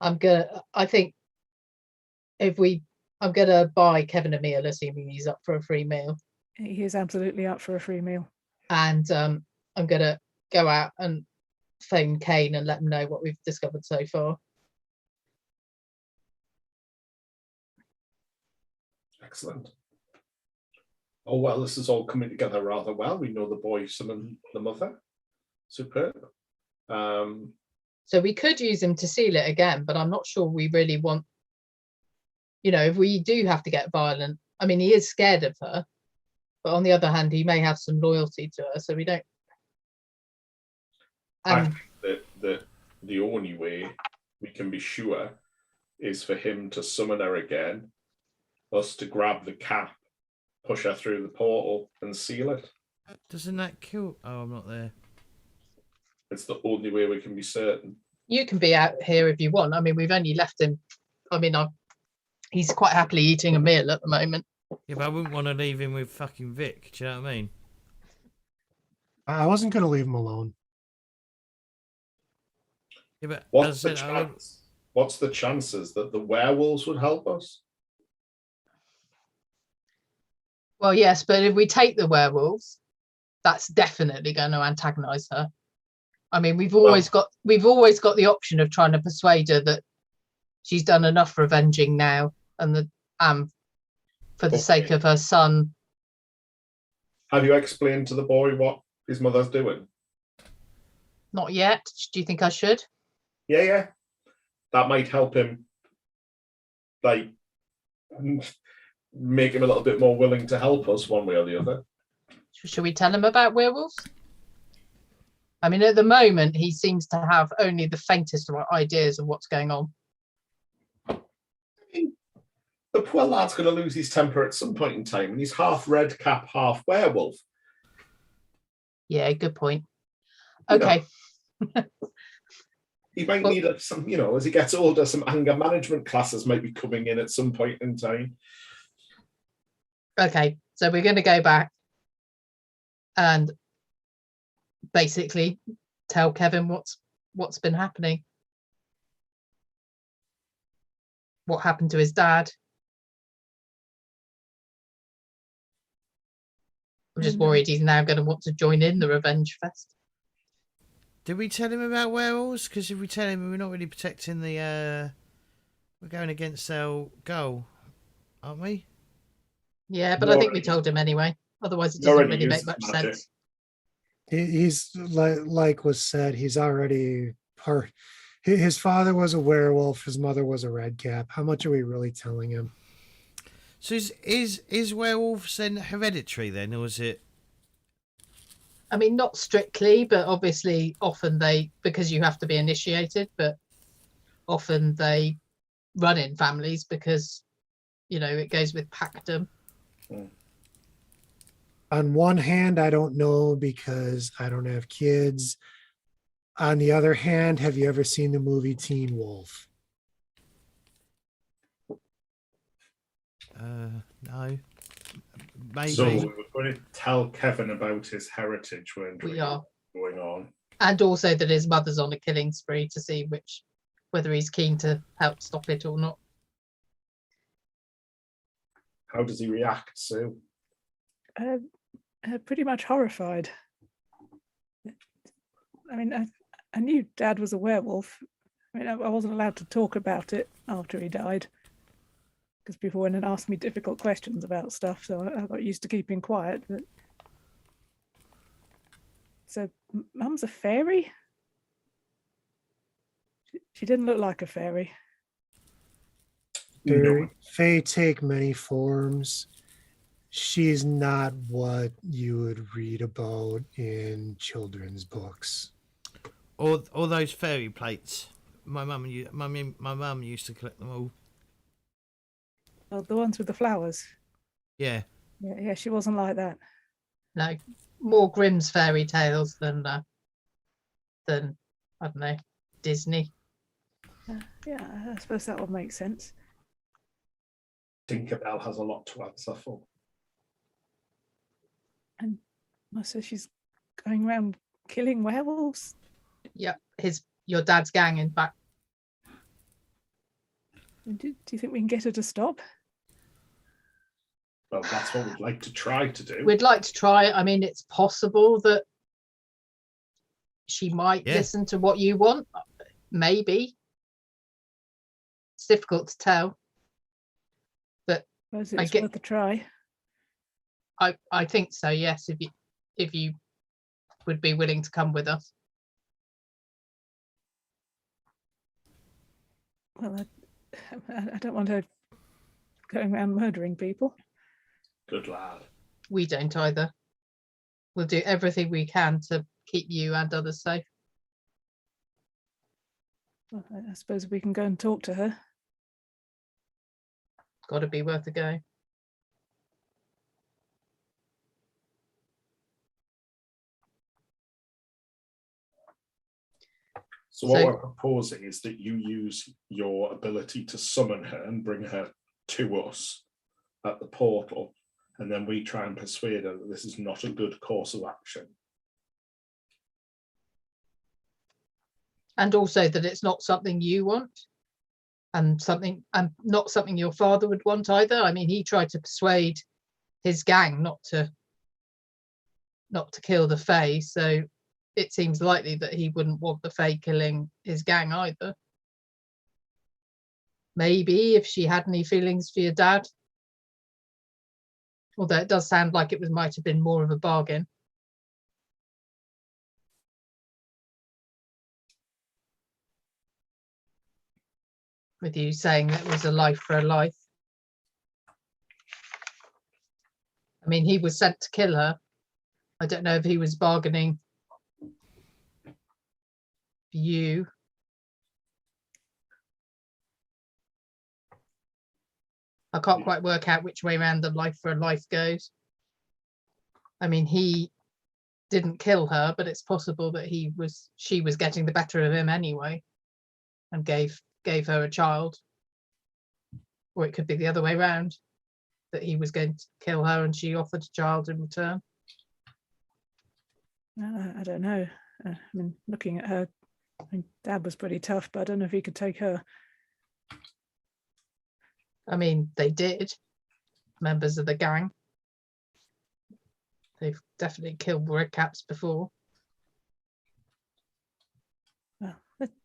D: I'm gonna buy Kevin a meal, assuming he's up for a free meal.
C: He is absolutely up for a free meal.
D: And I'm gonna go out and phone Kane and let him know what we've discovered so far.
B: Excellent. Oh, well, this is all coming together rather well. We know the boy summoned the mother. Superb.
D: So we could use him to seal it again, but I'm not sure we really want, if we do have to get violent. I mean, he is scared of her, but on the other hand, he may have some loyalty to her, so we don't.
B: I think that the only way we can be sure is for him to summon her again, us to grab the cap, push her through the portal, and seal it.
A: Doesn't that kill? Oh, I'm not there.
B: It's the only way we can be certain.
D: You can be out here if you want. I mean, we've only left him. I mean, he's quite happily eating a meal at the moment.
A: Yeah, but I wouldn't want to leave him with fucking Vic. Do you know what I mean?
E: I wasn't going to leave him alone.
A: Yeah, but
B: What's the chances that the werewolves would help us?
D: Well, yes, but if we take the werewolves, that's definitely going to antagonize her. I mean, we've always got the option of trying to persuade her that she's done enough revenging now, and for the sake of her son.
B: Have you explained to the boy what his mother's doing?
D: Not yet. Do you think I should?
B: Yeah. That might help him, like, make him a little bit more willing to help us one way or the other.
D: Should we tell him about werewolves? I mean, at the moment, he seems to have only the faintest of ideas of what's going on.
B: I mean, the poor lad's going to lose his temper at some point in time, and he's half red cap, half werewolf.
D: Yeah, good point. Okay.
B: He might need some, as he gets older, some anger management classes might be coming in at some point in time.
D: Okay, so we're going to go back and basically tell Kevin what's been happening. What happened to his dad. I'm just worried he's now going to want to join in the revenge fest.
A: Did we tell him about werewolves? Because if we tell him, we're not really protecting the... we're going against our goal, aren't we?
D: Yeah, but I think we told him anyway. Otherwise, it doesn't really make much sense.
E: He's like was said, he's already part. His father was a werewolf. His mother was a redcap. How much are we really telling him?
A: So is werewolves then hereditary then, or is it?
D: I mean, not strictly, but obviously often because you have to be initiated, but often they run in families because, it goes with packdom.
E: On one hand, I don't know because I don't have kids. On the other hand, have you ever seen the movie Teen Wolf?
A: No. Maybe.
B: So we were going to tell Kevin about his heritage, weren't we?
D: We are.
B: Going on.
D: And also that his mother's on a killing spree to see whether he's keen to help stop it or not.
B: How does he react, Sue?
C: Pretty much horrified. I mean, I knew Dad was a werewolf. I mean, I wasn't allowed to talk about it after he died because people went and asked me difficult questions about stuff, so I got used to keeping quiet. But... So, Mum's a fairy? She didn't look like a fairy.
B: No.
E: Fae take many forms. she's not what you would read about in children's books.
A: Or those fairy plates. My mum used to collect them all.
C: Oh, the ones with the flowers.
A: Yeah.
C: Yeah, she wasn't like that.
D: No, more Grimm's fairy tales than I don't know, Disney.
C: Yeah, I suppose that would make sense.
B: Tinkerbell has a lot to answer for.
C: And so she's going around killing werewolves.
D: Yep, your dad's gang, in fact.
C: Do you think we can get her to stop?
B: Well, that's what we'd like to try to do.
D: We'd like to try it. I mean, it's possible that she might listen to what you want. Maybe. It's difficult to tell. But
C: It's worth a try.
D: I think so, yes, if you would be willing to come with us.
C: Well, I don't want her going around murdering people.
B: Good lad.
D: We don't either. We'll do everything we can to keep you and others safe.
C: Well, I suppose we can go and talk to her.
D: Got to be worth a go.
B: So what we're proposing is that you use your ability to summon her and bring her to us at the portal, and then we try and persuade her that this is not a good course of action.
D: And also that it's not something you want, and not something your father would want either. I mean, he tried to persuade his gang not to kill the Fae, so it seems likely that he wouldn't want the Fae killing his gang either. Maybe if she had any feelings for your dad, although it does sound like it might have been more of a bargain. With you saying that was a life for a life. I mean, he was sent to kill her. I don't know if he was bargaining for you. I can't quite work out which way around the life for a life goes. I mean, he didn't kill her, but it's possible that she was getting the better of him anyway, and gave her a child. Or it could be the other way around, that he was going to kill her and she offered a child in return.
C: I don't know. I mean, looking at her, I mean, Dad was pretty tough, but I don't know if he could take her.
D: I mean, they did. Members of the gang. They've definitely killed redcaps before.
C: Well,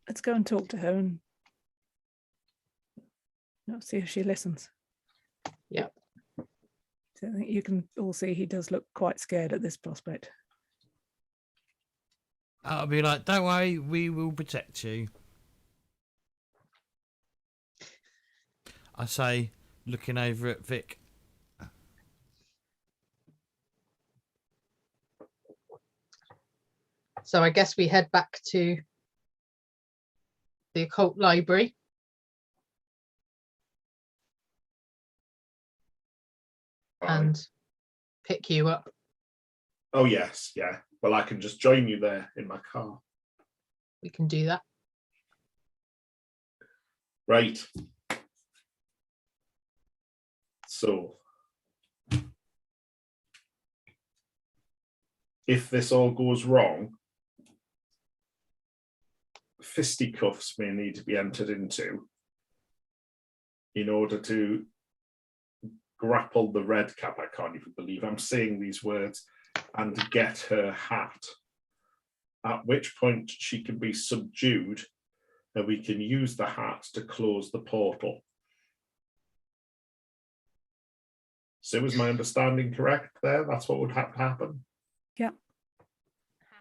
C: let's go and talk to her and see if she listens.
D: Yep.
C: So I think you can all see he does look quite scared at this prospect.
A: I'll be like, don't worry, we will protect you. I say, looking over at Vic.
D: So I guess we head back to the occult library. And pick you up.
B: Oh, yes, yeah. Well, I can just join you there in my car.
D: We can do that.
B: Right. So, if this all goes wrong, fisticuffs may need to be entered into in order to grapple the red cap. I can't even believe I'm saying these words, and get her hat, at which point she can be subdued and we can use the hat to close the portal. So was my understanding correct there? That's what would have to happen?
C: Yeah.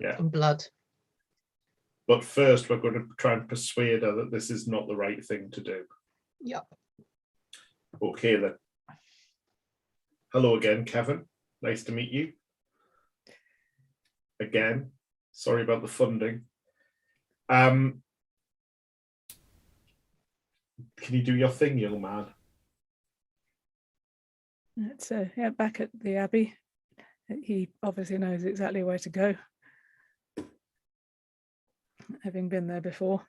B: Yeah.
D: And blood.
B: But first we're going to try and persuade her that this is not the right thing to do.
D: Yep.
B: Okay then. hello again, Kevin. Nice to meet you. Again, sorry about the funding. Can you do your thing, young man?
C: It's back at the Abbey. He obviously knows exactly where to go, having been there before.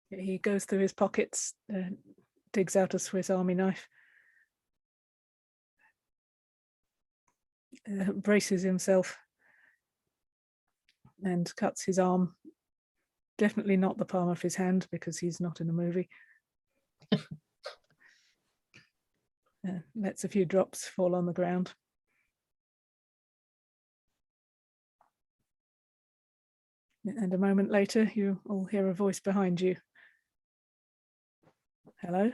C: He goes through his pockets, digs out a Swiss Army knife, braces himself, and cuts his arm. Definitely not the palm of his hand, because he's not in a movie. Lets a few drops fall on the ground. And a moment later, you all hear a voice behind you. Hello?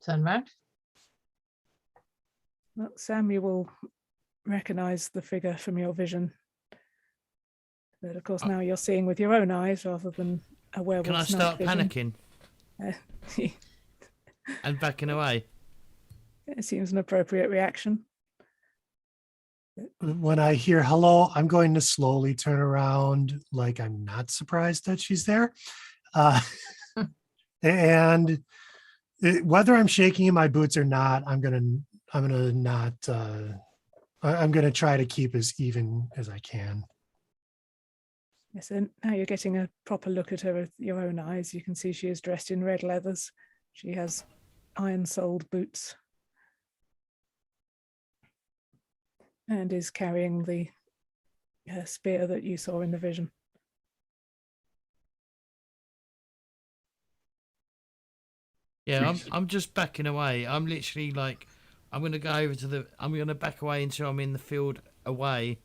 D: Turn round.
C: Well, Sam, you will recognize the figure from your vision. But of course, now you're seeing with your own eyes rather than a werewolf's
A: Can I start panicking
C: panicking?
A: and backing away?
C: It seems an appropriate reaction.
E: When I hear hello, I'm going to slowly turn around like I'm not surprised that she's there. And whether I'm shaking in my boots or not, I'm gonna try to keep as even as I can.
C: Yes, and now you're getting a proper look at her with your own eyes. You can see she is dressed in red leathers. She has iron-soled boots and is carrying the spear that you saw in the vision.
A: Yeah, I'm just backing away. I'm literally like, I'm going to go over to I'm going to back away until I'm in the field away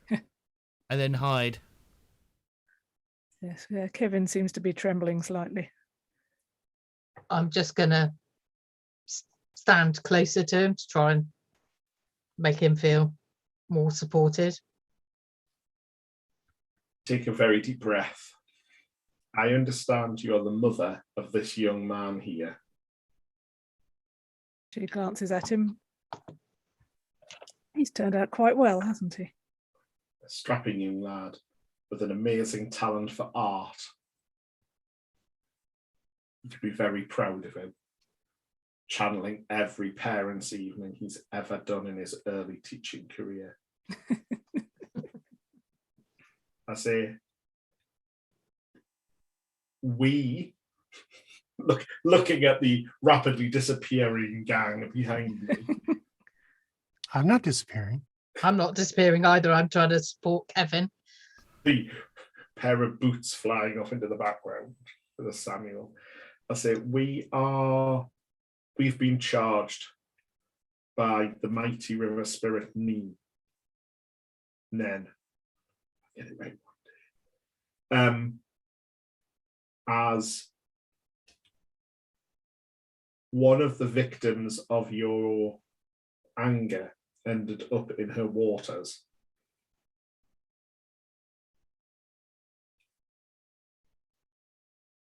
A: and then hide.
C: Yes, Kevin seems to be trembling slightly.
D: I'm just going to stand closer to him to try and make him feel more supported.
B: Take a very deep breath. I understand you're the mother of this young man here.
C: She glances at him. He's turned out quite well, hasn't he?
B: A strapping young lad with an amazing talent for art. You could be very proud of him, channeling every parent's evening he's ever done in his early teaching career. I say, we, looking at the rapidly disappearing gang behind me.
E: I'm not disappearing.
D: I'm not disappearing either. I'm trying to support Kevin.
B: The pair of boots flying off into the background for the Samuel. I say, we've been charged by the mighty river spirit Nen. Get it right one day. As one of the victims of your anger ended up in her waters.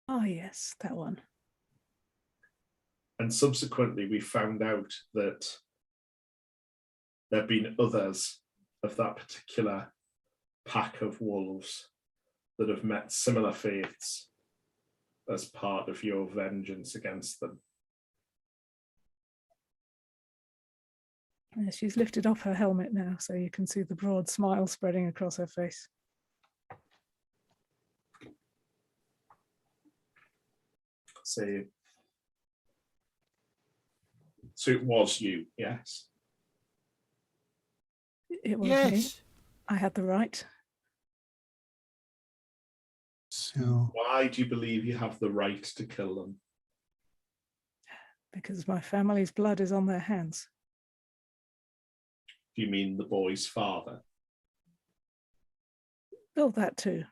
C: Oh, yes, that one.
B: And subsequently, we found out that there have been others of that particular pack of wolves that have met similar fates as part of your vengeance against them.
C: She's lifted off her helmet now, so you can see the broad smile spreading across her face.
B: So it was you, yes?
C: It was me.
A: Yes.
C: I had the right.
E: So
B: Why do you believe you have the right to kill them?
C: Because my family's blood is on their hands.
B: Do you mean the boy's father?
C: Oh, that too.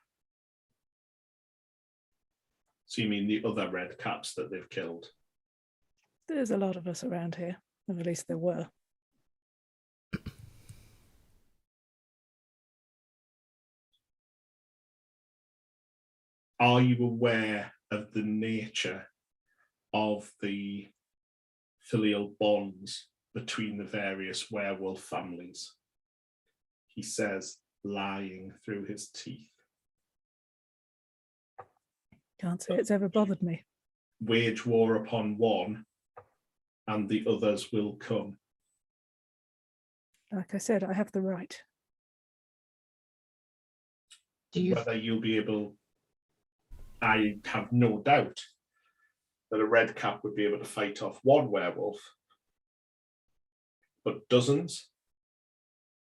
B: So you mean the other red caps that they've killed?
C: There's a lot of us around here, or at least there were.
B: are you aware of the nature of the filial bonds between the various werewolf families? He says, lying through his teeth.
C: Can't say it's ever bothered me.
B: Wage war upon one, and the others will come.
C: Like I said, I have the right.
B: Whether you'll be able, I have no doubt that a red cap would be able to fight off one werewolf, but dozens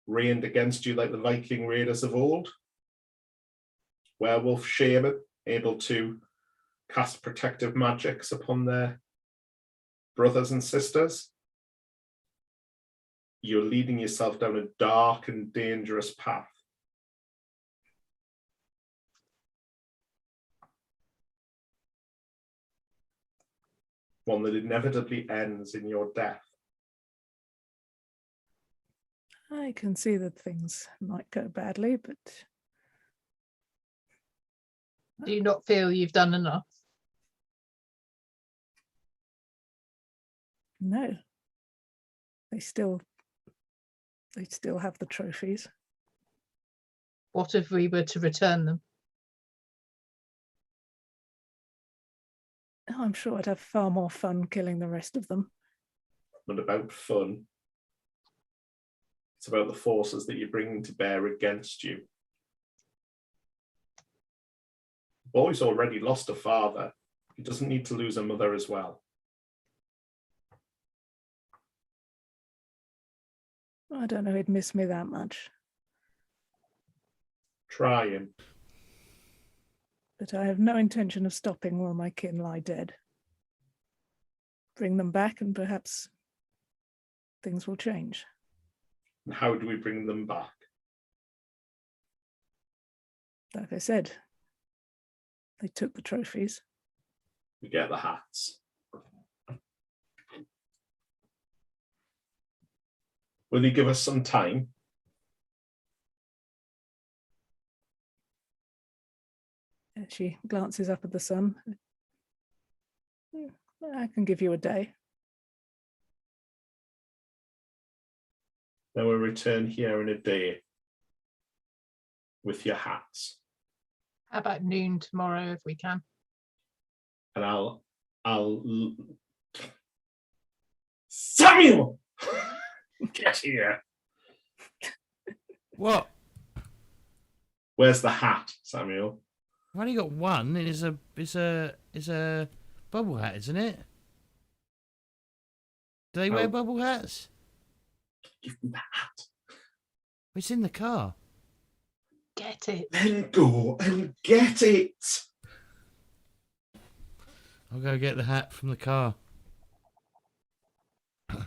B: rained against you like the Viking raiders of old. Werewolf shaman able to cast protective magics upon their brothers and sisters. You're leading yourself down a dark and dangerous path. One that inevitably ends in your death.
C: I can see that things might go badly, but...
D: Do you not feel you've done enough?
C: No. They still have the trophies.
D: What if we were to return them?
C: Oh, I'm sure I'd have far more fun killing the rest of them.
B: Not about fun. It's about the forces that you're bringing to bear against you. The boy's already lost a father. He doesn't need to lose a mother as well.
C: I don't know he'd miss me that much.
B: Try him.
C: But I have no intention of stopping while my kin lie dead. Bring them back and perhaps things will change.
B: And how do we bring them back?
C: Like I said, they took the trophies.
B: We get the hats. Will you give us some time?
C: She glances up at the sun. I can give you a day.
B: Then we'll return here in a day with your hats.
D: How about noon tomorrow if we can?
B: And I'll Samuel! Get here.
A: What?
B: Where's the hat, Samuel?
A: I've only got one. It's a bubble hat, isn't it? Do they wear bubble hats?
B: Give me the hat.
A: It's in the car.
D: Get it.
B: Then go and get it.
A: I'll go get the hat from the car.
B: And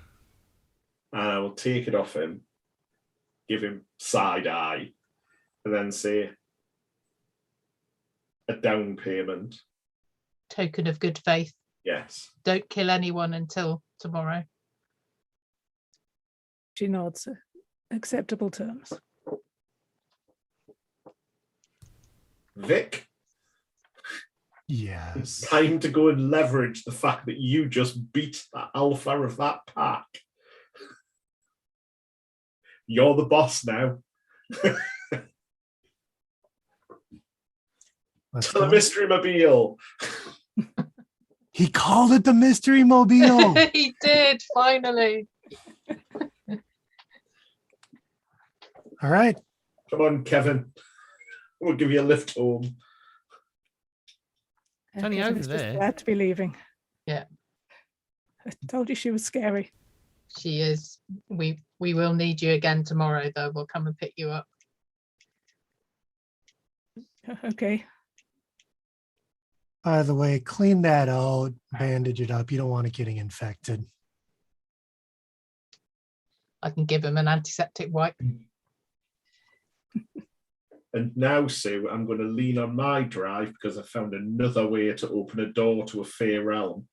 B: I will take it off him, give him side eye, and then say a down payment.
D: Token of good faith.
B: Yes.
D: Don't kill anyone until tomorrow.
C: She nods. Acceptable terms.
B: Vic,
E: Yes.
B: it's time to go and leverage the fact that you just beat the alpha of that pack. You're the boss now.
E: Let's
B: To the
E: go.
B: mystery mobile.
E: He called it the Mystery Mobile.
D: He did, finally.
E: All right.
B: Come on, Kevin. We'll give you a lift home.
A: It's only
C: Kevin
A: over
C: is just
A: there.
C: glad to be leaving.
D: Yeah.
C: I told you she was scary.
D: She is. We will need you again tomorrow, though. We'll come and pick you up.
C: Okay.
E: By the way, clean that out, bandage it up. You don't want it getting infected.
D: I can give him an antiseptic wipe.
B: And now, Sue, I'm going to lean on my drive because I found another way to open a door to a fae realm,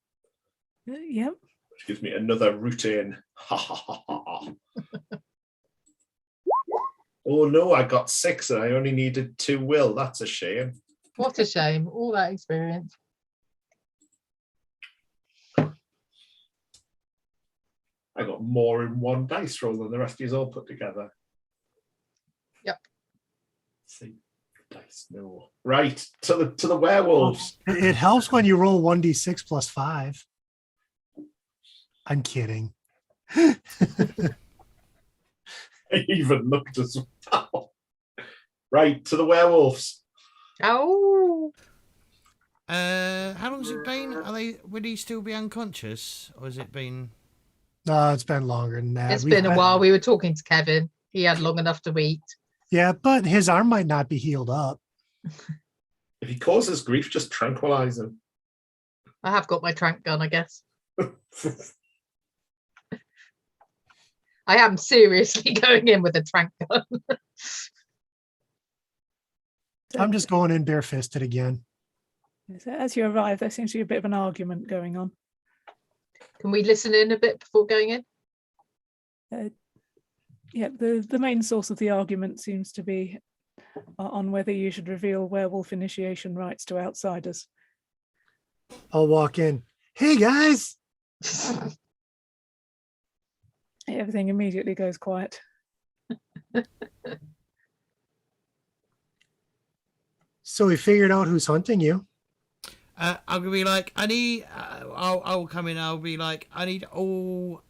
C: Yep.
B: which gives me another route in. Ha ha ha ha. Oh no, I got 6 and I only needed 2 will. That's a shame.
D: What a shame. All that experience.
B: I got more in one dice roll than the rest of you all put together.
D: Yep.
B: See, dice, no. Right, to the werewolves.
E: It helps when you roll 1d6 plus 5. I'm kidding.
B: I even looked as well. Right, to the werewolves.
D: Oh,
A: How long's it been? Would he still be unconscious, or has it been?
E: No, it's been longer than that.
D: it's been a while. We were talking to Kevin. He had long enough to eat.
E: Yeah, but his arm might not be healed up.
B: If he causes grief, just tranquilize him.
D: I have got my trank gun, I guess. I am seriously going in with a trank gun.
E: I'm just going in barefisted again.
C: So as you arrive, there seems to be a bit of an argument going on.
D: Can we listen in a bit before going in?
C: Yeah, the main source of the argument seems to be on whether you should reveal werewolf initiation rites to outsiders.
E: I'll walk in. Hey, guys.
C: Everything immediately goes quiet.
E: So we figured out who's hunting you.
A: I'm gonna be like, I need. I'll come in. I'll be like, I need all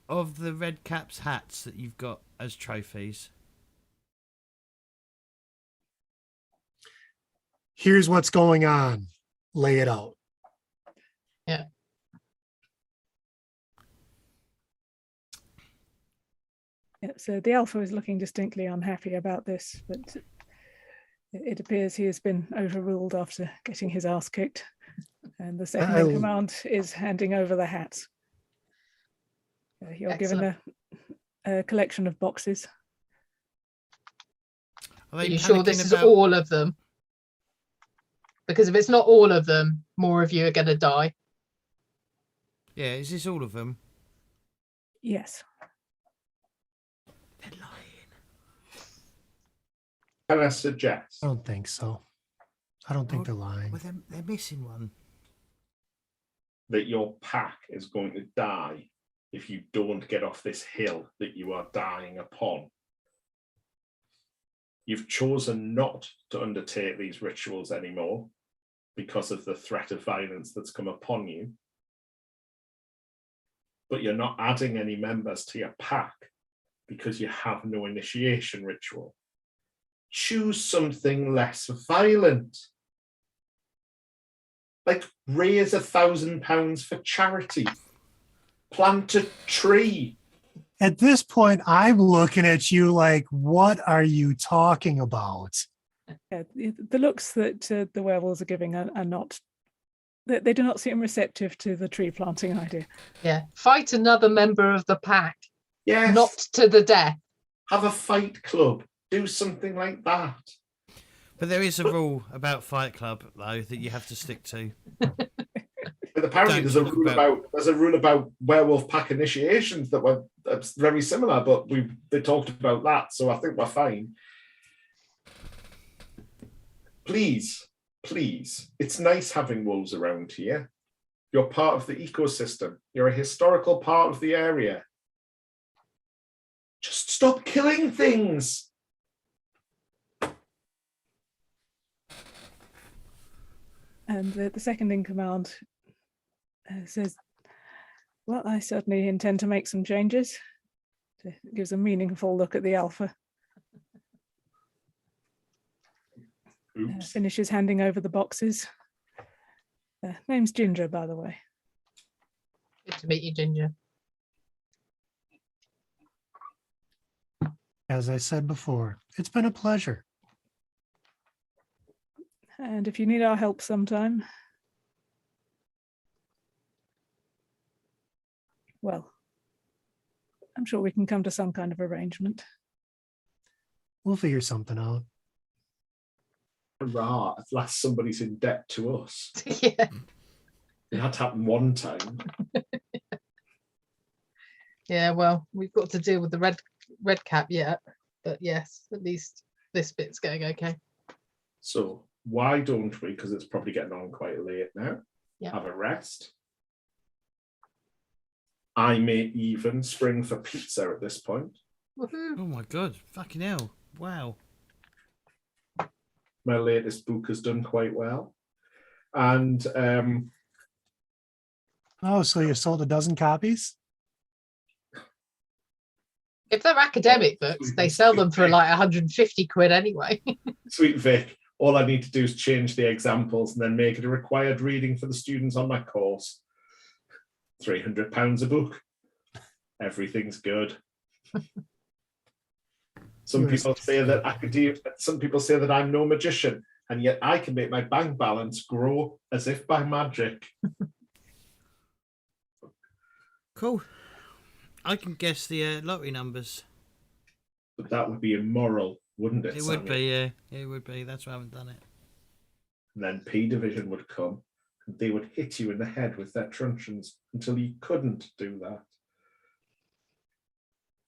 A: of the red caps hats that you've got as trophies.
E: Here's what's going on. Lay it out.
D: Yeah.
C: Yeah, so the Alpha is looking distinctly unhappy about this, but it appears he has been overruled after getting his ass kicked. And the second in command is handing over the hats. You're given a collection of boxes.
D: Are you sure this is all of them? Because if it's not all of them, more of you are going to die.
A: Yeah, is this all of them?
C: Yes.
A: They're lying.
B: Can I suggest?
E: I don't think so. I don't think they're lying.
A: Well, they're missing one.
B: That your pack is going to die if you don't get off this hill that you are dying upon. You've chosen not to undertake these rituals anymore because of the threat of violence that's come upon you. But you're not adding any members to your pack because you have no initiation ritual. Choose something less violent. Like raise £1,000 for charity. Plant a tree.
E: At this point, I'm looking at you like, what are you talking about?
C: The looks that the werewolves are giving are not, they do not seem receptive to the tree planting idea.
D: Yeah, fight another member of the pack.
B: Yes.
D: Not to the death.
B: Have a fight club. Do something like that.
A: But there is a rule about Fight Club, though, that you have to stick to.
B: But apparently there's a rule about werewolf pack initiations that's very similar, but they talked about that, so I think we're fine. Please, it's nice having wolves around here. You're part of the ecosystem. You're a historical part of the area. Just stop killing things.
C: And the second in command says, well, I certainly intend to make some changes. Gives a meaningful look at the Alpha. Finishes handing over the boxes. Name's Ginger, by the way.
D: Good to meet you, Ginger.
E: As I said before, it's been a pleasure.
C: And if you need our help sometime, well, I'm sure we can come to some kind of arrangement.
E: We'll figure something out.
B: Hurrah, at last somebody's in debt to us.
D: Yeah.
B: It had to happen one time.
D: Yeah, well, we've got to deal with the red cap yet. But yes, at least this bit's going okay.
B: So why don't we, because it's probably getting on quite late now,
D: Yeah.
B: have a rest. I may even spring for pizza at this point.
D: Woohoo.
A: Oh my god! Fucking hell! Wow.
B: My latest book has done quite well. And
E: Oh, so you sold a dozen copies?
D: If they're academic books, they sell them for like 150 quid anyway.
B: Sweet Vic, all I need to do is change the examples and then make it a required reading for the students on my course. £300 a book. Everything's good. Some people say that I could do. Some people say that I'm no magician, and yet I can make my bank balance grow as if by magic.
A: Cool. I can guess the lottery numbers.
B: But that would be immoral, wouldn't it?
A: It would
B: Samuel?
A: be, yeah. It would be. That's why I haven't done it.
B: And then P Division would come, and they would hit you in the head with their truncheons until you couldn't do that.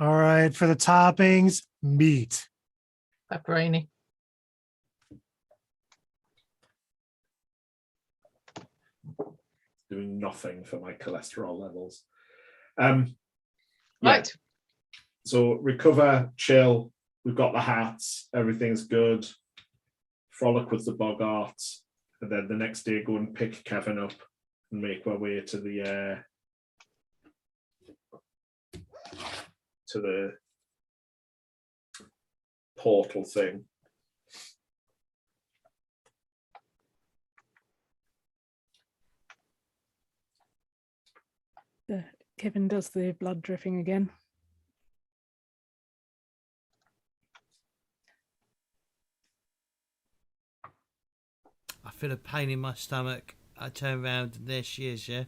E: All right, for the toppings, meat.
D: Pepperoni.
B: Doing nothing for my cholesterol levels. Yeah.
D: Right.
B: So recover, chill. We've got the hats. Everything's good. Frolic with the Boggarts, and then the next day go and pick Kevin up and make our way to the portal thing.
C: Kevin does the blood dripping again.
A: I feel a pain in my stomach. I turn around and there she is, yeah?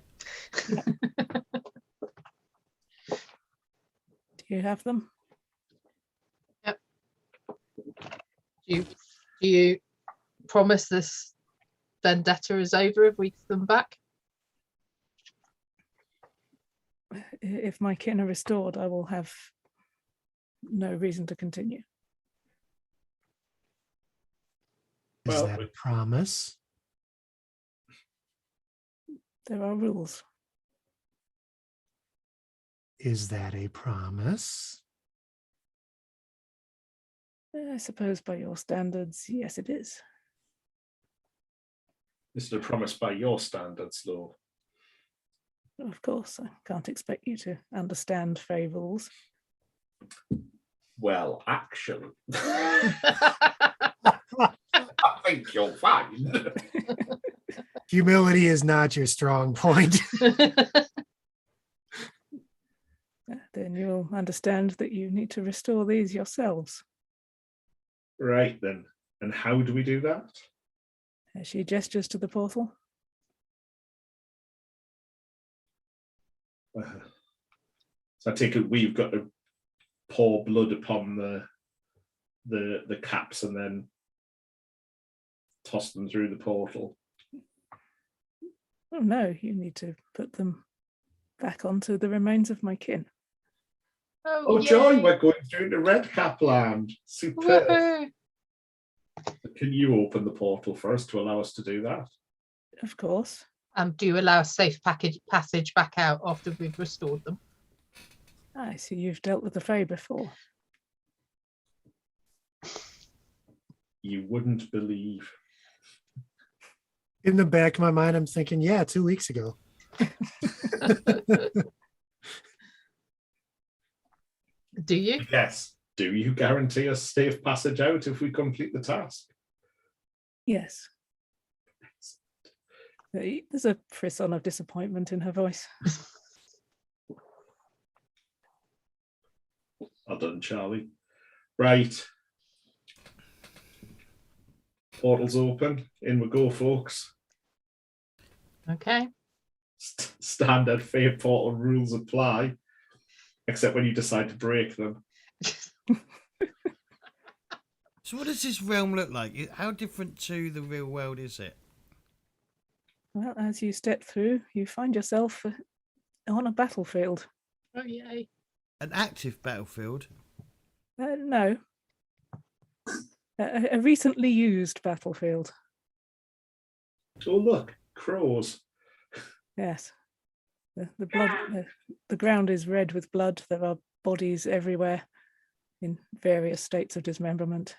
C: Do you have them?
D: Do you promise this vendetta is over if we give them back?
C: If my kin are restored, I will have no reason to continue.
E: Is
B: Well,
E: that a promise?
C: There are rules.
E: Is that a promise?
C: I suppose by your standards, yes, it is.
B: This is a promise by your standards, Lord.
C: Of course, I can't expect you to understand fae rules.
B: Well, actually, I think you'll find.
E: Humility is not your strong point.
C: Then you'll understand that you need to restore these yourselves.
B: Right then. And how do we do that?
C: She gestures to the portal.
B: So I take it we've got to pour blood upon the caps and then toss them through the portal.
C: Oh no, you need to put them back onto the remains of my kin.
B: Oh, joy, we're going through the red cap land. Superb.
D: Woohoo.
B: Can you open the portal first to allow us to do that?
C: Of course.
D: Do you allow safe passage back out after we've restored them?
C: I see you've dealt with the fae before.
B: You wouldn't believe.
E: In the back of my mind, I'm thinking, yeah, 2 weeks ago.
D: Do you?
B: Yes. Do you guarantee us safe passage out if we complete the task?
C: Yes. There's a frisson of disappointment in her voice.
B: Well done, Charlie. Right. Portal's open. In we go, folks.
D: Okay.
B: Standard Fae portal rules apply, except when you decide to break them.
A: So what does this realm look like? How different to the real world is it?
C: Well, as you step through, you find yourself on a battlefield.
D: Oh, yay.
A: An active battlefield?
C: No. A recently used battlefield.
B: Oh, look, crows.
C: Yes. The blood, the ground is red with blood. There are bodies everywhere in various states of dismemberment.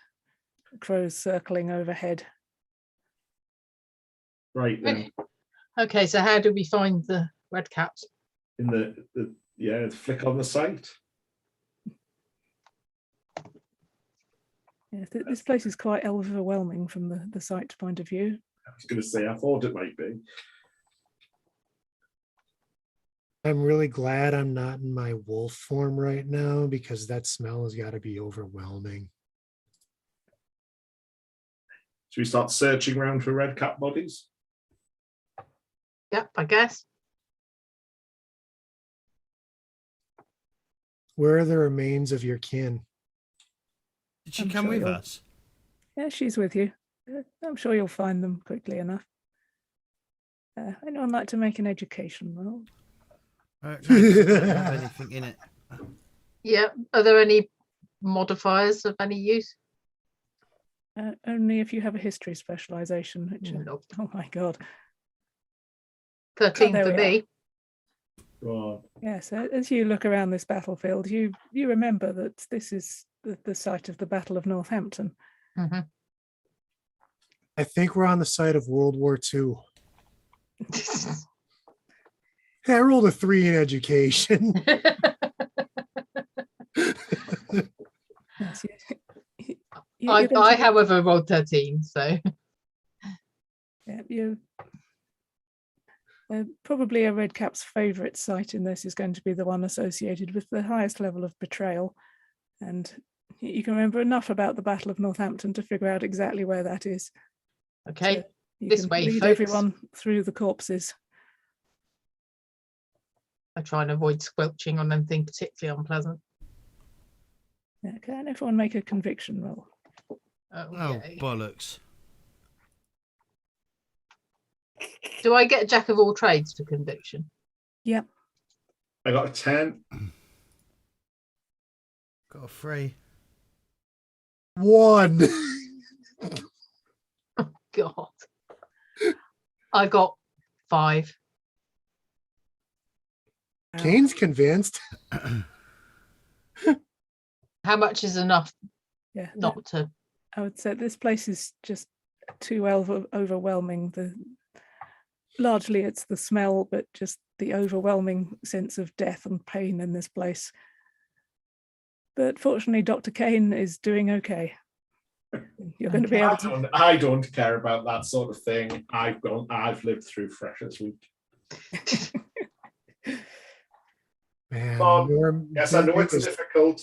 C: Crows circling overhead.
B: Right then.
D: Okay, so how do we find the red caps?
B: In the flick on the site.
C: Yeah, this place is quite overwhelming from the site point of view.
B: I was going to say, I thought it might be.
E: I'm really glad I'm not in my wolf form right now because that smell has got to be overwhelming.
B: Should we start searching around for red cap bodies?
D: Yep, I guess.
E: Where are the remains of your kin?
A: Did she
C: I'm
A: come
C: sure
A: with
C: you'll-
A: us?
C: Yeah, she's with you. I'm sure you'll find them quickly enough. Anyone like to make an education roll?
A: No, it doesn't have anything in it.
D: Yeah. Are there any modifiers of any use?
C: Only if you have a history specialization, which
D: Nope.
C: oh my god.
D: 13
C: there
D: for
C: we
D: me.
B: Oh,
C: Yes, as you look around this battlefield, you remember that this is the site of the Battle of Northampton.
D: Mhm.
E: I think we're on the site of World War II. Hey, I rolled a 3 in education.
C: Yes,
D: I however, rolled 13, so.
C: Yeah, you probably a red cap's favourite site in this is going to be the one associated with the highest level of betrayal, and you can remember enough about the Battle of Northampton to figure out exactly where that is.
D: Okay,
C: So you
D: this
C: can
D: way,
C: lead
D: folks.
C: everyone through the corpses.
D: I try and avoid squelching on anything particularly unpleasant.
C: Yeah, can everyone make a conviction roll?
A: Oh,
D: Okay.
A: bollocks.
D: Do I get Jack of all trades for conviction?
C: Yep.
B: I got a 10.
A: Got a 3.
E: 1.
D: God. I got 5.
C: Wow.
E: Kane's convinced.
D: How much is enough
C: Yeah,
D: not to?
C: I would say this place is just too overwhelming. Largely it's the smell, but just the overwhelming sense of death and pain in this place. But fortunately, Dr. Kane is doing okay. You're going to be able to.
B: I don't care about that sort of thing. I've lived through Freshers Week.
E: Man,
B: Yes, I know it's difficult,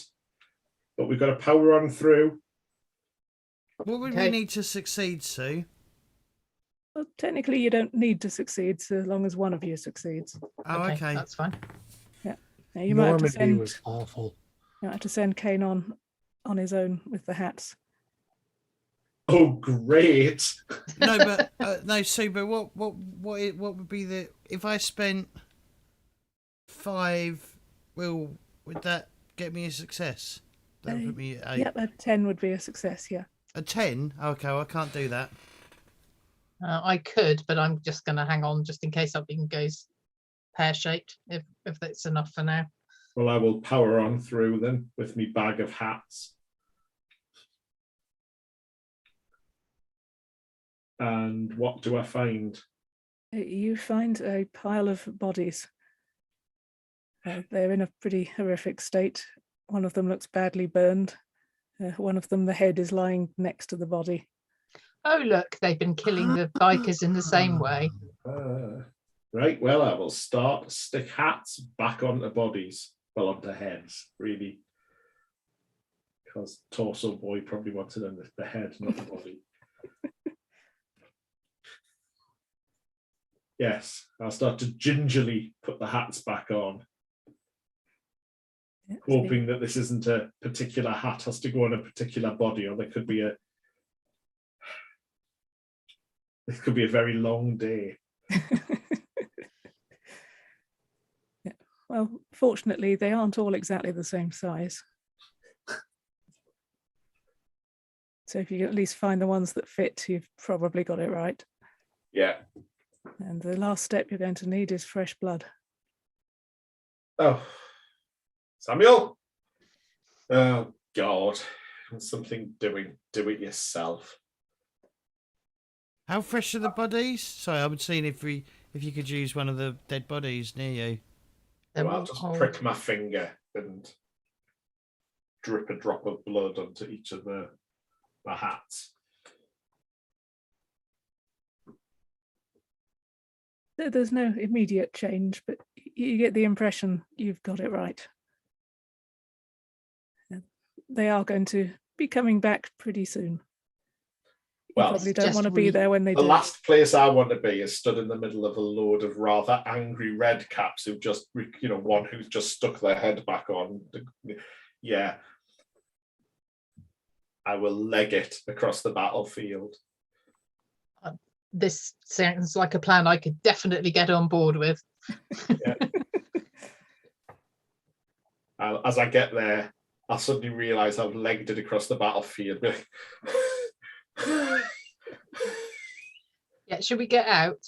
B: but we've got to power on through.
A: What would we
D: Okay.
A: need to succeed, Sue?
C: Well, technically, you don't need to succeed so long as one of you succeeds.
A: Oh, okay.
D: That's fine.
C: Now, you might have to
E: Normandy
C: send.
E: was awful.
C: You might have to send Kane on his own with the hats.
B: Oh, great!
A: No, but no, Sue. But what would be the if I spent 5? Would that get me a success? That would put me at 8.
C: Yep, a 10 would be a success. Yeah.
A: A 10? Okay, well, I can't do that.
D: I could, but I'm just going to hang on just in case something goes pear-shaped, if that's enough for now.
B: Well, I will power on through then with me bag of hats. And what do I find?
C: You find a pile of bodies. They're in a pretty horrific state. One of them looks badly burned. One of them, the head is lying next to the body.
D: Oh, look, they've been killing the bikers in the same way.
B: Right, well, I will stick hats back onto bodies. Well, onto heads, really. Because Torso Boy probably wanted the head, not the body. Yes, I'll start to gingerly put the hats back on, hoping that this isn't a particular hat has to go on a particular body, or there could be a very long day.
C: Yeah. Well, fortunately, they aren't all exactly the same size. So if you can at least find the ones that fit, you've probably got it right.
B: Yeah.
C: And the last step you're going to need is fresh blood.
B: Oh, Samuel. Oh God, something doing. Do it yourself.
A: How fresh are the bodies? Sorry, I was seeing if you could use one of the dead bodies near you.
D: Then
B: Well, I'll
D: we'll
B: just
D: hold-
B: prick my finger and drip a drop of blood onto each of my hats.
C: There's no immediate change, but you get the impression you've got it right. They are going to be coming back pretty soon. You
B: Well,
C: probably don't
D: just
C: want to be there when they
B: The
C: do.
B: last place I want to be is stood in the middle of a load of rather angry red caps who've just, one who's just stuck their head back on. Yeah. I will leg it across the battlefield.
D: This sounds like a plan I could definitely get on board with.
B: As I get there, I suddenly realise I've legged it across the battlefield.
D: Yeah, should we get out?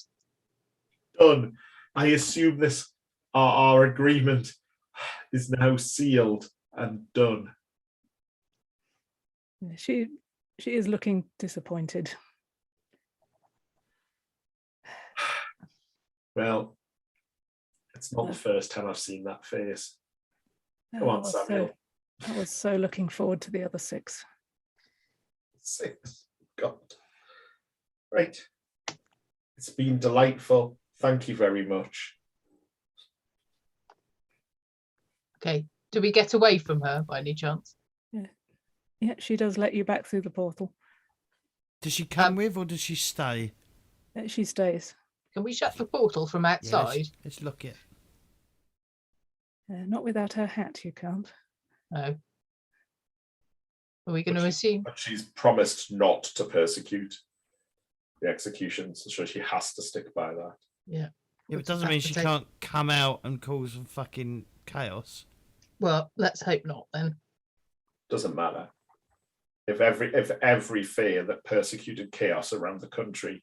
B: Done. I assume our agreement is now sealed and done.
C: She is looking disappointed.
B: Well, it's not the first time I've seen that face. Come
C: I
B: on,
C: was
B: Samuel.
C: I was so looking forward to the other 6.
B: 6. God. Right. It's been delightful. Thank you very much.
D: Okay. Do we get away from her by any chance?
C: Yeah, she does let you back through the portal.
A: Does she come with or does she stay?
C: She stays.
D: Can we shut the portal from outside?
A: Yeah, let's look it.
C: Not without her hat, you can't.
D: No. Are we going to assume?
B: But she's promised not to persecute the executions, so she has to stick by that.
D: Yeah.
A: Yeah, it doesn't mean she can't come out and cause some fucking chaos.
D: Well, let's hope not then.
B: Doesn't matter. If every fear that persecuted chaos around the country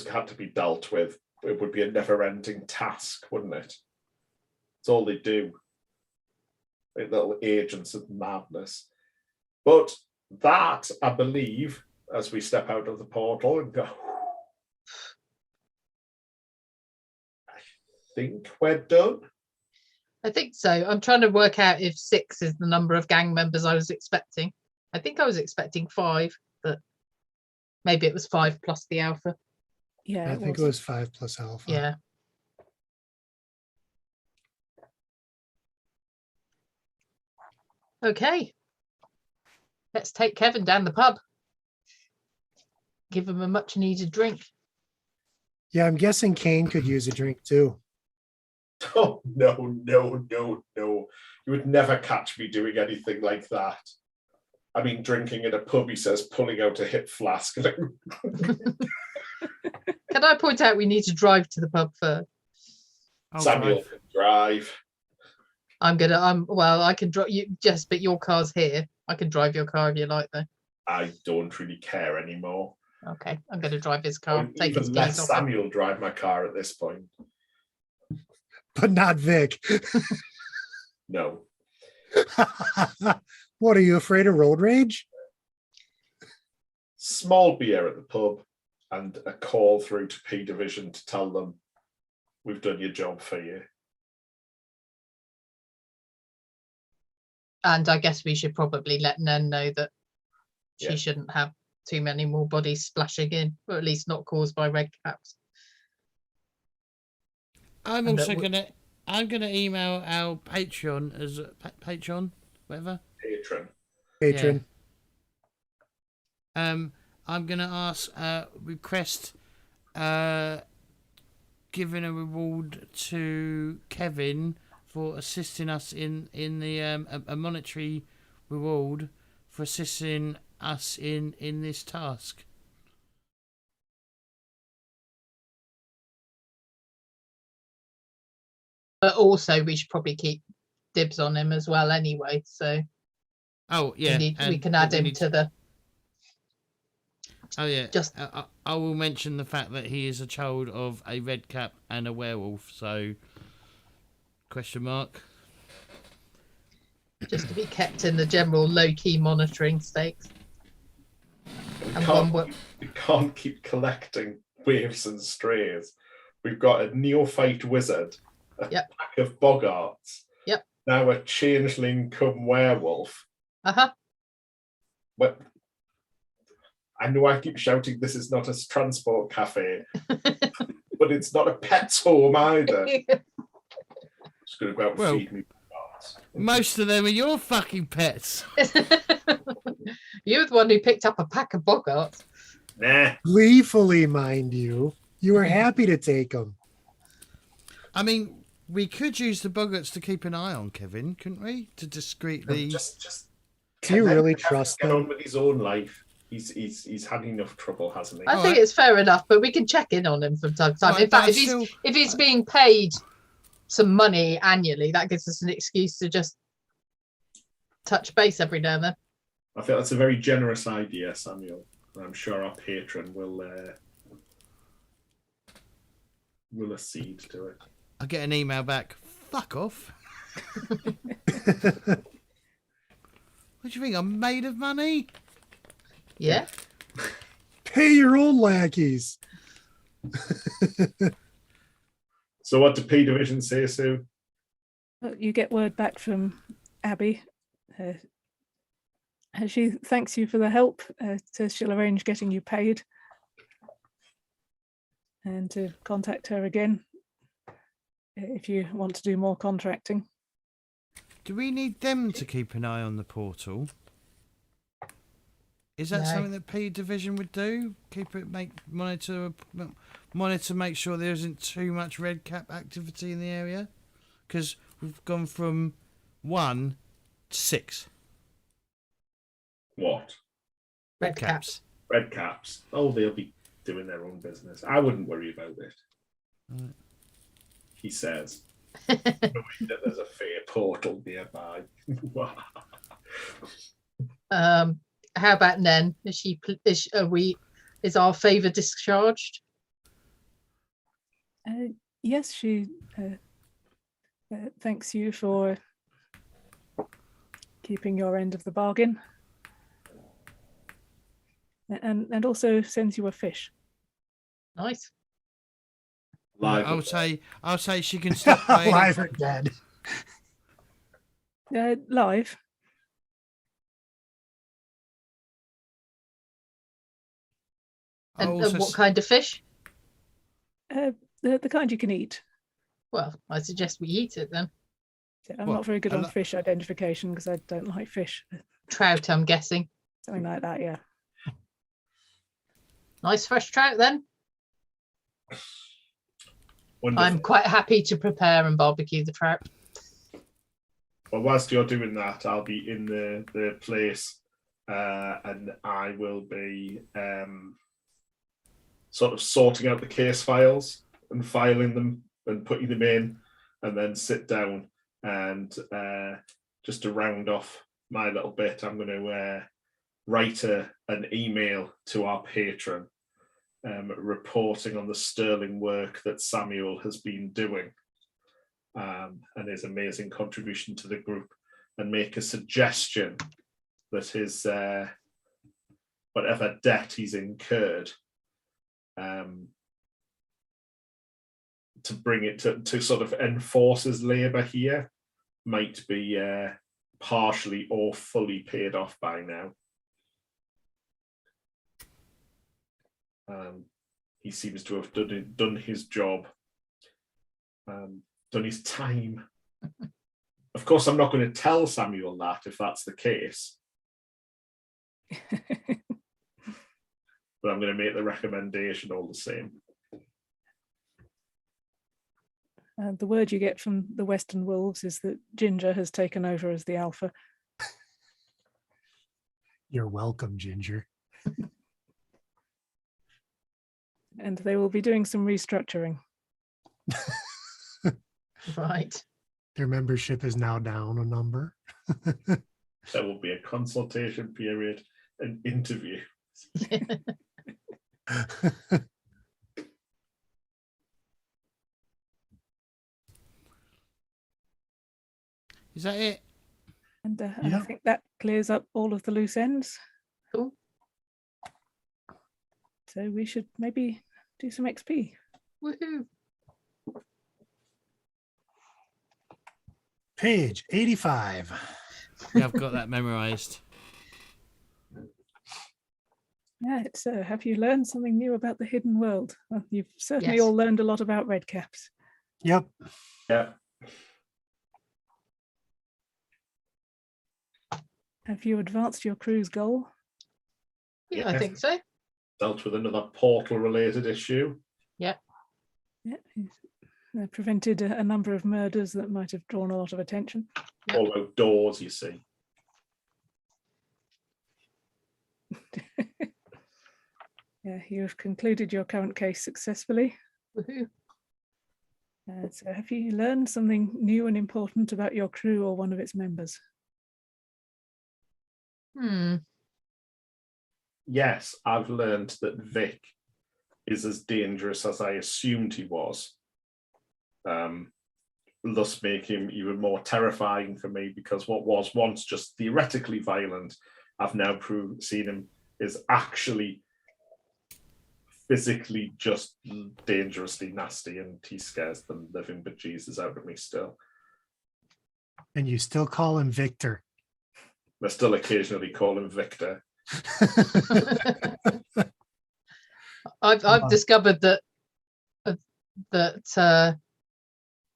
B: had to be dealt with, it would be a never-ending task, wouldn't it? It's all they do. Like little agents of madness. But that, I believe, as we step out of the portal and go, I think we're done.
D: I think so. I'm trying to work out if 6 is the number of gang members I was expecting. I think I was expecting 5, but maybe it was 5 plus the alpha.
C: Yeah,
E: I think it was 5 plus alpha.
D: Yeah. Okay. Let's take Kevin down the pub. Give him a much needed drink.
E: Yeah, I'm guessing Kane could use a drink too.
B: Oh, no. You would never catch me doing anything like that. I mean, drinking in a pub, he says, pulling out a hip flask.
D: Can I point out we need to drive to the pub first?
B: Samuel can drive.
D: I can drive you, Jess, but your car's here. I can drive your car if you like, though.
B: I don't really care anymore.
D: Okay, I'm going to drive his car.
B: I'll
D: Take his
B: even let
D: keys off.
B: Samuel drive my car at this point.
E: But not Vic.
B: No.
E: What, are you afraid of road rage?
B: Small beer at the pub and a call through to P Division to tell them we've done your job for you.
D: And I guess we should probably let Nen know that
B: Yeah.
D: she shouldn't have too many more bodies splashing in, or at least not caused by red caps.
A: I'm
D: And
A: also
D: that
A: I'm gonna email our Patreon as Patreon, whatever.
E: Patron.
A: I'm gonna ask request giving a reward to Kevin for assisting us in the a monetary reward for assisting us in this task.
D: But also, we should probably keep dibs on him as well anyway. So
A: Oh yeah,
D: we can add him to the
A: Oh yeah.
D: Just-
A: I will mention the fact that he is a child of a red cap and a werewolf. So, question mark.
D: Just to be kept in the general low-key monitoring stakes.
B: We
D: And
B: can't keep collecting waifs and strays. We've got a neophyte wizard, a
D: Yep.
B: pack of boggarts.
D: Yep.
B: Now a changeling come werewolf. But I know I keep shouting this is not a transport cafe, but it's not a pet's home either. Just gonna go out and feed me boggarts.
A: Most of them are your fucking pets.
D: You're the one who picked up a pack of boggarts.
B: Nah.
E: Gleefully, mind you. You were happy to take them.
A: I mean, we could use the boggarts to keep an eye on Kevin, couldn't we? To discreetly.
B: Just
E: Do you
B: let
E: really
B: him
E: trust
B: get
E: them?
B: on with his own life? He's had enough trouble, hasn't he?
D: I think it's fair enough, but we can check in on him from time to time.
A: Right,
D: In fact,
A: but
D: if he's being paid some money annually, that gives us an excuse to just touch base every now and then.
B: I think that's a very generous idea, Samuel. I'm sure our patron will accede to it.
A: I get an email back. Fuck off. What do you think? I'm made of money?
D: Yeah.
E: Pay your own lackeys.
B: So what did P Division say, Sue?
C: Well, you get word back from Abby. She thanks you for the help. Says she'll arrange getting you paid. And to contact her again if you want to do more contracting.
A: Do we need them to keep an eye on the portal? Is that
D: No.
A: something that P Division would do? Keep it, monitor, make sure there isn't too much red cap activity in the area? Because we've gone from 1 to 6
B: What?
D: Red caps.
B: Red caps. Oh, they'll be doing their own business. I wouldn't worry about it.
A: Right.
B: He says, knowing that there's a fair portal nearby.
D: How about Nen? Is our favour discharged?
C: Yes, she thanks you for keeping your end of the bargain. And also sends you a fish.
D: Nice.
B: Live.
A: I'll say she can stop by.
E: Live or dead.
C: Live.
D: And what kind of fish?
C: The kind you can eat.
D: Well, I suggest we eat it then.
C: I'm not very good on fish identification because I don't like fish.
D: Trout, I'm guessing.
C: Something like that, yeah.
D: Nice fresh trout then.
B: Wonderful.
D: I'm quite happy to prepare and barbecue the trout.
B: Well, whilst you're doing that, I'll be in the place and I will be sort of sorting out the case files and filing them and putting them in, and then sit down and just to round off my little bit, I'm going to write an email to our patron reporting on the sterling work that Samuel has been doing and his amazing contribution to the group, and make a suggestion that his whatever debt he's incurred to bring it to sort of enforce his labour here might be partially or fully paid off by now. He seems to have done his job, done his time. Of course, I'm not going to tell Samuel that if that's the case. But I'm going to make the recommendation all the same.
C: The word you get from the Western Wolves is that Ginger has taken over as the alpha.
E: You're welcome, Ginger.
C: And they will be doing some restructuring.
D: Right.
E: Their membership is now down a number.
B: There will be a consultation period, an interview.
A: Is that it?
C: And I
E: Yeah.
C: think that clears up all of the loose ends.
D: Cool.
C: So we should maybe do some XP.
D: Woohoo.
E: Page 85.
A: Yeah, I've got that memorized.
C: Yeah, it's have you learned something new about the hidden world? Well, you've certainly
D: Yes.
C: all learned a lot about redcaps.
E: Yep.
B: Yeah.
C: Have you advanced your crew's goal?
D: Yeah, I think so.
B: Dealt with another portal-related issue.
C: Yeah, prevented a number of murders that might have drawn a lot of attention.
D: Yep.
B: All outdoors, you see.
C: Yeah, you have concluded your current case successfully.
D: Woohoo.
C: So have you learned something new and important about your crew or one of its members?
B: Yes, I've learned that Vic is as dangerous as I assumed he was. Thus make him even more terrifying for me, because what was once just theoretically violent, I've now seen him is actually physically just dangerously nasty, and he scares the living bejesus out of me still.
E: And you still call him Victor.
B: I still occasionally call him Victor.
D: I've discovered that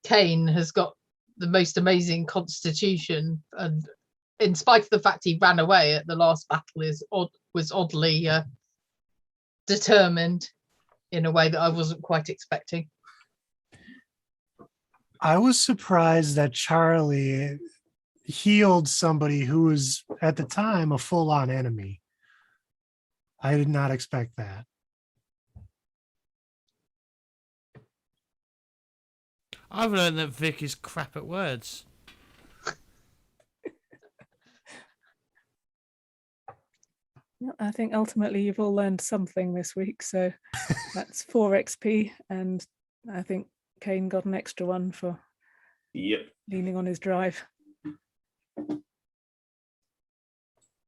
D: Kane has got the most amazing constitution, and in spite of the fact he ran away at the last battle, was oddly determined in a way that I wasn't quite expecting.
E: I was surprised that Charlie healed somebody who was at the time a full-on enemy. I did not expect that.
A: I've learned that Vic is crap at words.
C: I think ultimately you've all learned something this week, so that's 4 XP, and I think Kane got an extra one for leaning on his drive.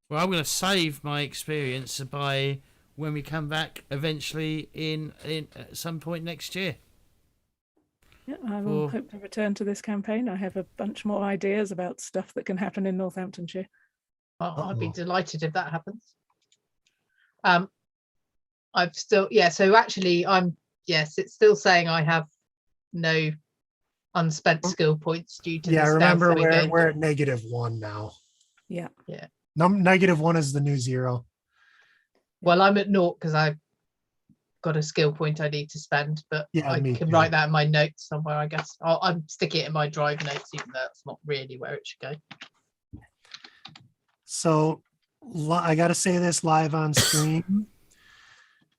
A: Well, I'm going to save my experience by when we come back eventually in at some point next year.
C: Yeah, I will hope to return to this campaign. I have a bunch more ideas about stuff that can happen in Northamptonshire.
D: I'd be delighted if that happens. I've still, so actually it's still saying I have no unspent skill points due to the
E: remember
D: stealth
E: we're at -1 now.
C: Yeah.
E: -1 is the new 0.
D: Well, I'm at 0 because I've got a skill point I need to spend, but I can write that in my notes somewhere, I guess. I'm sticking it in my drive notes, even though that's not really where it should go.
E: So I got to say this live on stream.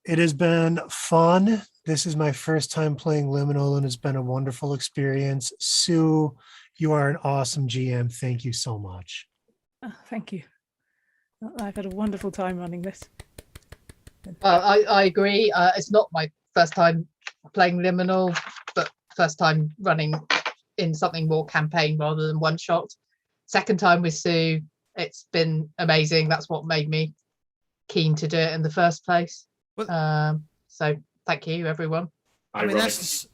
E: It has been fun. This is my first time playing Liminal, and it's been a wonderful experience. Sue, you are an awesome GM. Thank you so much.
C: Thank you. I've had a wonderful time running this.
D: I agree. It's not my first time playing Liminal, but first time running in something more campaign rather than one shot. Second time with Sue. It's been amazing. That's what made me keen to do it in the first place. So thank you, everyone.
B: It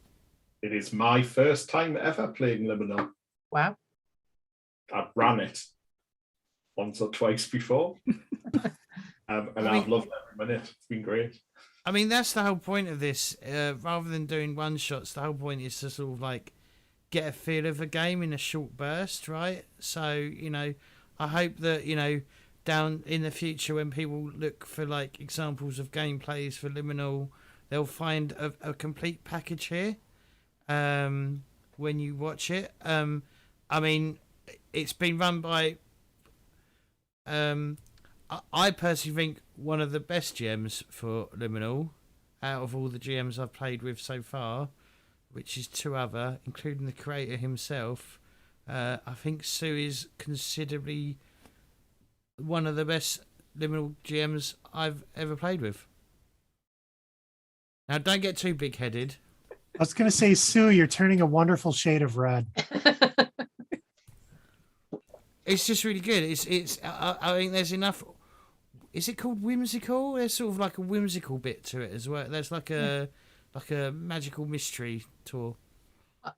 B: is my first time ever playing Liminal.
D: Wow.
B: I've ran it once or twice before. I've loved every minute. It's been great.
A: I mean, that's the whole point of this. Rather than doing one shots, the whole point is to sort of like get a feel of a game in a short burst, right? So, I hope that, down in the future when people look for like examples of gameplays for Liminal, they'll find a complete package here when you watch it. I mean, it's been run by I personally think one of the best GMs for Liminal out of all the GMs I've played with so far, which is 2 other, including the creator himself. I think Sue is considerably one of the best Liminal GMs I've ever played with. Now, don't get too big-headed.
E: I was going to say, Sue, you're turning a wonderful shade of red.
A: It's just really good. I think there's enough. Is it called whimsical? There's sort of like a whimsical bit to it as well. There's like a magical mystery tour.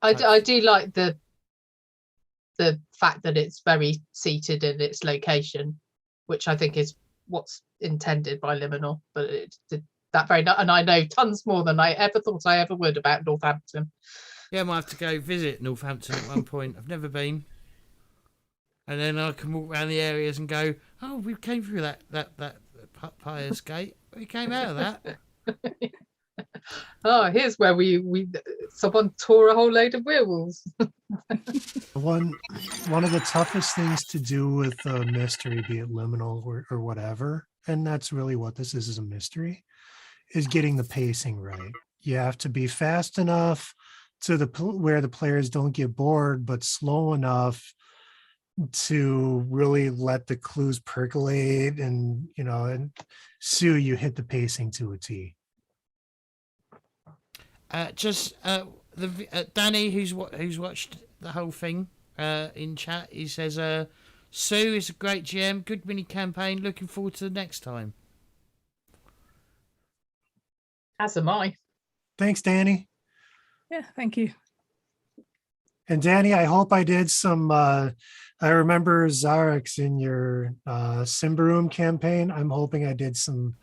D: I do like the fact that it's very seated in its location, which I think is what's intended by Liminal. But it did that very nice, and I know tons more than I ever thought I ever would about Northampton.
A: Yeah, I might have to go visit Northampton at one point. I've never been. And then I can walk around the areas and go, oh, we came through that Piers Gate. We came out of that.
D: Oh, here's where we someone tore a whole load of werewolves.
E: One of the toughest things to do with a mystery, be it liminal or whatever, and that's really what this is a mystery, is getting the pacing right. You have to be fast enough to where the players don't get bored, but slow enough to really let the clues percolate, and and Sue, you hit the pacing to a T.
A: Danny, who's watched the whole thing in chat, he says, Sue is a great GM, good mini campaign, looking forward to the next time.
D: As am I.
E: Thanks, Danny.
C: Yeah, thank you.
E: And Danny, I hope I did some. I remember Zarex in your Simbaroom campaign. I'm hoping I did some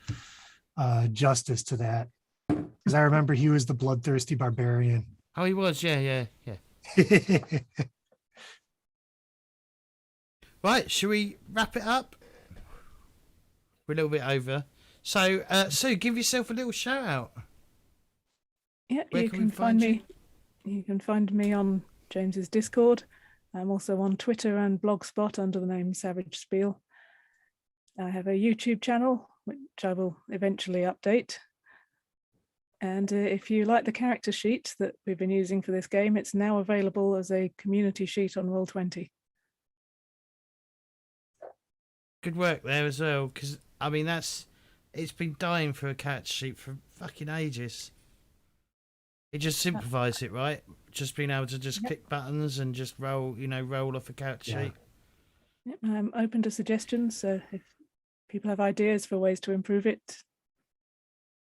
E: justice to that, because I remember he was the bloodthirsty barbarian.
A: Oh, he was, yeah. Right, shall we wrap it up? We're a little bit over. So, Sue, give yourself a little shout out.
C: Yeah,
A: Where
C: you
A: can
C: can
A: we find
C: find me. You can find me on James's Discord. I'm also on Twitter and Blogspot under the name Savage Spiel. I have a YouTube channel, which I will eventually update. And if you like the character sheet that we've been using for this game, it's now available as a community sheet on Roll20.
A: Good work there as well, because, I mean, it's been dying for a character sheet for fucking ages. It just simplifies it, right? Just being able to just click buttons and just roll off a character sheet.
C: Yep, I'm open to suggestions, so if people have ideas for ways to improve it,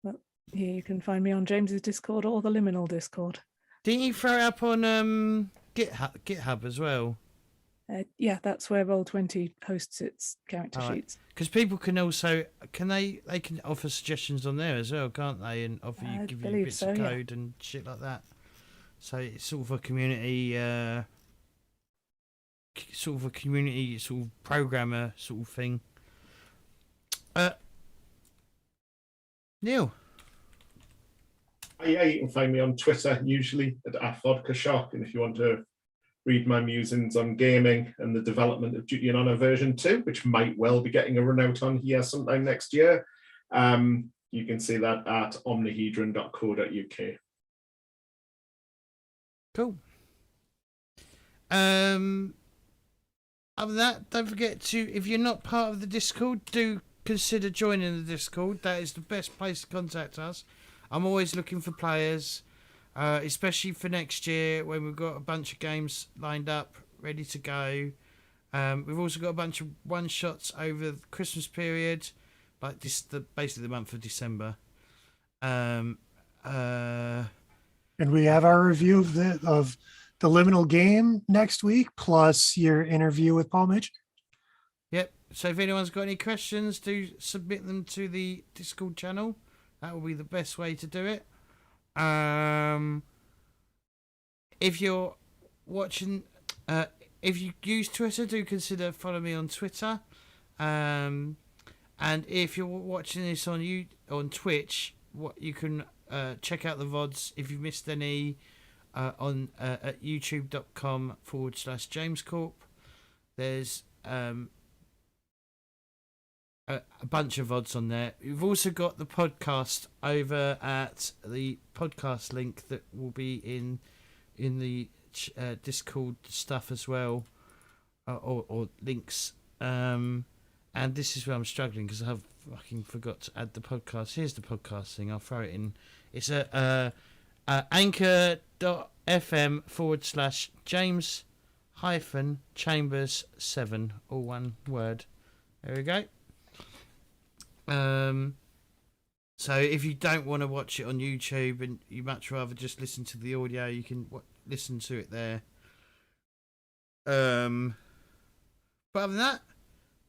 C: well, here you can find me on James's Discord or the Liminal Discord.
A: Didn't you throw it up on GitHub as well?
C: Yeah, that's where Roll20 hosts its character sheets.
A: Because people can also they can offer suggestions on there as well, can't they? And give you bits of code and shit like that. So it's sort of a community, sort of programmer sort of thing. Neil.
B: Yeah, you can find me on Twitter usually at @vodkashock, and if you want to read my musings on gaming and the development of Duty and Honor version 2, which might well be getting a run out on here sometime next year, you can see that at omnihedron.co.uk.
A: Cool. Other than that, don't forget to, if you're not part of the Discord, do consider joining the Discord. That is the best place to contact us. I'm always looking for players, especially for next year when we've got a bunch of games lined up, ready to go. We've also got a bunch of one-shots over the Christmas period, like basically the month of December.
E: And we have our review of the Liminal game next week, plus your interview with Paul Mitch.
A: Yep. So if anyone's got any questions, do submit them to the Discord channel. That will be the best way to do it. If you're watching, if you use Twitter, do consider follow me on Twitter. And if you're watching this on Twitch, you can check out the VODs if you've missed any on at youtube.com/JamesCorp. There's a bunch of VODs on there. We've also got the podcast over at the podcast link that will be in the Discord stuff as well, or links. And this is where I'm struggling because I have fucking forgot to add the podcast. Here's the podcast thing. I'll throw it It's a anchor.fm/James Chambers 7, all one word. There we go. So if you don't want to watch it on YouTube and you much rather just listen to the audio, you can listen to it there. But other than that,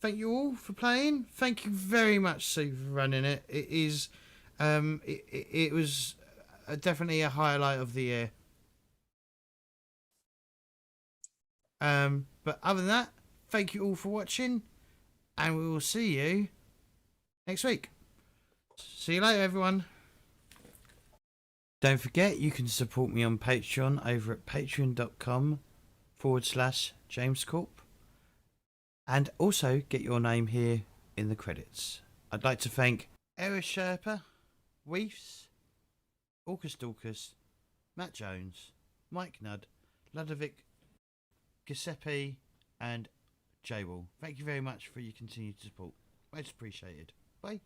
A: thank you all for playing. Thank you very much, Sue, for running it. It is, it was definitely a highlight of the year. But other than that, thank you all for watching, and we will see you next week. See you later, everyone. Don't forget, you can support me on Patreon over at patreon.com/JamesCorp, and also get your name here in the credits. I'd like to thank Era Sherpa, Weefs, Orcus Dorcas, Matt Jones, Mike Nudd, Ludovic, Giuseppe, and J-Wall. Thank you very much for your continued support. Most appreciated. Bye.